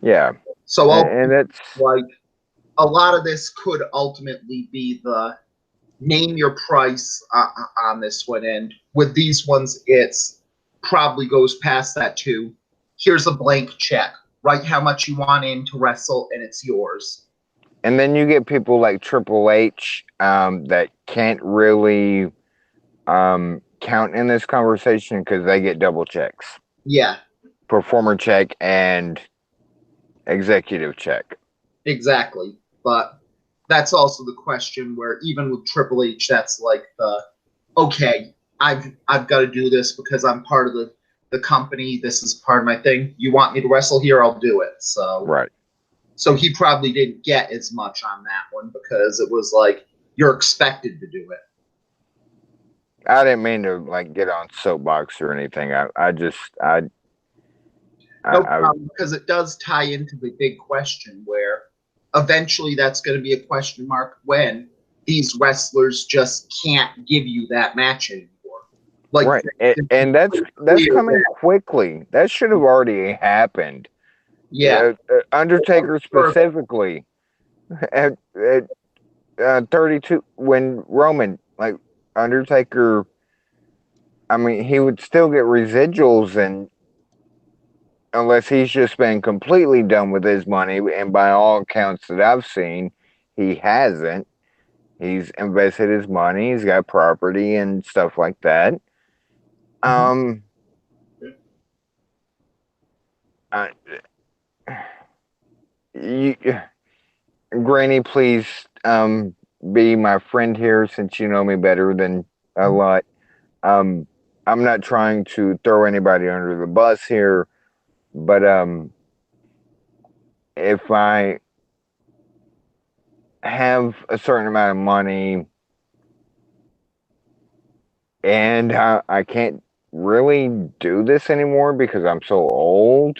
Yeah, So and it's like a lot of this could ultimately be the name your price on this one. And with these ones, it's probably goes past that too. Here's a blank check. Write how much you want in to wrestle, and it's yours. and then you get people like Triple H that can't really count in this conversation because they get double checks, Yeah, performer check and executive check. exactly. But that's also the question where even with Triple H, that's like the okay, I've got to do this because I'm part of the company. This is part of my thing. You want me to wrestle here? I'll do it. Right. So he probably didn't get as much on that one because it was like you're expected to do it. I didn't mean to like get on soapbox or anything. No I problem, because it does tie into the big question where eventually that's going to be a question mark when these wrestlers just can't give you that match anymore. Like, right, and that's coming that, quickly. That should have already happened. yeah, Undertaker specifically at 32 when Roman like Undertaker. I mean, he would still get residuals, and unless he's just been completely done with his money, and by all accounts that I've seen, he hasn't. He's invested his money. He's got property and stuff like that. Um, I, you, Granny, please be my friend here since you know me better than a lot. Um, I'm not trying to throw anybody under the bus here, but if I have a certain amount of money and I can't really do this anymore because I'm so old.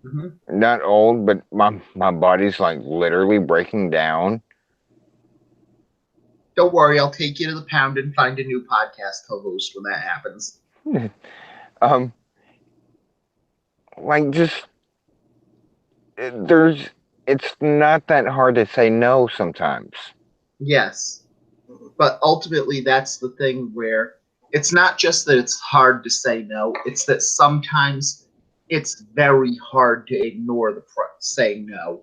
Mm-hmm. Not old, but my body's like literally breaking down. Don't worry, I'll take you to the pound and find a new podcast co-host when that happens. um, like just there's it's not that hard to say no sometimes. Yes, but ultimately that's the thing where it's not just that it's hard to say no, it's that sometimes it's very hard to ignore the saying no.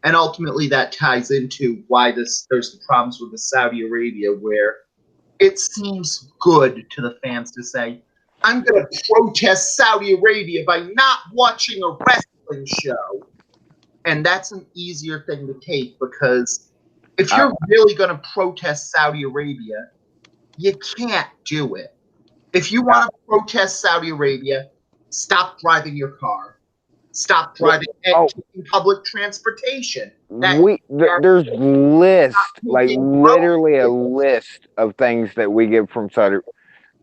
And ultimately that ties into why there's the problems with the Saudi Arabia where it seems good to the fans to say, I'm going to protest Saudi Arabia by not watching a wrestling show. And that's an easier thing to take because if you're really going to protest Saudi Arabia, you can't do it. If you want to protest Saudi Arabia, stop driving your car. Stop driving and taking public transportation. There's list, like taking literally a road list of things that we get from Saudi.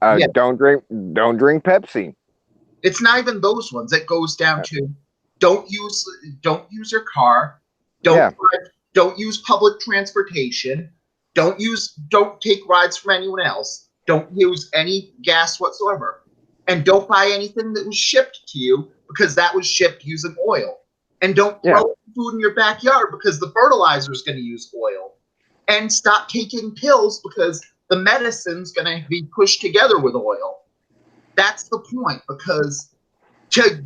Yeah. Don't drink Pepsi. It's not even those ones. It goes down to don't use your car, don't use public transportation, don't take rides from anyone else, don't use any gas whatsoever, and don't buy anything that was shipped to you because that was shipped using oil. And don't grow food in your backyard because the fertilizer is going to use oil. And stop taking pills because the medicine's going to be pushed together with oil. That's the point, because to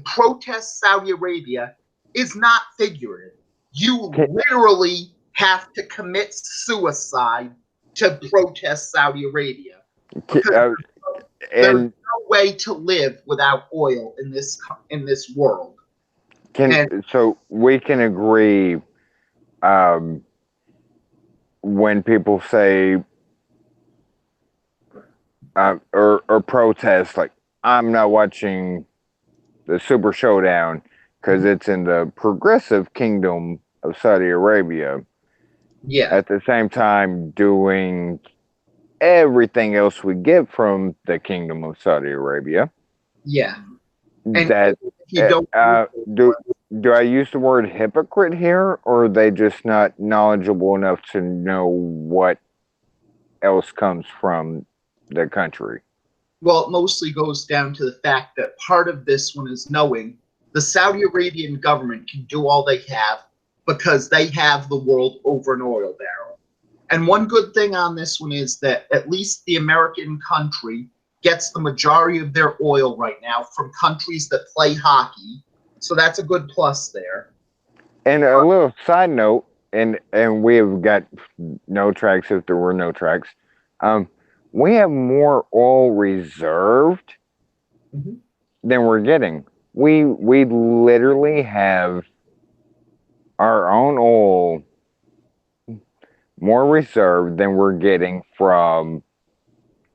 protest Saudi Arabia is not figurative. You literally have to commit suicide to protest Saudi Arabia. Because there's no way to live without oil in this world. So we can agree when people say or protest, like, I'm not watching the Super Showdown because it's in the progressive kingdom of Saudi Arabia. Yeah. At the same time, doing everything else we get from the kingdom of Saudi Arabia. Yeah. And that you don't do I use the word hypocrite here, or are they just not knowledgeable enough to know what else comes from the country? Well, it mostly goes down to the fact that part of this one is knowing the Saudi Arabian government can do all they have because they have the world over an oil barrel. And one good thing on this one is that at least the American country gets the majority of their oil right now from countries that play hockey. So that's a good plus there. And a little side note, and we have got no tracks if there were no tracks. We have more oil reserved than we're getting. We literally have our own oil more reserved than we're getting from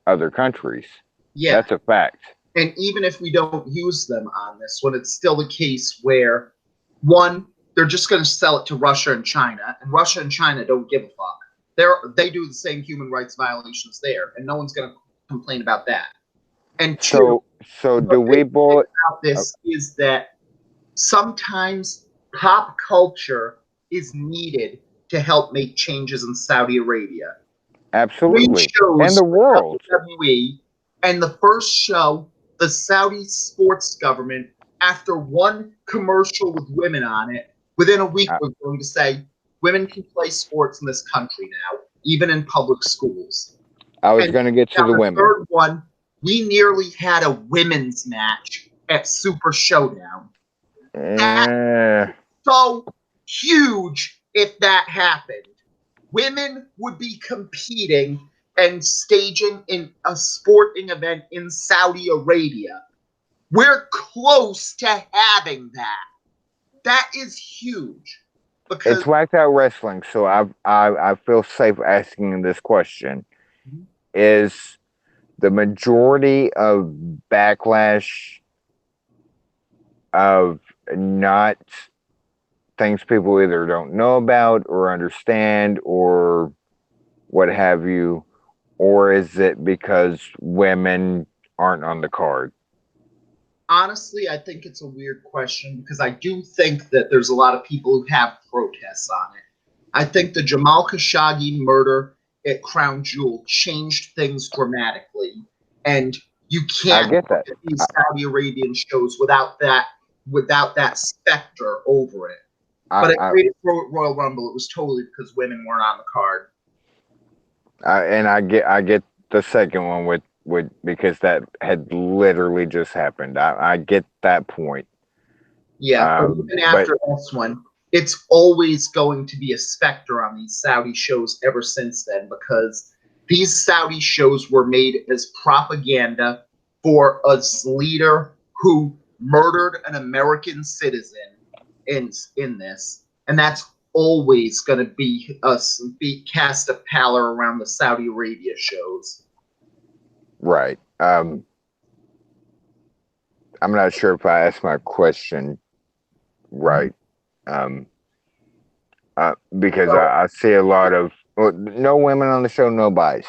other countries. Yeah. That's a fact. And even if we don't use them on this one, it's still the case where, one, they're just going to sell it to Russia and China, and Russia and China don't give a fuck. They do the same human rights violations there, and no one's going to complain about that. And two, so do we boil about this is that sometimes pop culture is needed to help make changes in Saudi Arabia. Absolutely. And the world. WWE, and the first show, the Saudi sports government, after one commercial with women on it, within a week was going to say, women can play sports in this country now, even in public schools. I was going to get to the women. The third one, we nearly had a women's match at Super Showdown. That's so huge if that happened. Women would be competing and staging in a sporting event in Saudi Arabia. We're close to having that. That is huge. Because it's whacked out wrestling, so I feel safe asking this question. Is the majority of backlash of not things people either don't know about or understand or what have you, or is it because women aren't on the card? Honestly, I think it's a weird question because I do think that there's a lot of people who have protests on it. I think the Jamal Khashoggi murder at Crown Jewel changed things dramatically, and you can't look at these Saudi Arabian shows without that specter over it. But at Great Royal Rumble, it was totally because women weren't on the card. And I get the second one with because that had literally just happened. I get that point. Yeah, but even after this one, it's always going to be a specter on these Saudi shows ever since then, because these Saudi shows were made as propaganda for a leader who murdered an American citizen in this, and that's always going to be cast a pallor around the Saudi Arabia shows. Right. I'm not sure if I asked my question Right. Um, because I see a lot of no women on the show, no buys.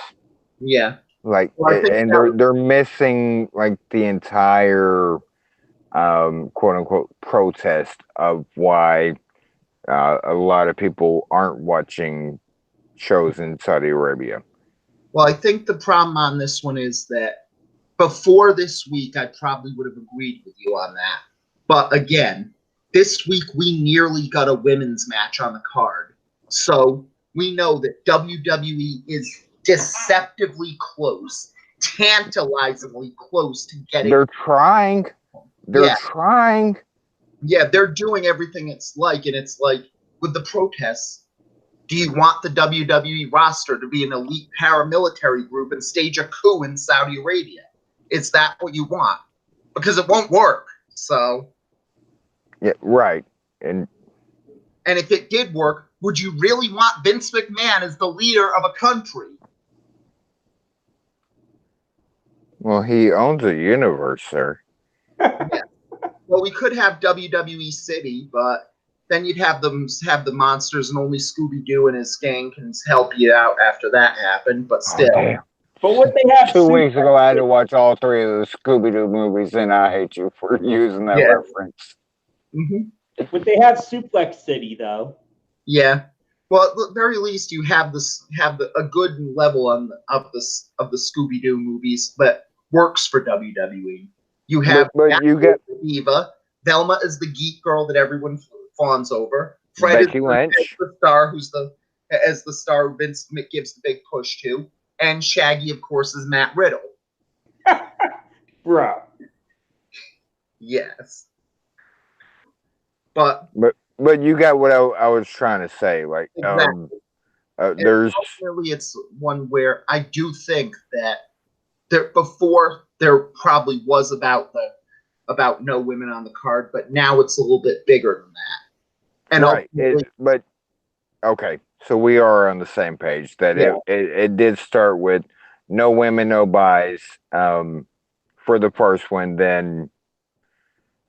Yeah. Like, Well, I think and that they're missing like the entire quote unquote protest of why a lot of people aren't watching shows in Saudi Arabia. Well, I think the problem on this one is that before this week, I probably would have agreed with you on that. But again, this week we nearly got a women's match on the card. So we know that WWE is deceptively close, tantalizingly close to getting. They're trying. They're Yeah. trying. Yeah, they're doing everything it's like, and it's like with the protests. Do you want the WWE roster to be an elite paramilitary group and stage a coup in Saudi Arabia? Is that what you want? Because it won't work. So, Yeah, right. And if it did work, would you really want Vince McMahon as the leader of a country? well, he owns a universe, sir. Yeah. Well, we could have WWE City, but then you'd have them have the monsters, and only Scooby Doo and his gang can help you out after that happened. But still, damn. But what they have 2 weeks ago, I had to watch all 3 of the Scooby Doo movies, and I hate you for using that Yeah. reference. Mm-hmm. But they have Suplex City though. Yeah. Well, at the very least, you have a good level of the Scooby Doo movies that works for WWE. You have But you get Diva. Velma is the geek girl that everyone fawns over. Fred Becky is Lynch. the star who's as the star Vince gives the big push to, and Shaggy, of course, is Matt Riddle. Bro. Yes. But you got what I was trying to say. Like, exactly. there's ultimately it's one where I do think that before there probably was about no women on the card, but now it's a little bit bigger than that. And right. But okay, so we are on the same page that Yeah. it did start with no women, no buys for the first one. Then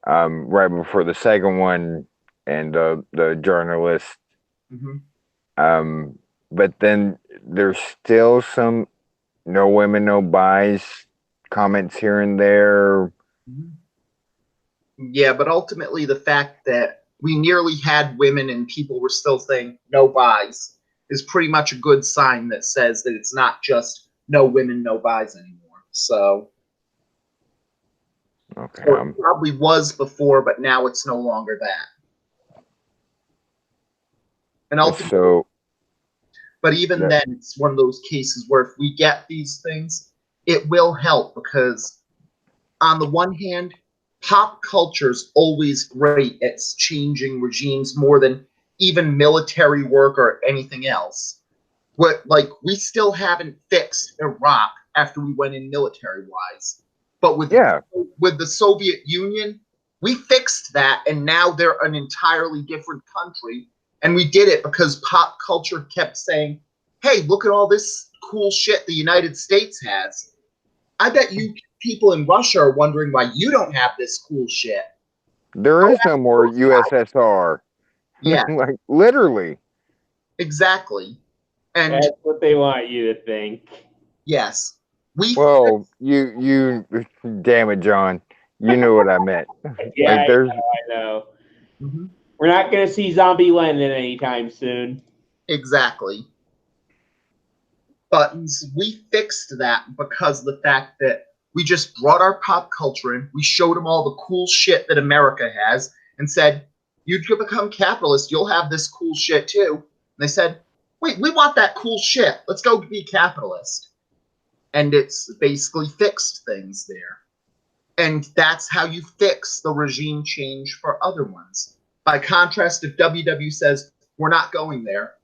right before the second one, and the journalist. Mhm. But then there's still some no women, no buys comments here and there. Yeah, but ultimately the fact that we nearly had women and people were still saying no buys is pretty much a good sign that says that it's not just no women, no buys anymore. So, Okay. or it probably was before, but now it's no longer that. And ultimately, but even then, it's one of those cases where if we get these things, it will help because, on the one hand, pop culture is always great at changing regimes more than even military work or anything else. We still haven't fixed Iraq after we went in military-wise, but with the Soviet Union, we fixed that, and now they're an entirely different country. And we did it because pop culture kept saying, hey, look at all this cool shit the United States has. I bet you people in Russia are wondering why you don't have this cool shit. There is no more USSR. Yeah. Like, literally. Exactly. And that's what they want you to think. Yes. Well, you damn it, John. You knew what I meant. Yeah, like, there's I know. Mm-hmm. We're not going to see Zombie Lennon anytime soon. Exactly. But we fixed that because of the fact that we just brought our pop culture in. We showed them all the cool shit that America has and said, you could become capitalist. You'll have this cool shit too. And they said, wait, we want that cool shit. Let's go be capitalist. And it's basically fixed things there. And that's how you fix the regime change for other ones. By contrast, if WW says, we're not going there,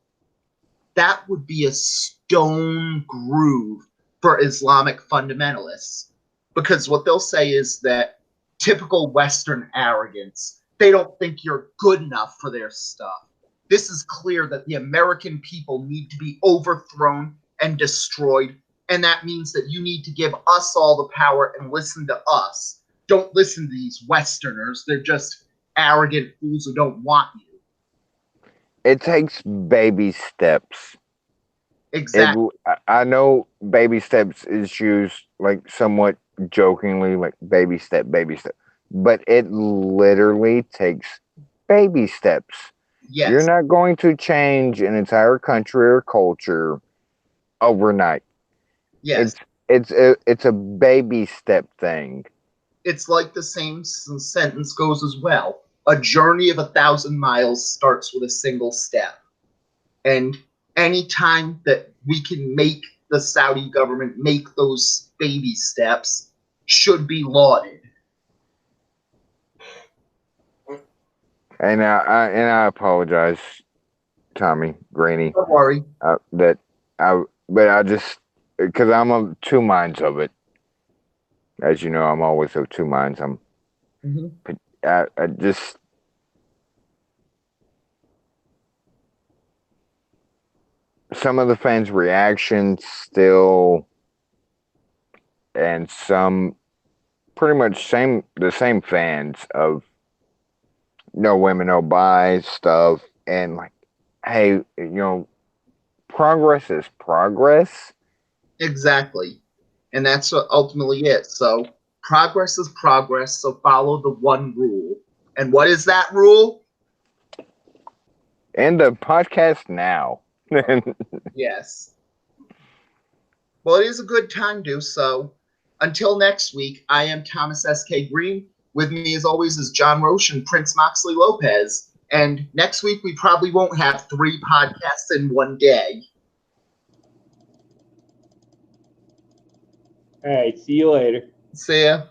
that would be a stone groove for Islamic fundamentalists. Because what they'll say is that typical Western arrogance, they don't think you're good enough for their stuff. This is clear that the American people need to be overthrown and destroyed, and that means that you need to give us all the power and listen to us. Don't listen to these Westerners. They're just arrogant fools who don't want you. It takes baby steps. Exactly. I know baby steps is used like somewhat jokingly, like baby step, but it literally takes baby steps. Yes. You're not going to change an entire country or culture overnight. Yes. It's a baby step thing. It's like the same sentence goes as well. A journey of 1,000 miles starts with a single step. And any time that we can make the Saudi government make those baby steps should be lauded. And I apologize, Tommy Graney, Don't worry. but I just because I'm of two minds of it. As you know, I'm always of two minds. I just some of the fans' reactions still, and some pretty much the same fans of no women, no buys stuff, and like, hey, progress is progress. Exactly. And that's what ultimately it. So progress is progress, so follow the one rule. And what is that rule? End the podcast now. Yes. Well, it is a good time to. So until next week, I am Thomas S.K. Green. With me, as always, is John Roche and Prince Moxley Lopez. And next week, we probably won't have 3 podcasts in one day. All right, see you later. See ya.